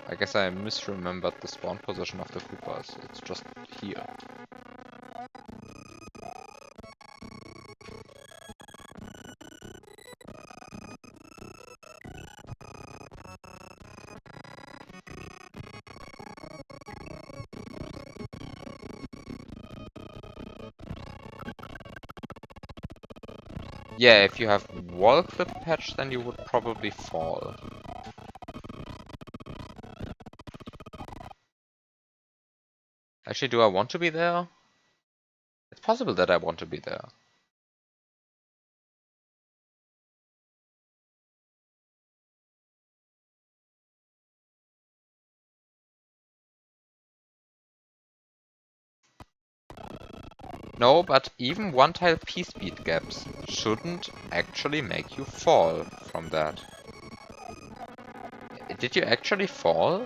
I guess I misremembered the spawn position of the Koopas. It's just here. Yeah, if you have wall clip patch, then you would probably fall. Actually, do I want to be there? It's possible that I want to be there. No, but even one-tile p-speed gaps shouldn't actually make you fall from that. Did you actually fall?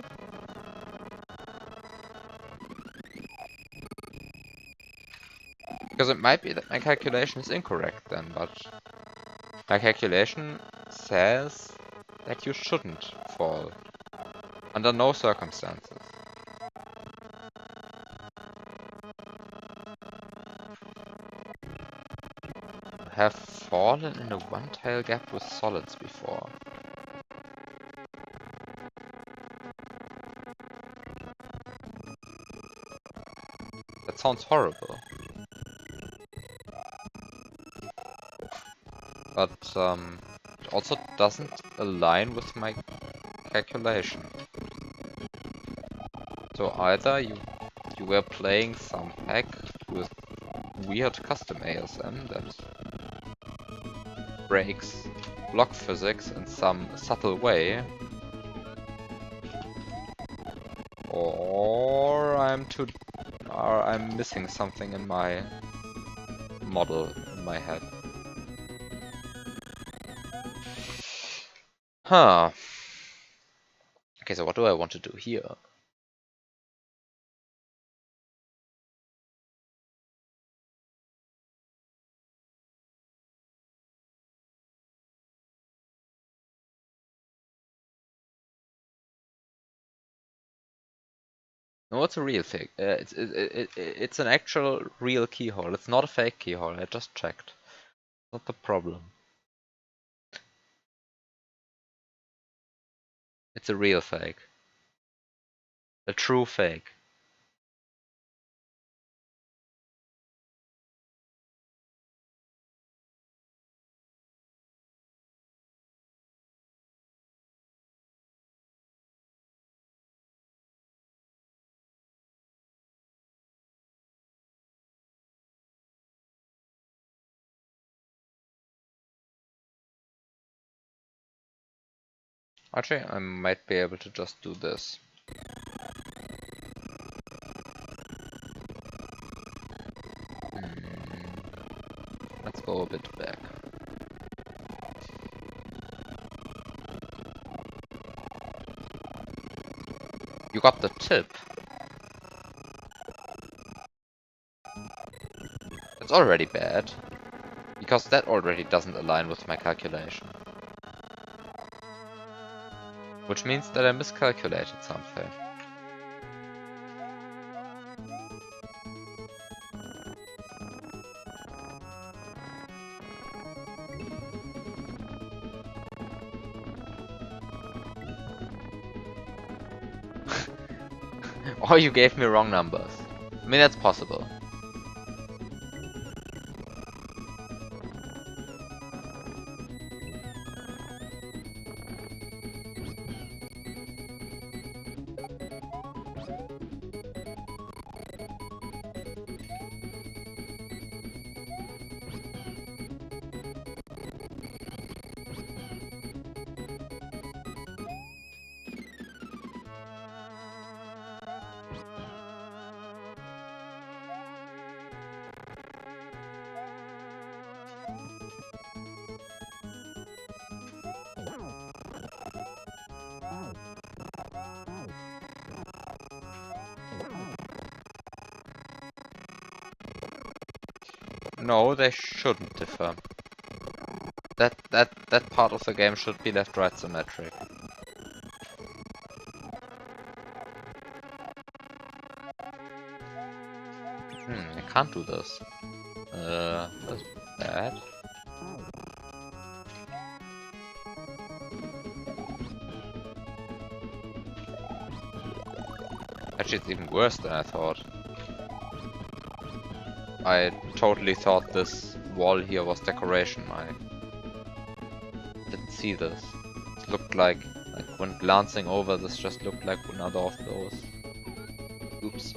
Because it might be that my calculation is incorrect then, but my calculation says that you shouldn't fall. Under no circumstances. Have fallen in a one-tile gap with solids before. That sounds horrible. But it also doesn't align with my calculation. So either you were playing some hack with weird custom ASM that breaks block physics in some subtle way, or I'm missing something in my model in my head. Huh. Okay, so what do I want to do here? No, it's a real fake. It's an actual real keyhole. It's not a fake keyhole. I just checked. Not the problem. It's a real fake. A true fake. Actually, I might be able to just do this. Let's go a bit back. You got the tip. That's already bad. Because that already doesn't align with my calculation. Which means that I miscalculated something. Or you gave me wrong numbers. I mean, that's possible. No, they shouldn't differ. That part of the game should be left-right symmetric. I can't do this. That's bad. Actually, it's even worse than I thought. I totally thought this wall here was decoration. I didn't see this. It looked like when glancing over, this just looked like another of those. Oops.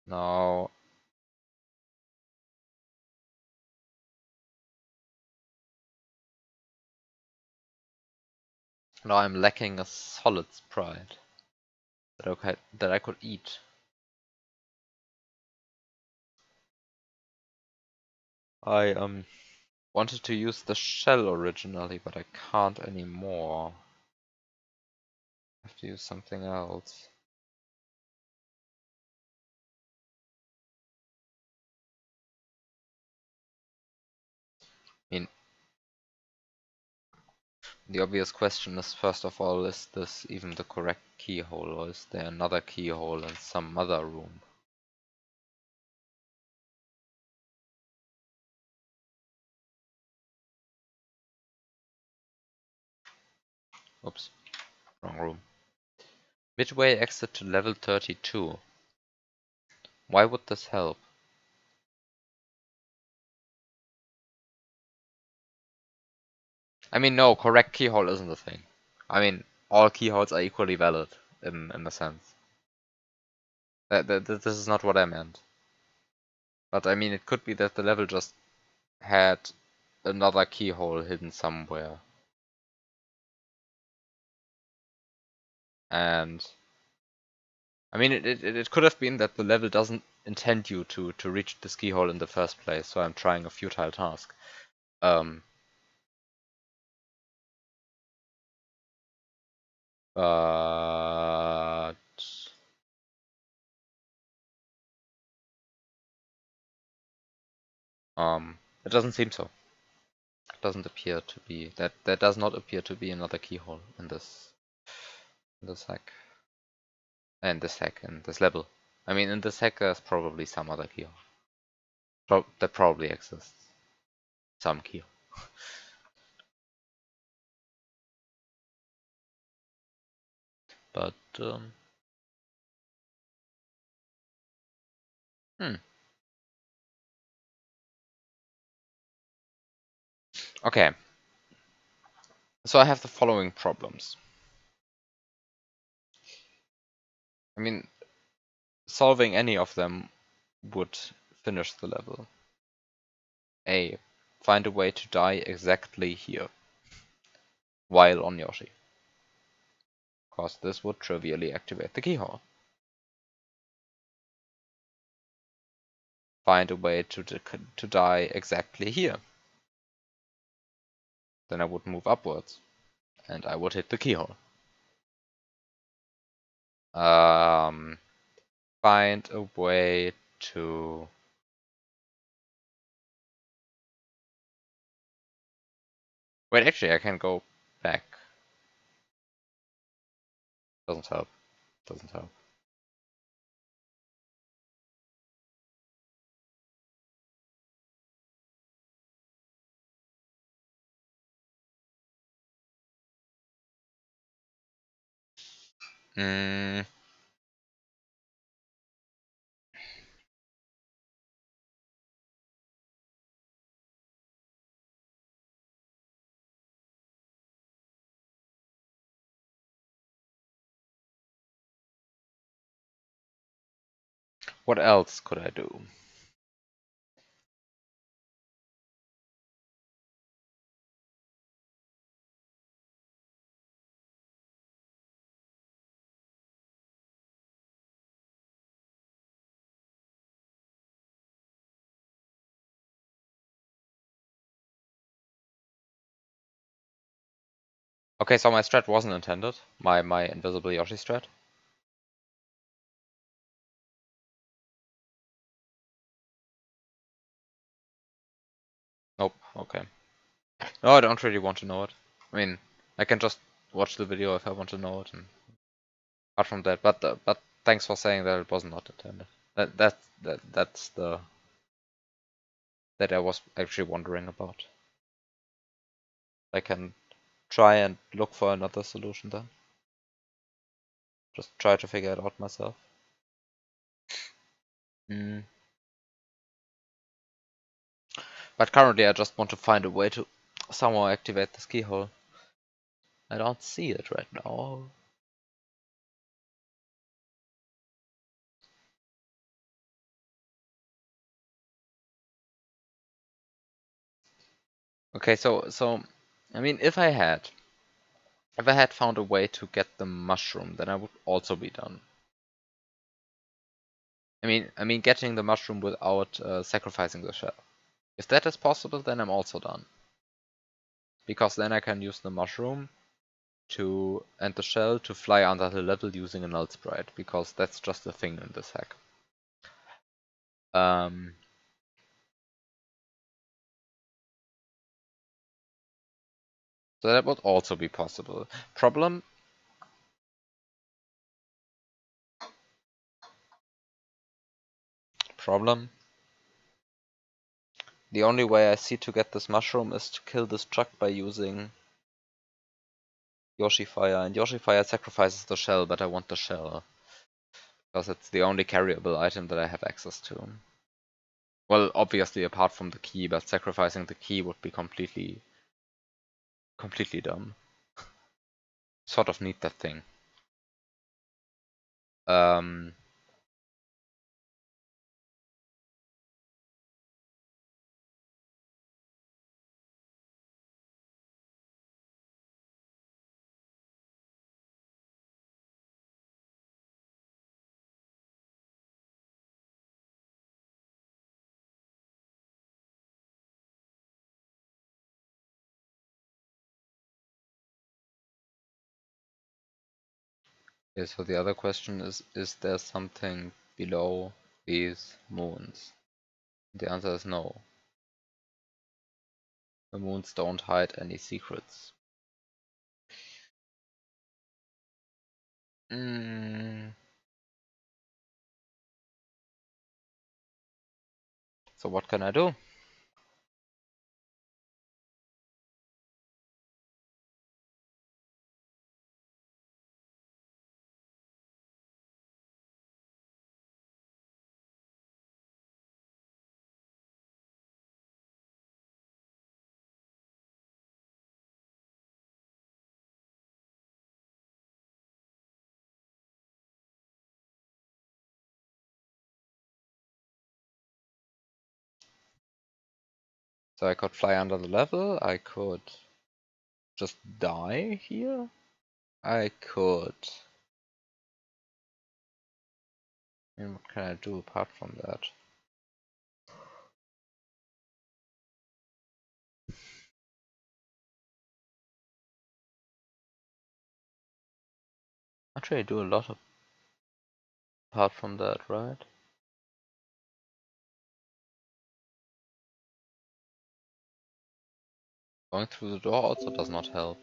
Now I'm lacking a solid sprite that I could eat. I wanted to use the shell originally, but I can't anymore. I have to use something else. I mean, the obvious question is, first of all, is this even the correct keyhole, or is there another keyhole in some other room? Oops, wrong room. Midway exit to level 32. Why would this help? I mean, no, correct keyhole isn't a thing. I mean, all keyholes are equally valid, in a sense. This is not what I meant. But I mean, it could be that the level just had another keyhole hidden somewhere. And I mean, it could have been that the level doesn't intend you to reach this keyhole in the first place, so I'm trying a futile task. But it doesn't seem so. It doesn't appear to be that. There does not appear to be another keyhole in this hack. In this level. I mean, in this hack, there's probably some other keyhole. There probably exists some keyhole. But okay. So I have the following problems. I mean, solving any of them would finish the level. A. Find a way to die exactly here, while on Yoshi. Cause this would trivially activate the keyhole. Find a way to die exactly here. Then I would move upwards, and I would hit the keyhole. Find a way to... Wait, actually, I can go back. Doesn't help. Doesn't help. Mm. What else could I do? Okay, so my strat wasn't intended. My invisible Yoshi strat. Nope, okay. No, I don't really want to know it. I mean, I can just watch the video if I want to know it, and apart from that, but thanks for saying that it was not intended. That's the that I was actually wondering about. I can try and look for another solution then. Just try to figure it out myself. But currently I just want to find a way to somehow activate this keyhole. I don't see it right now. Okay, so I mean, if I had found a way to get the mushroom, then I would also be done. I mean, getting the mushroom without sacrificing the shell. If that is possible, then I'm also done. Because then I can use the mushroom and the shell to fly under the level using a null sprite, because that's just a thing in this hack. So that would also be possible. Problem? The only way I see to get this mushroom is to kill this truck by using Yoshi Fire, and Yoshi Fire sacrifices the shell, but I want the shell. Because it's the only carryable item that I have access to. Well, obviously apart from the key, but sacrificing the key would be completely dumb. Sort of need that thing. Okay, so the other question is there something below these moons? The answer is no. The moons don't hide any secrets. So what can I do? So I could fly under the level, I could just die here, I could... And what can I do apart from that? Actually, I do a lot apart from that, right? Going through the door also does not help.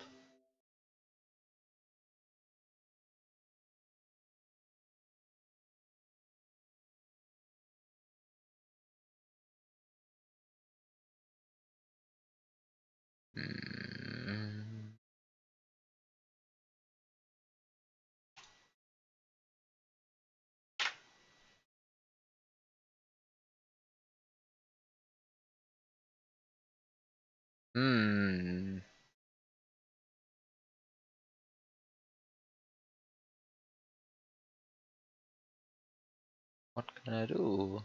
What can I do?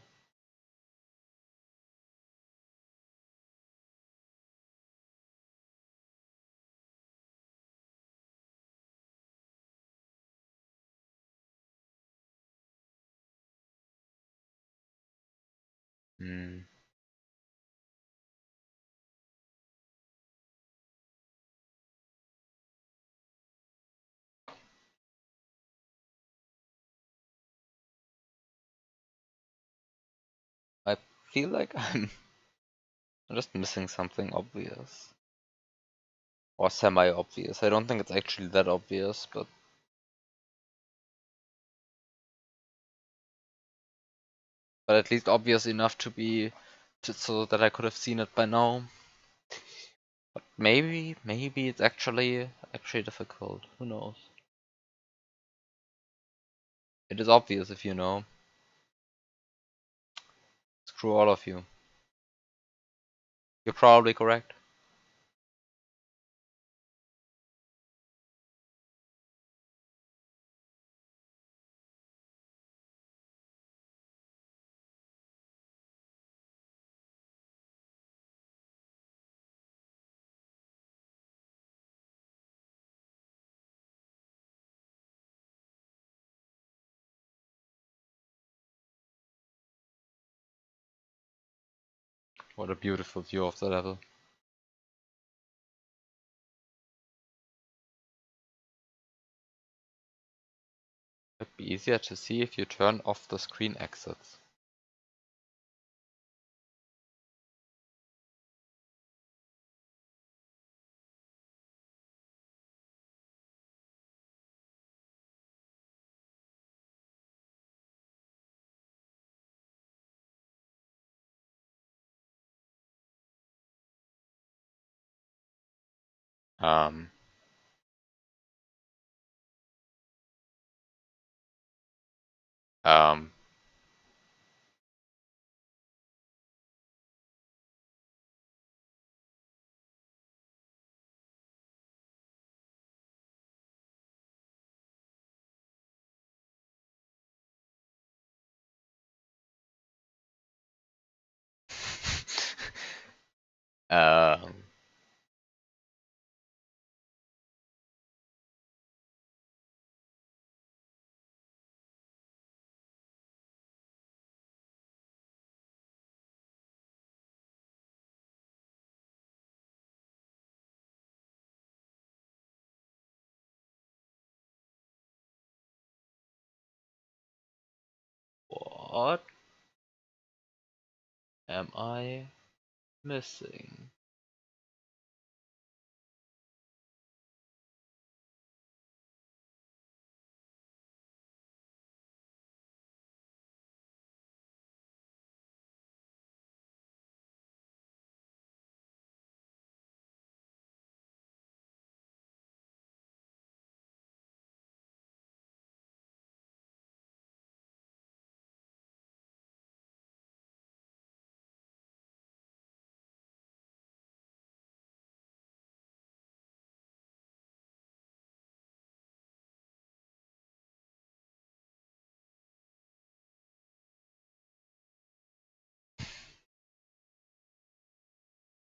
I feel like I'm just missing something obvious. Or semi-obvious. I don't think it's actually that obvious, but... But at least obvious enough to be... so that I could have seen it by now. But maybe it's actually difficult. Who knows? It is obvious if you know. Screw all of you. You're probably correct. What a beautiful view of the level. It'd be easier to see if you turn off the screen exits. Um, um, um, what am I missing?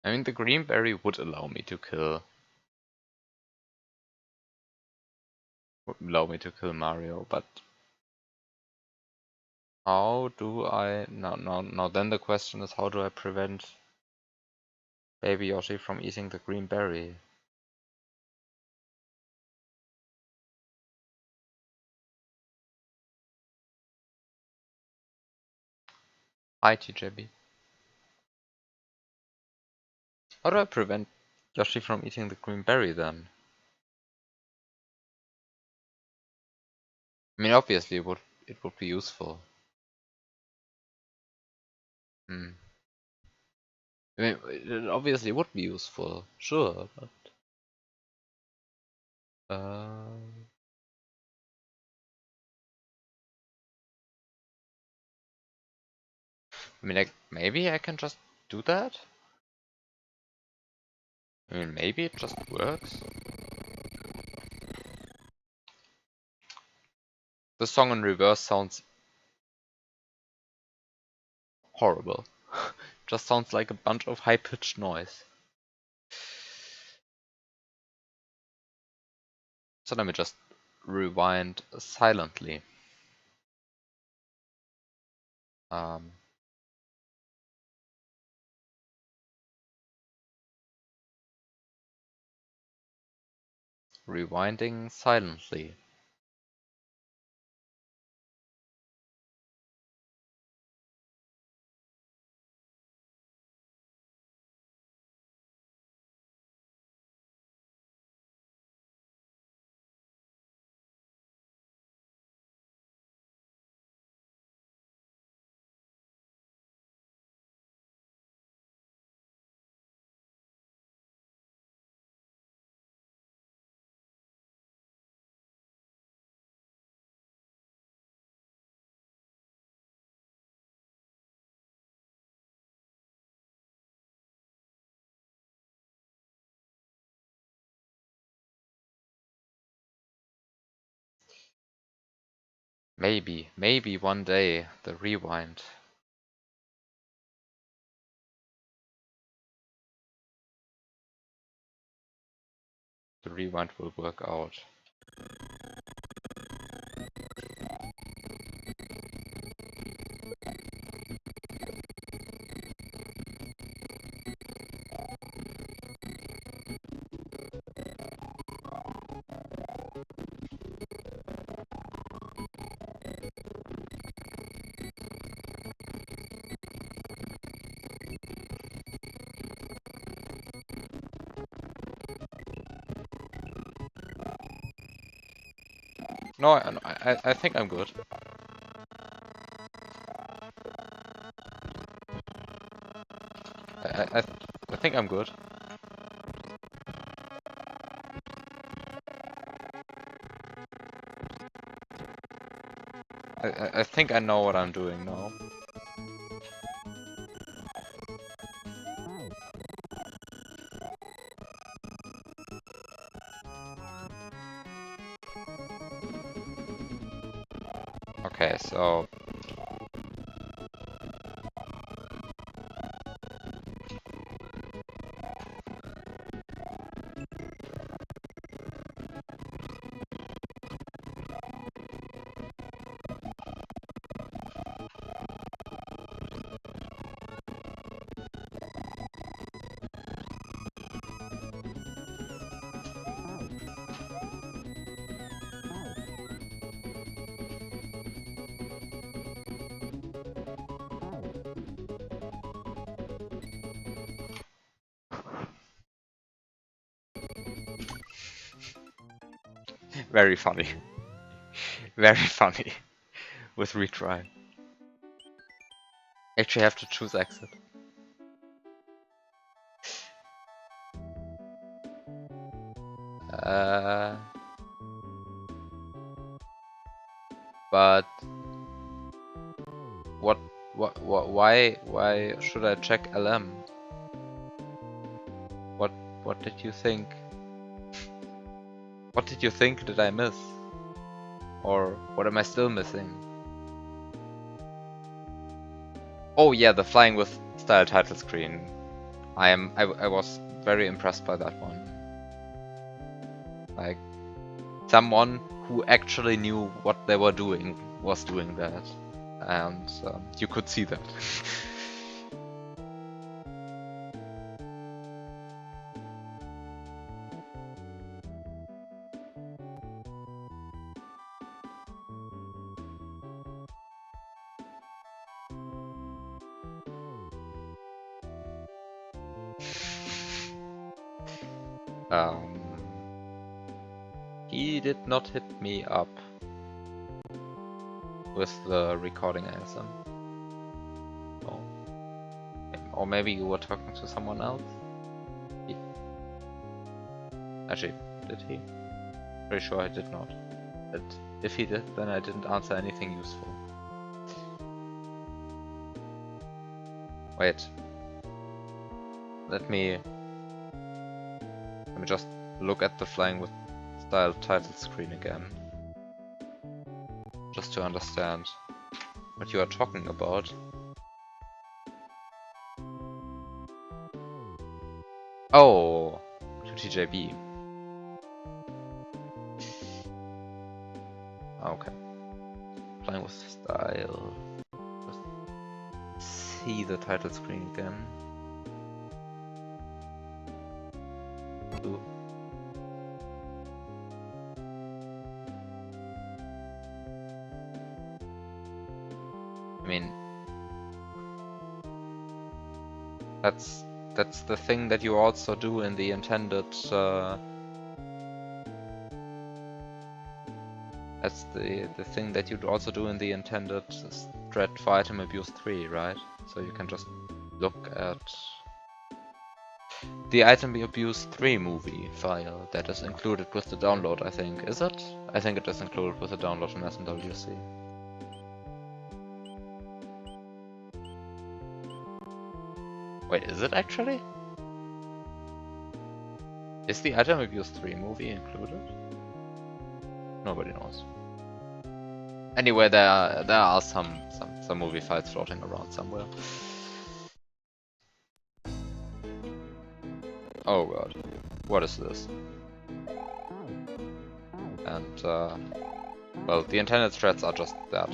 I mean, the green berry would allow me to kill Mario, but how do I now then the question is, how do I prevent Baby Yoshi from eating the green berry? Hi TJB. How do I prevent Yoshi from eating the green berry then? I mean, obviously it would be useful. Hmm. I mean, it obviously would be useful, sure, but uh, I mean, like, maybe I can just do that? I mean, maybe it just works. The song in reverse sounds horrible. Just sounds like a bunch of high-pitched noise. So let me just rewind silently. Um, Rewinding silently. Maybe one day the rewind. The rewind will work out. No, I think I'm good. I think I'm good. I think I know what I'm doing now. Okay, so very funny. Very funny. With retry. Actually have to choose exit. But why should I check LM? What did you think? What did you think did I miss? Or what am I still missing? Oh yeah, the flying with style title screen. I was very impressed by that one. Like, someone who actually knew what they were doing was doing that. And you could see that. He did not hit me up with the recording ASM. Oh. Or maybe you were talking to someone else? Actually, did he? Pretty sure I did not. But if he did, then I didn't answer anything useful. Wait. Let me just look at the flying with style title screen again. Just to understand what you are talking about. Oh, to TJB. Okay. Flying with style. Just see the title screen again. Ooh. I mean, that's the thing that you also do in the intended. That's the thing that you'd also do in the intended thread for item abuse 3, right? So you can just look at the item abuse 3 movie file that is included with the download, I think. Is it? I think it is included with the download in SMWC. Wait, is it actually? Is the item abuse 3 movie included? Nobody knows. Anyway, there are some movie files floating around somewhere. Oh god, what is this? And well, the intended threads are just that.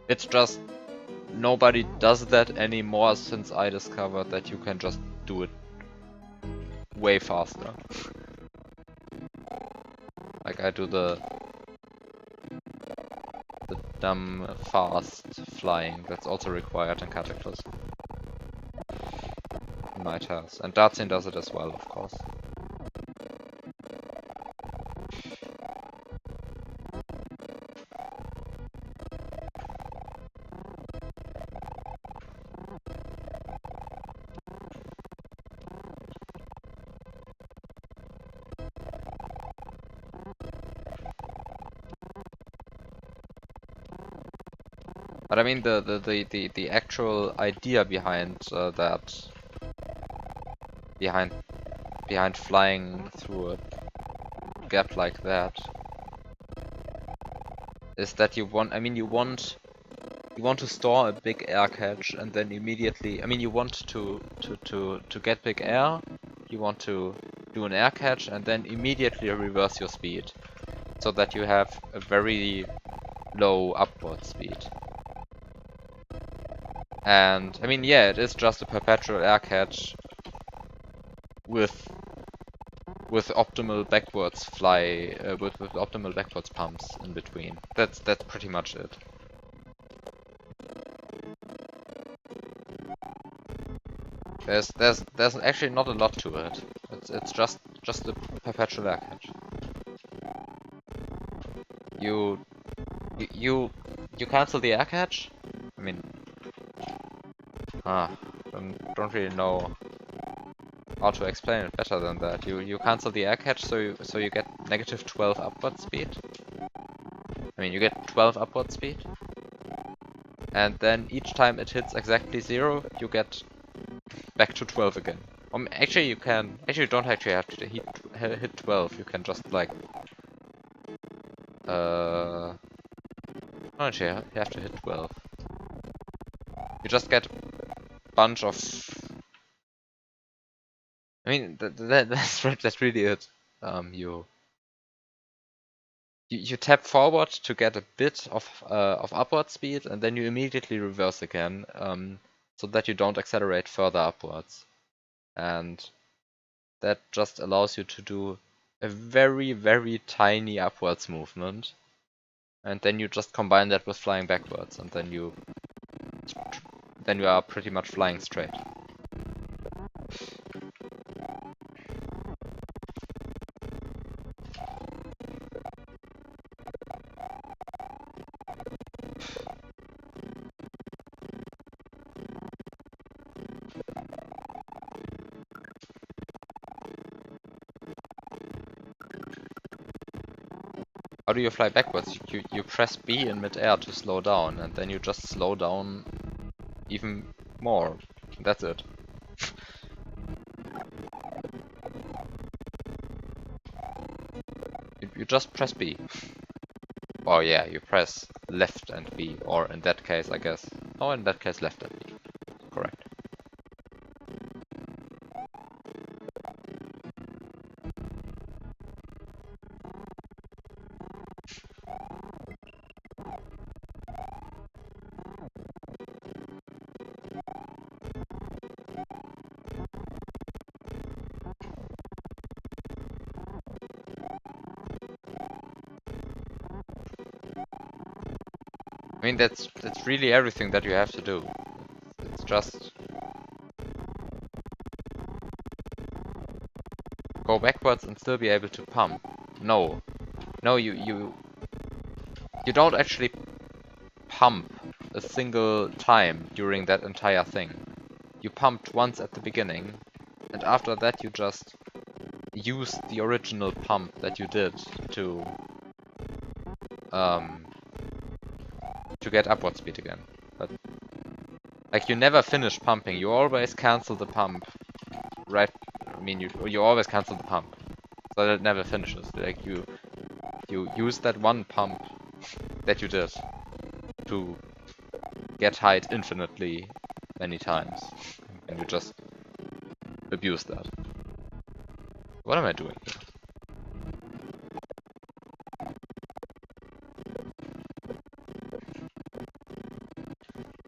It's just nobody does that anymore since I discovered that you can just do it way faster. Like I do the dumb fast flying that's also required in Cataclysm. In my task. And Dartsin does it as well, of course. But I mean the actual idea behind that, behind flying through a gap like that, is that you want, I mean you want to store a big air catch and then immediately, I mean you want to get big air, you want to do an air catch and then immediately reverse your speed, so that you have a very low upward speed. And I mean, yeah, it is just a perpetual air catch with optimal backwards fly, with optimal backwards pumps in between. That's pretty much it. There's actually not a lot to it. It's just a perpetual air catch. You cancel the air catch. I mean, don't really know how to explain it better than that. You cancel the air catch, so you get negative 12 upward speed. I mean, you get 12 upward speed, and then each time it hits exactly 0, you get back to 12 again. Actually, you don't actually have to hit 12. You can just like no, actually, you have to hit 12. You just get a bunch of. I mean, that's really it. You tap forward to get a bit of upward speed, and then you immediately reverse again, so that you don't accelerate further upwards. And that just allows you to do a very, very tiny upwards movement. And then you just combine that with flying backwards, and then you are pretty much flying straight. How do you fly backwards? You press B in midair to slow down, and then you just slow down even more. That's it. You just press B. Oh yeah, you press left and B, or in that case, I guess. Oh, in that case, left and B. Correct. I mean, that's really everything that you have to do. It's just go backwards and still be able to pump. No, you don't actually pump a single time during that entire thing. You pumped once at the beginning, and after that you just use the original pump that you did to get upward speed again. But like, you never finish pumping. You always cancel the pump, right? I mean, you always cancel the pump, so that it never finishes. Like, you use that one pump that you did to get height infinitely many times, and you just abuse that. What am I doing here?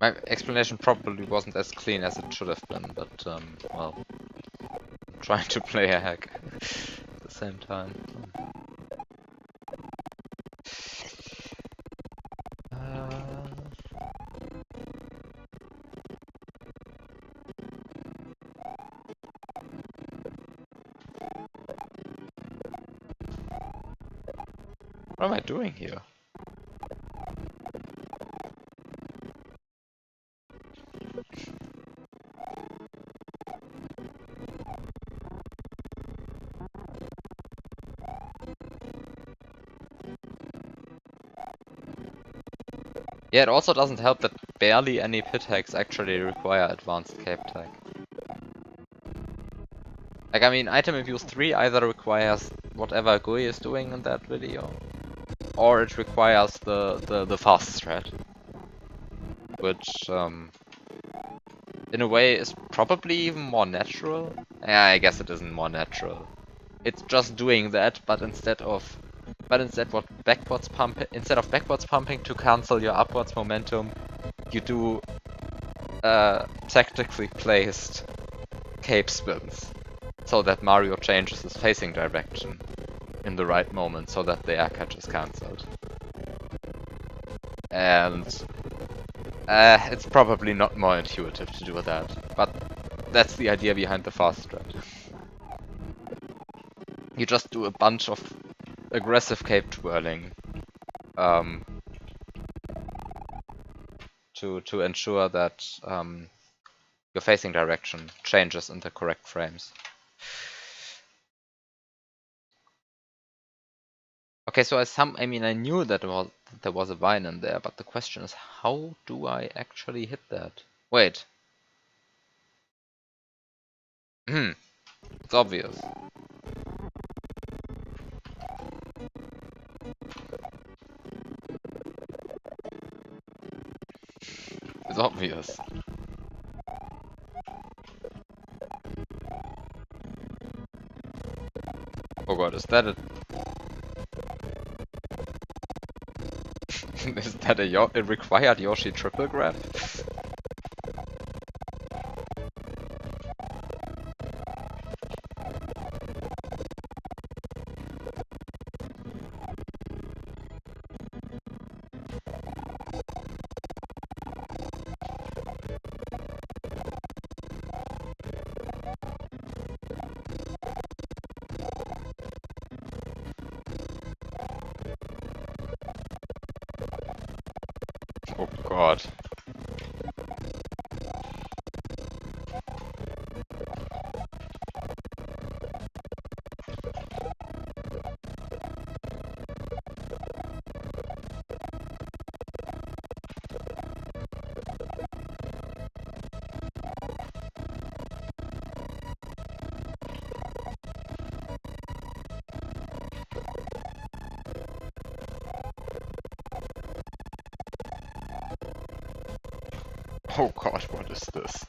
My explanation probably wasn't as clean as it should have been, but well, I'm trying to play a hack at the same time. What am I doing here? Yeah, it also doesn't help that barely any pit hacks actually require advanced cape tech. Like, I mean, item abuse 3 either requires whatever Gui is doing in that video, or it requires the fast thread. Which, in a way is probably even more natural. Yeah, I guess it isn't more natural. It's just doing that, but instead of instead of backwards pumping to cancel your upwards momentum, you do tactically placed cape spins, so that Mario changes his facing direction in the right moment, so that the air catch is cancelled. And it's probably not more intuitive to do that, but that's the idea behind the fast thread. You just do a bunch of aggressive cape twirling to ensure that your facing direction changes in the correct frames. Okay, so I mean, I knew that there was a vine in there, but the question is, how do I actually hit that? Wait. It's obvious. It's obvious. Oh god, is that a... is that a required Yoshi triple grab? Oh god. Oh god, what is this?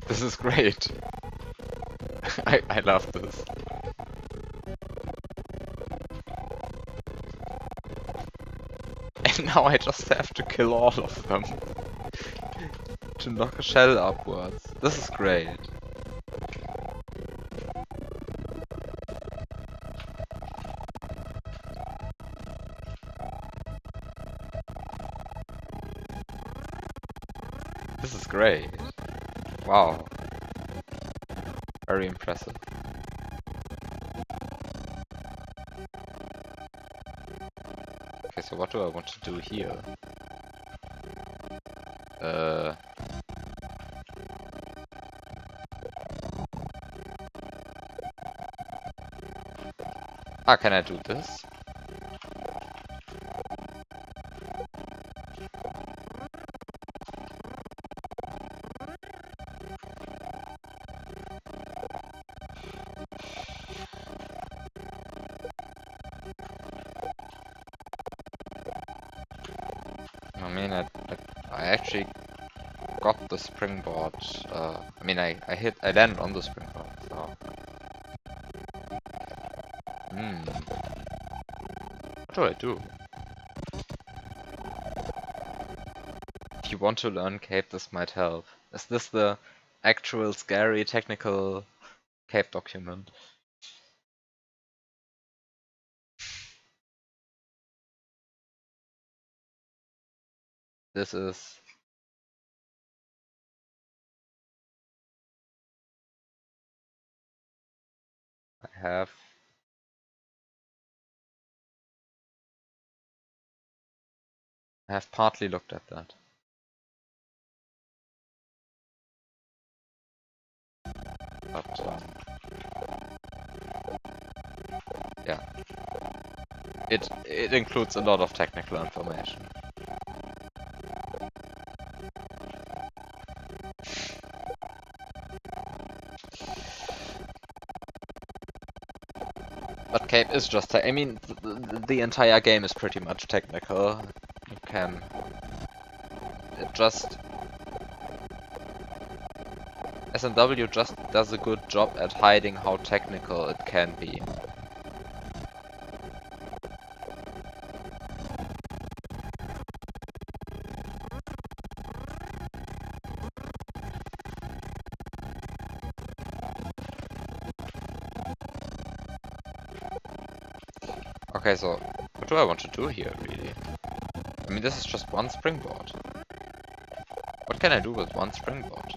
This is great. I love this. And now I just have to kill all of them to knock a shell upwards. This is great. This is great. Wow. Very impressive. Okay, so what do I want to do here? Can I do this? I mean, I actually got the springboard. I mean, I landed on the springboard, so. What do I do? if you want to learn Cape, this might help. Is this the actual scary technical Cape document? This is... I have partly looked at that. But yeah, it includes a lot of technical information. But Cape is just, I mean, the entire game is pretty much technical. You can, it just, SMW just does a good job at hiding how technical it can be. Okay, so what do I want to do here, really? I mean, this is just one springboard. What can I do with one springboard?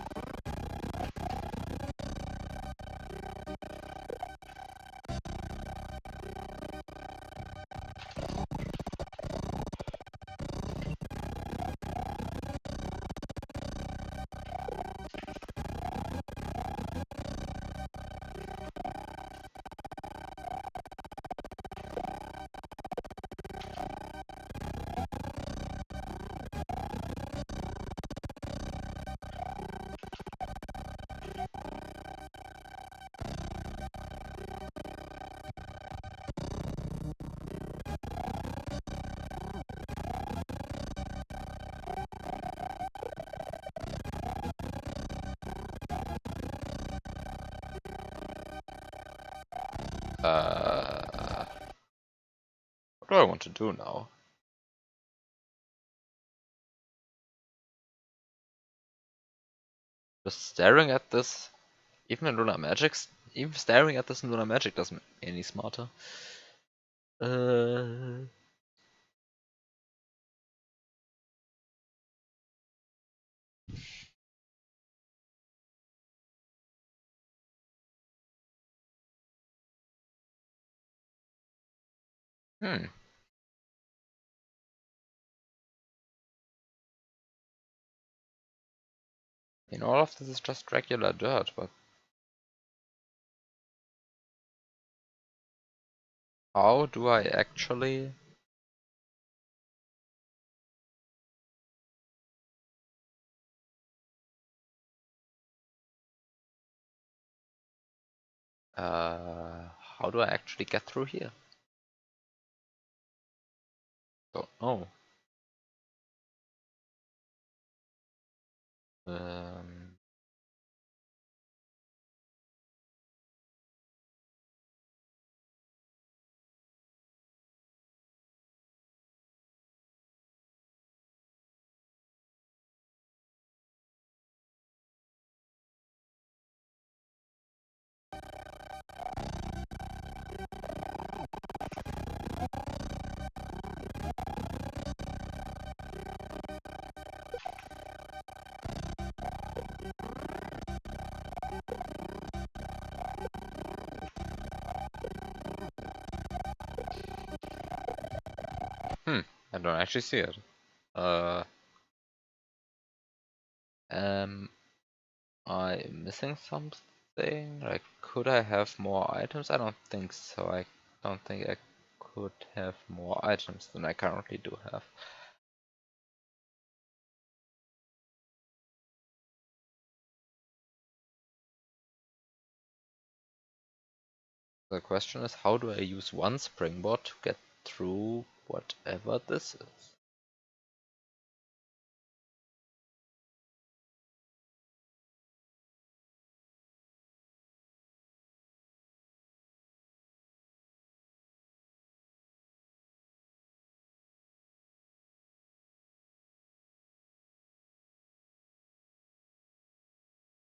What do I want to do now? Just staring at this, even in Lunar Magic, even staring at this in Lunar Magic doesn't make me any smarter. Hmm. I mean, all of this is just regular dirt, but how do I actually... how do I actually get through here? Don't know. Um, I don't actually see it. Am I missing something? Like, could I have more items? I don't think so. I don't think I could have more items than I currently do have. The question is, how do I use one springboard to get through whatever this is?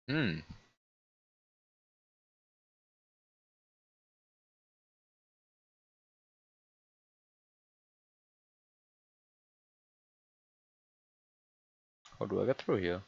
Hmm. How do I get through here?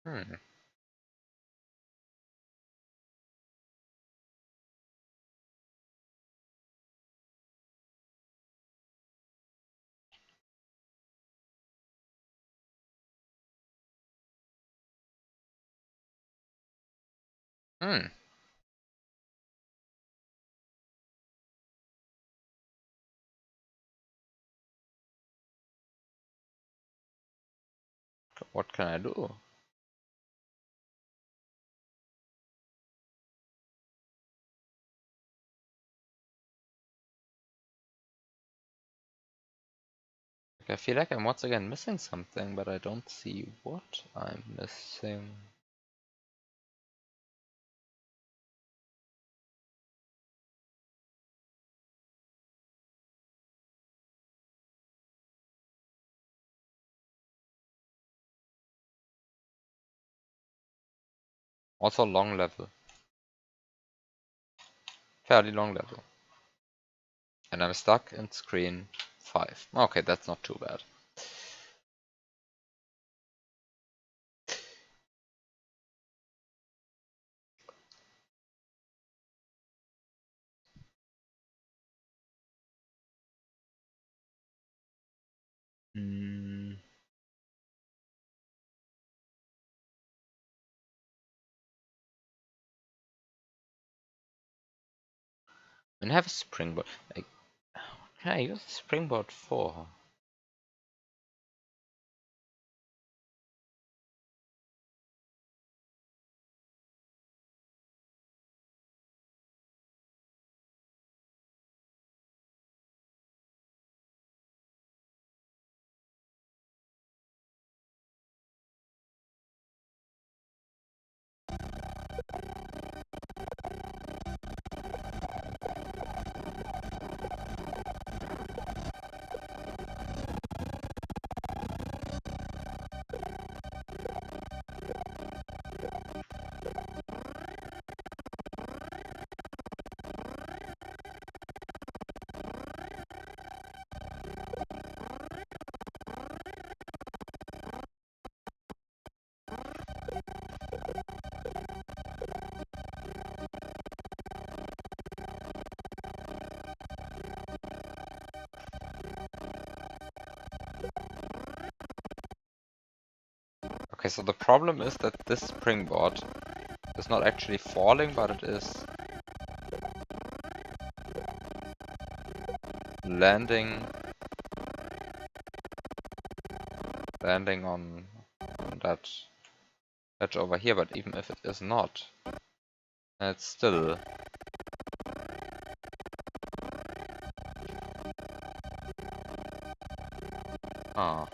Hmm. Hmm. What can I do? Like, I feel like I'm once again missing something, but I don't see what I'm missing. Also long level. Fairly long level. And I'm stuck in screen 5. Okay, that's not too bad. Hmm. And I have a springboard. Like, what can I use a springboard for? Okay, so the problem is that this springboard is not actually falling, but it is landing on that ledge over here, but even if it is not, it's still ah.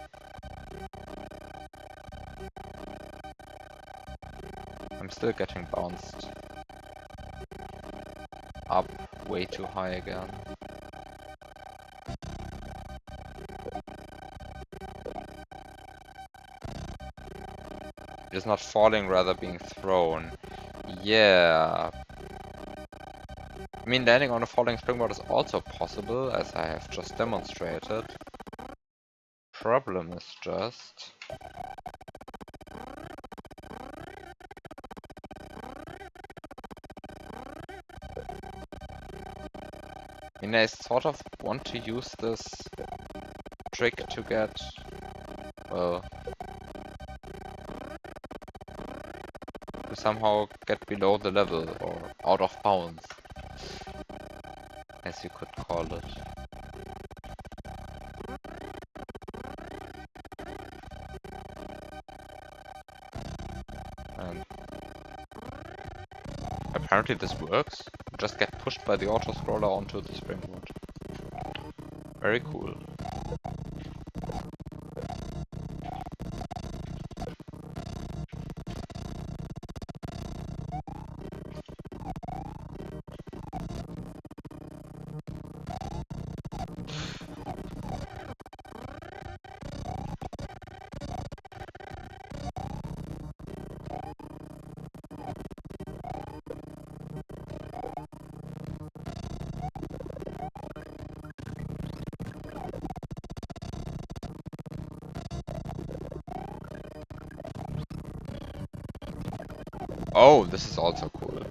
I'm still getting bounced up way too high again. It is not falling, rather being thrown. Yeah. I mean, landing on a falling springboard is also possible, as I have just demonstrated. Problem is just... I mean, I sort of want to use this trick to get, well, to somehow get below the level or out of bounds. as you could call it. And apparently this works. Just get pushed by the auto-scroller onto the springboard. Very cool. Oh, this is also cool.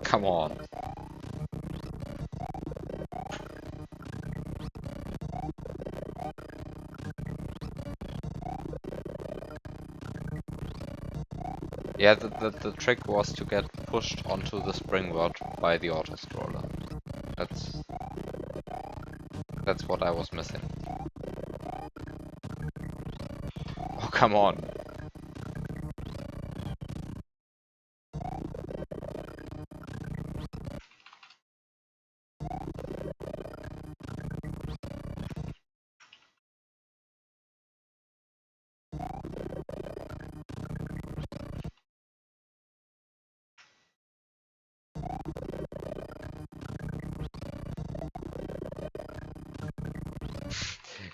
Come on. Yeah, the trick was to get pushed onto the springboard by the auto-scroller. That's what I was missing. Oh, come on.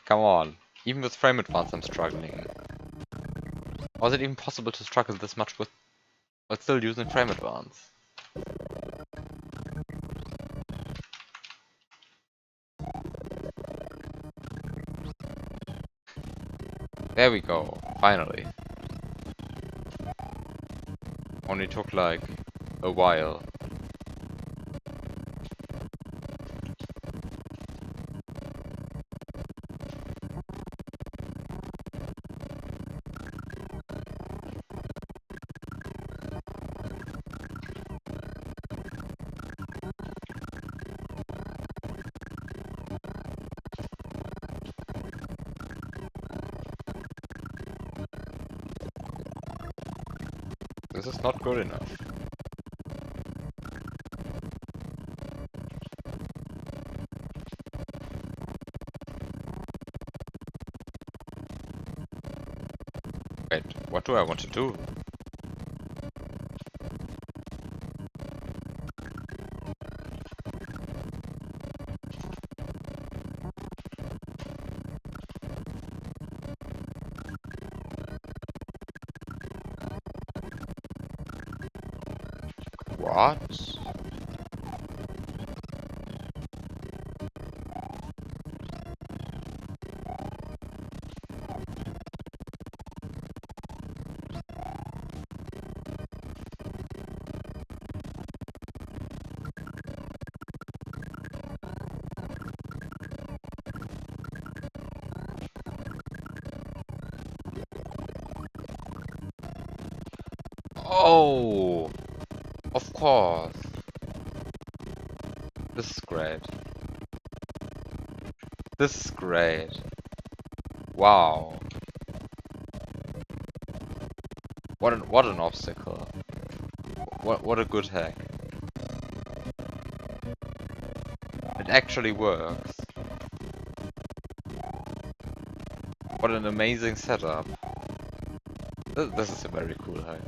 Come on. Even with frame advance, I'm struggling. Was it even possible to struggle this much with still using frame advance? There we go. Finally. Only took like a while. This is not good enough. Wait, what do I want to do? What? Oh, of course. This is great. This is great. Wow. What an obstacle. What a good hack. It actually works. What an amazing setup. This is a very cool hack.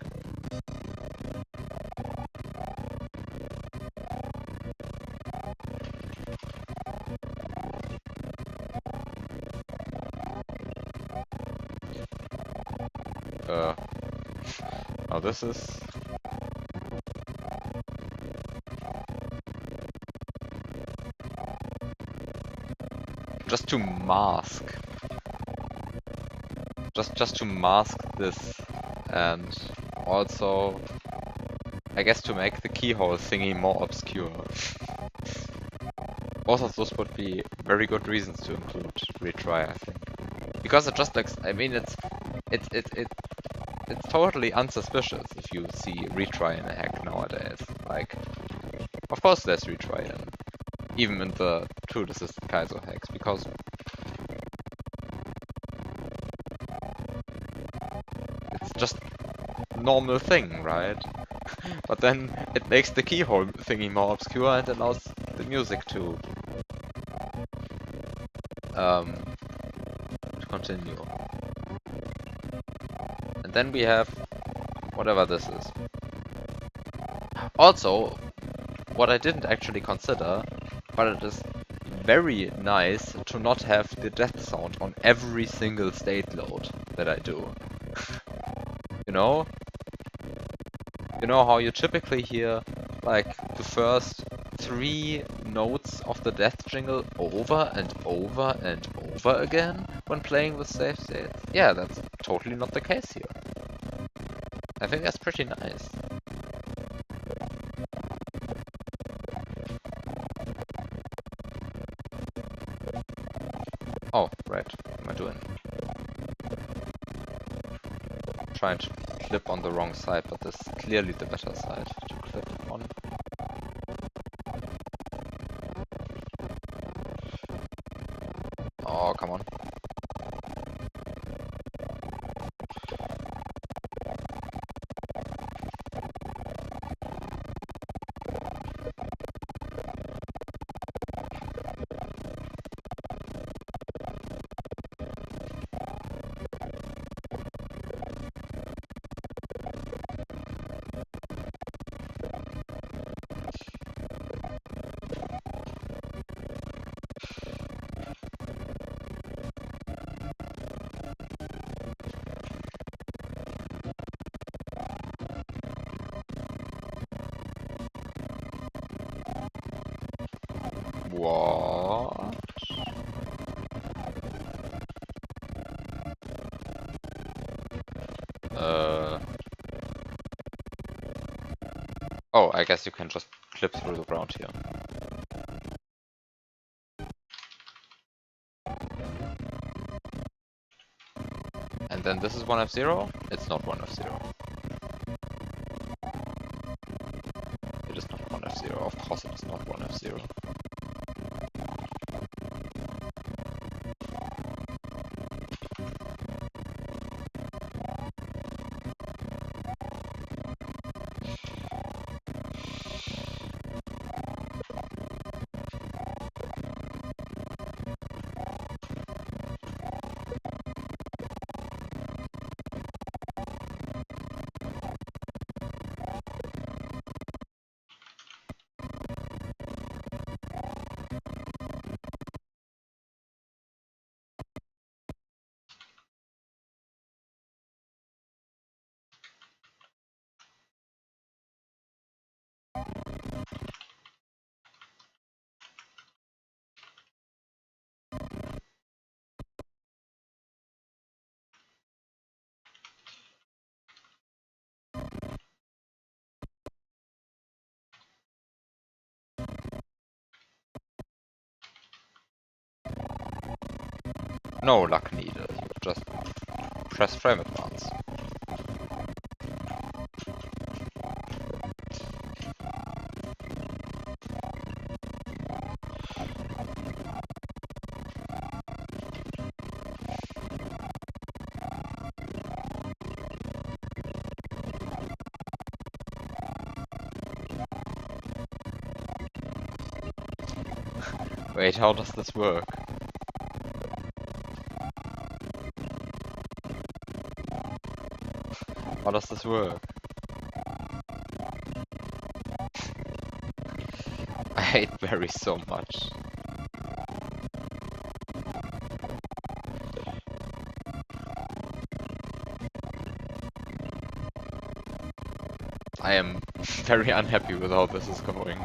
Now this is just to mask. Just to mask this, and also, I guess, to make the keyhole thingy more obscure. Both of those would be very good reasons to include retry, I think, because it just looks. I mean, it's totally unsuspicious if you see retry in a hack nowadays. Like, of course there's retry in, even in the true assisted Kaizo hacks, because it's just normal thing, right? But then it makes the keyhole thingy more obscure and allows the music to continue. And then we have whatever this is. Also, what I didn't actually consider, but it is very nice to not have the death sound on every single state load that I do. You know? You know how you typically hear like the first 3 notes of the death jingle over and over and over again when playing with safe states? Yeah, that's totally not the case here. I think that's pretty nice. Oh, right. What am I doing? Trying to clip on the wrong side, but this is clearly the better side to clip on. Oh, come on. What? Oh, I guess you can just clip through the ground here. And then this is 1F0? It's not 1F0. It is not 1F0. Of course it is not 1F0. No luck needed. Just press frame advance. Wait, how does this work? How does this work? I hate Barry so much. I am very unhappy with how this is going.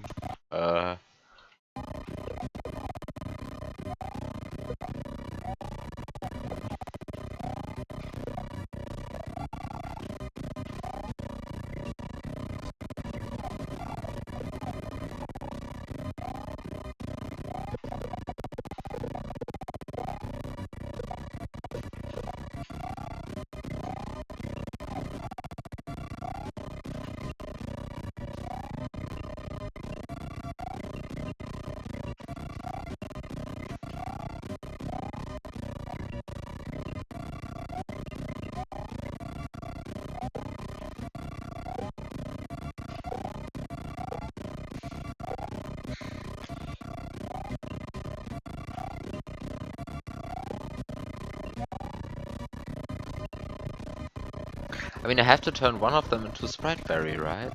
I mean, I have to turn one of them into Sprite Berry, right?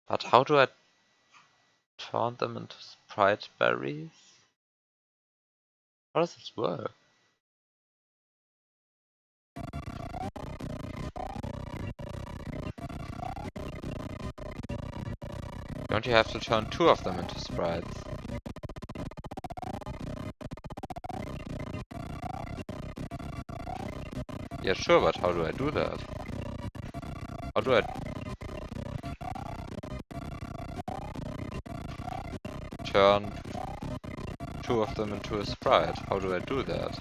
But how do I turn them into Sprite Berries? How does this work? Don't you have to turn two of them into sprites? Yeah, sure, but how do I do that? How do I... turn two of them into a sprite? How do I do that?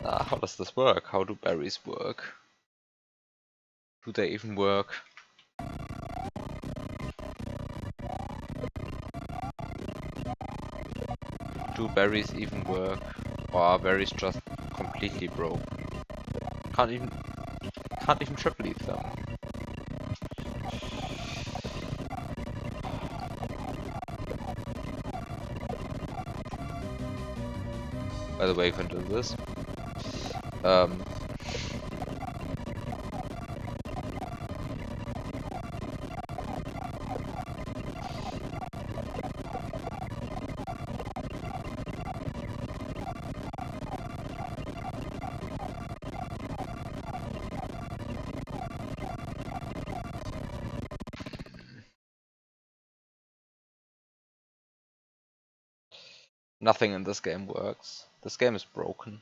How does this work? How do berries work? Do they even work? Do berries even work? Or are berries just completely broke? Can't even triple leaf them. By the way, you can do this. Nothing in this game works. This game is broken.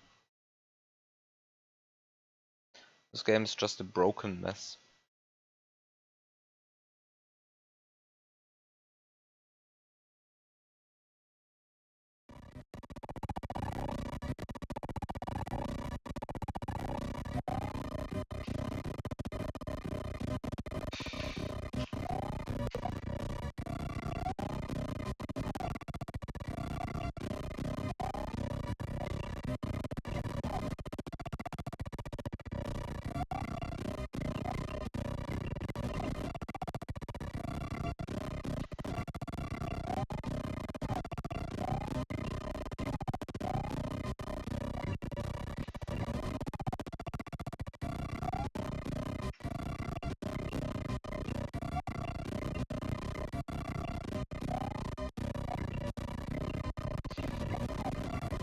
This game is just a broken mess.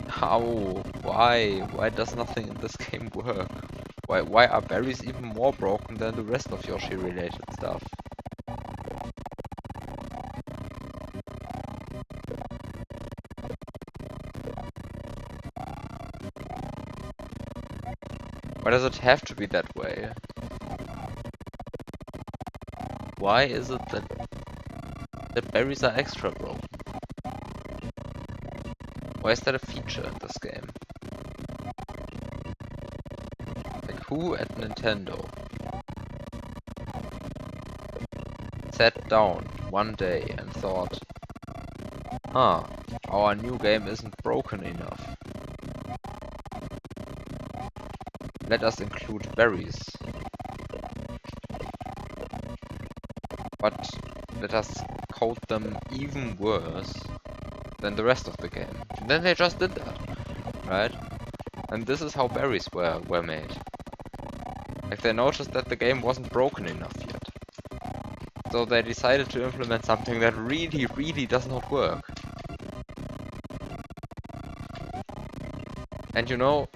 How? Why? Why does nothing in this game work? Why are berries even more broken than the rest of Yoshi related stuff? Why does it have to be that way? Why is it that berries are extra broken? Why is that a feature in this game? Like, who at Nintendo sat down one day and thought, huh, our new game isn't broken enough. Let us include berries. But let us code them even worse than the rest of the game. And then they just did that, right? And this is how berries were made. Like, they noticed that the game wasn't broken enough yet. So they decided to implement something that really does not work. And you know,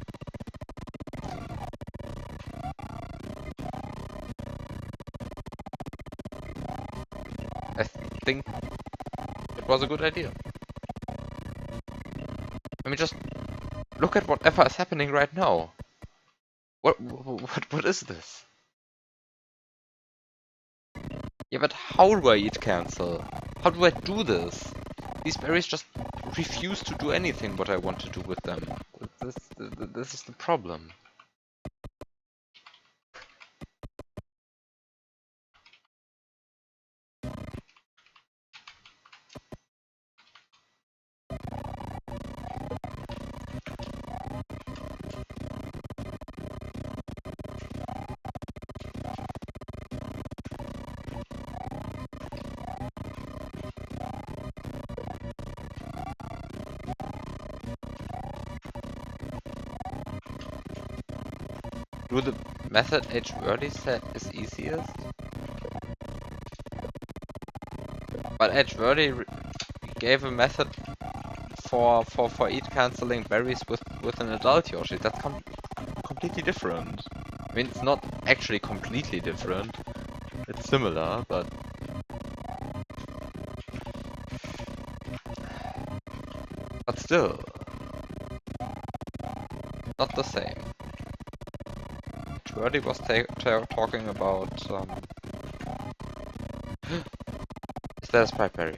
I think it was a good idea. I mean, just Look at whatever is happening right now. What is this? Yeah, but how do I eat cancel? How do I do this? These berries just refuse to do anything what I want to do with them. This is the problem. Do the method H early set is easiest? But H early gave a method for eat canceling berries with an adult Yoshi. That's completely different. I mean, it's not actually completely different. It's similar, but still not the same. Jordi was talking about. Is that a sprite berry?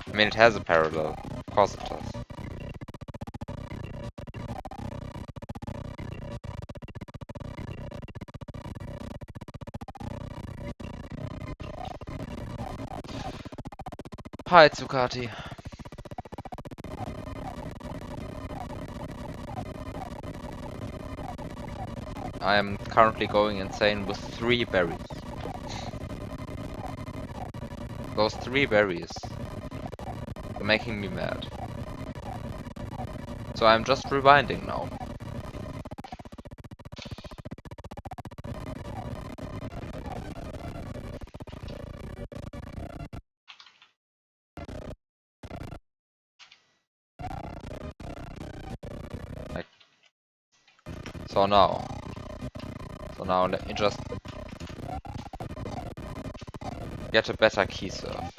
I mean, it has a parallel. Of course it does. Hi, Tsukati. I am currently going insane with 3 berries. Those 3 berries are making me mad. So I'm just rewinding now. Like, so now let me just get a better key serve.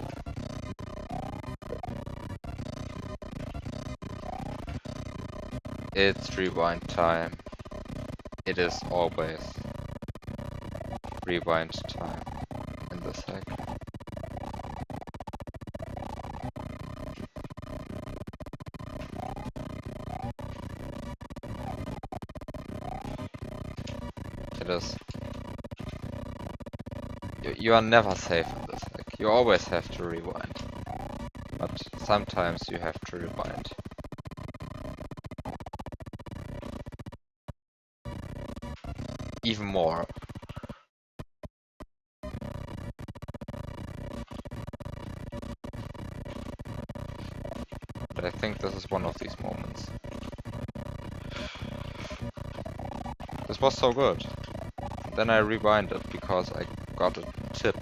It's rewind time. It is always rewind time in this hack. It is. You are never safe in this hack. You always have to rewind. But sometimes you have to rewind. Even more. But I think this is one of these moments. This was so good. Then I rewinded because I got a tip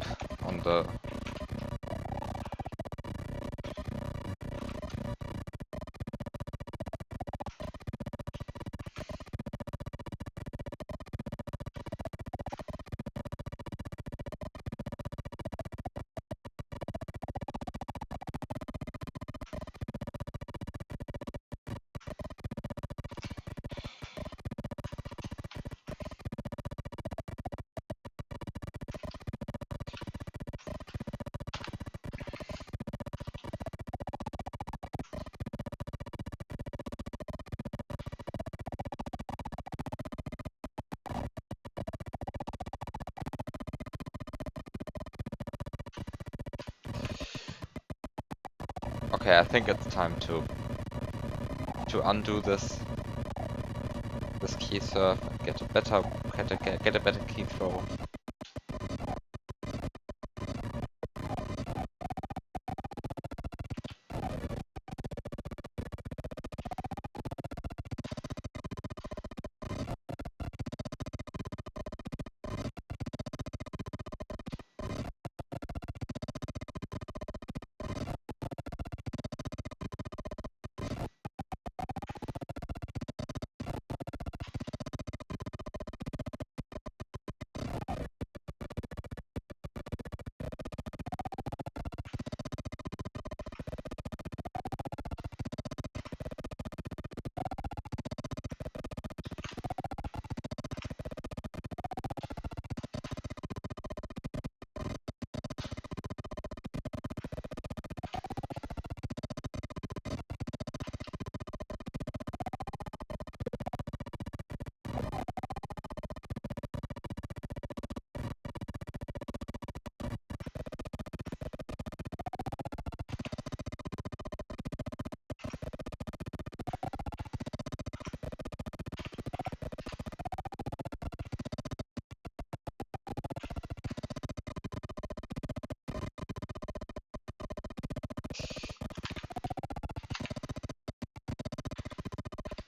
on the... Okay, I think it's time to undo this key serve and get a better key throw.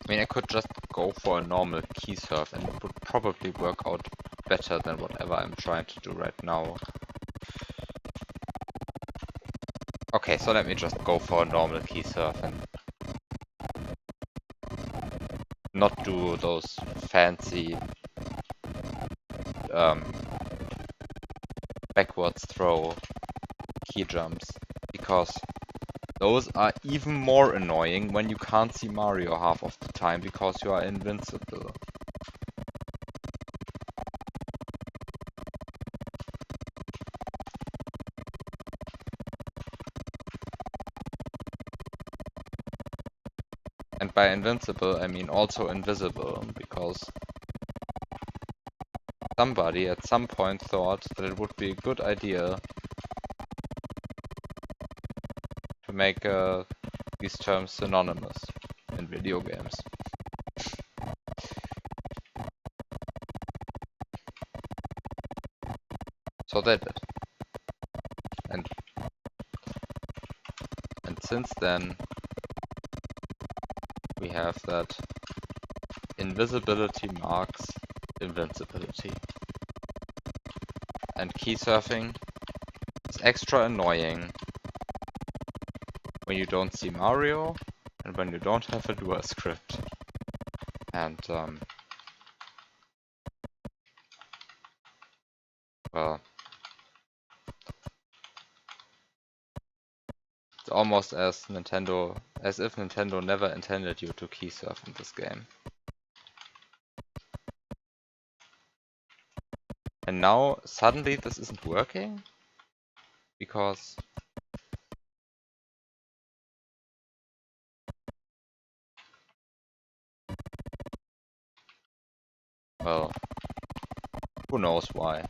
I mean, I could just go for a normal key surf and it would probably work out better than whatever I'm trying to do right now. Okay, so let me just go for a normal key surf and not do those fancy backwards throw key jumps, because those are even more annoying when you can't see Mario half of the time because you are invincible. And by invincible, I mean also invisible, because somebody at some point thought that it would be a good idea to make these terms synonymous in video games. So they did. And since then, we have that invisibility marks invincibility. And key surfing is extra annoying when you don't see Mario and when you don't have a dual script. And well, it's almost as if Nintendo never intended you to key surf in this game. And now suddenly this isn't working? Because well, who knows why.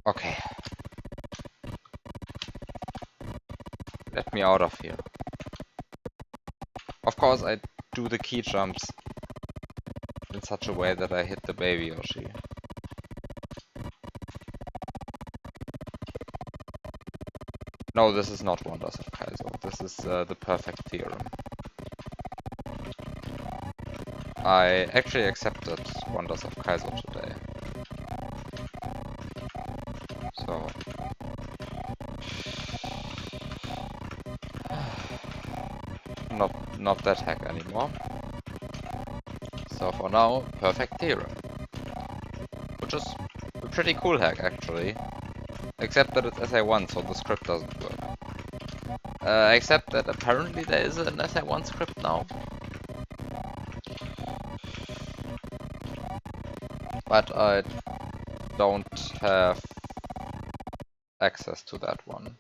Okay. Let me out of here. Of course I do the key jumps in such a way that I hit the baby Yoshi. No, this is not Wonders of Kaizo. This is the perfect theorem. I actually accepted Wonders of Kaizo today. So not that hack anymore. So for now, perfect theorem. Which is a pretty cool hack actually. Except that it's SA1, so the script doesn't work. Except that apparently there is an SA1 script now. But I don't have access to that one.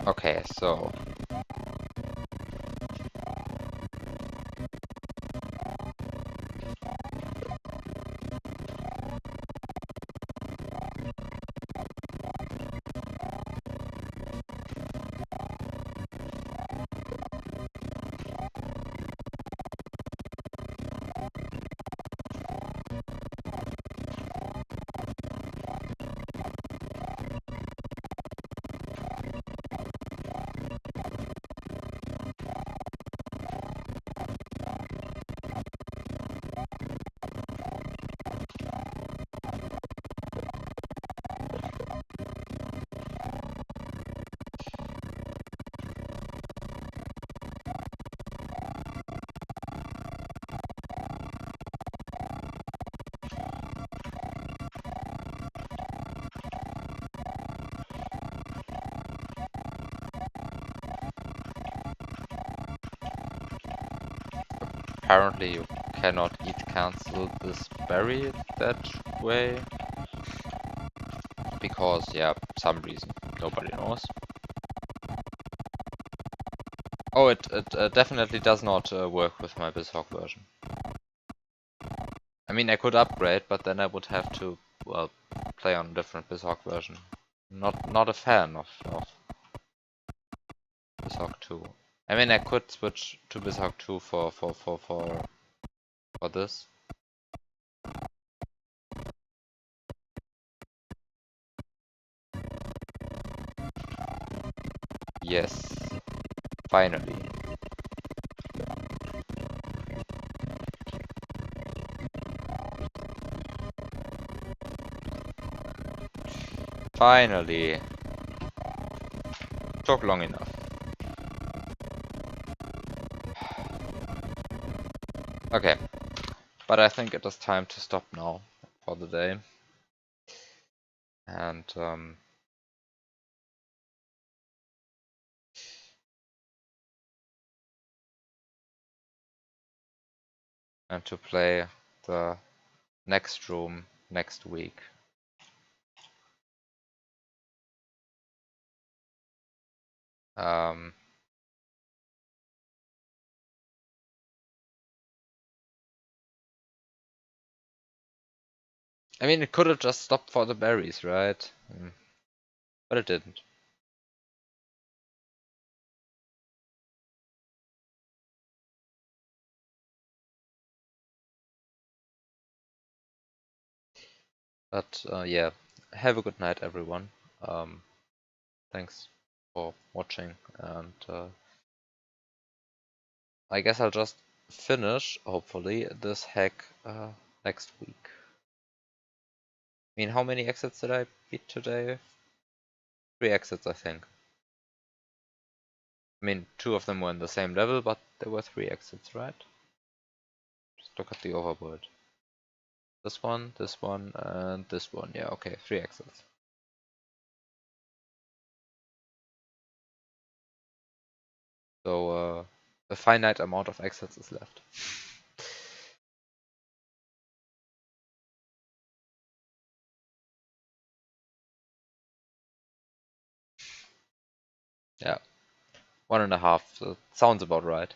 Okay, so apparently you cannot eat cancel this berry that way. Because, yeah, some reason. Nobody knows. Oh, it definitely does not work with my BizHawk version. I mean, I could upgrade, but then I would have to, well, play on a different BizHawk version. Not a fan of BizHawk 2. I mean, I could switch to BizHawk 2 for this. Yes, finally. Finally. Took long enough. Okay, but I think it is time to stop now for the day. And to play the next room next week. I mean, it could have just stopped for the berries, right? But it didn't. But yeah, have a good night, everyone. Thanks for watching, and I guess I'll just finish, hopefully, this hack next week. I mean, how many exits did I beat today? 3 exits, I think. I mean, 2 of them were in the same level, but there were 3 exits, right? Just look at the overboard. This one, and this one. Yeah, okay, 3 exits. So, a finite amount of exits is left. Yeah, 1.5. So sounds about right.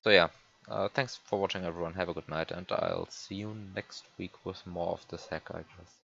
So yeah, thanks for watching, everyone. Have a good night, and I'll see you next week with more of this hack, I guess.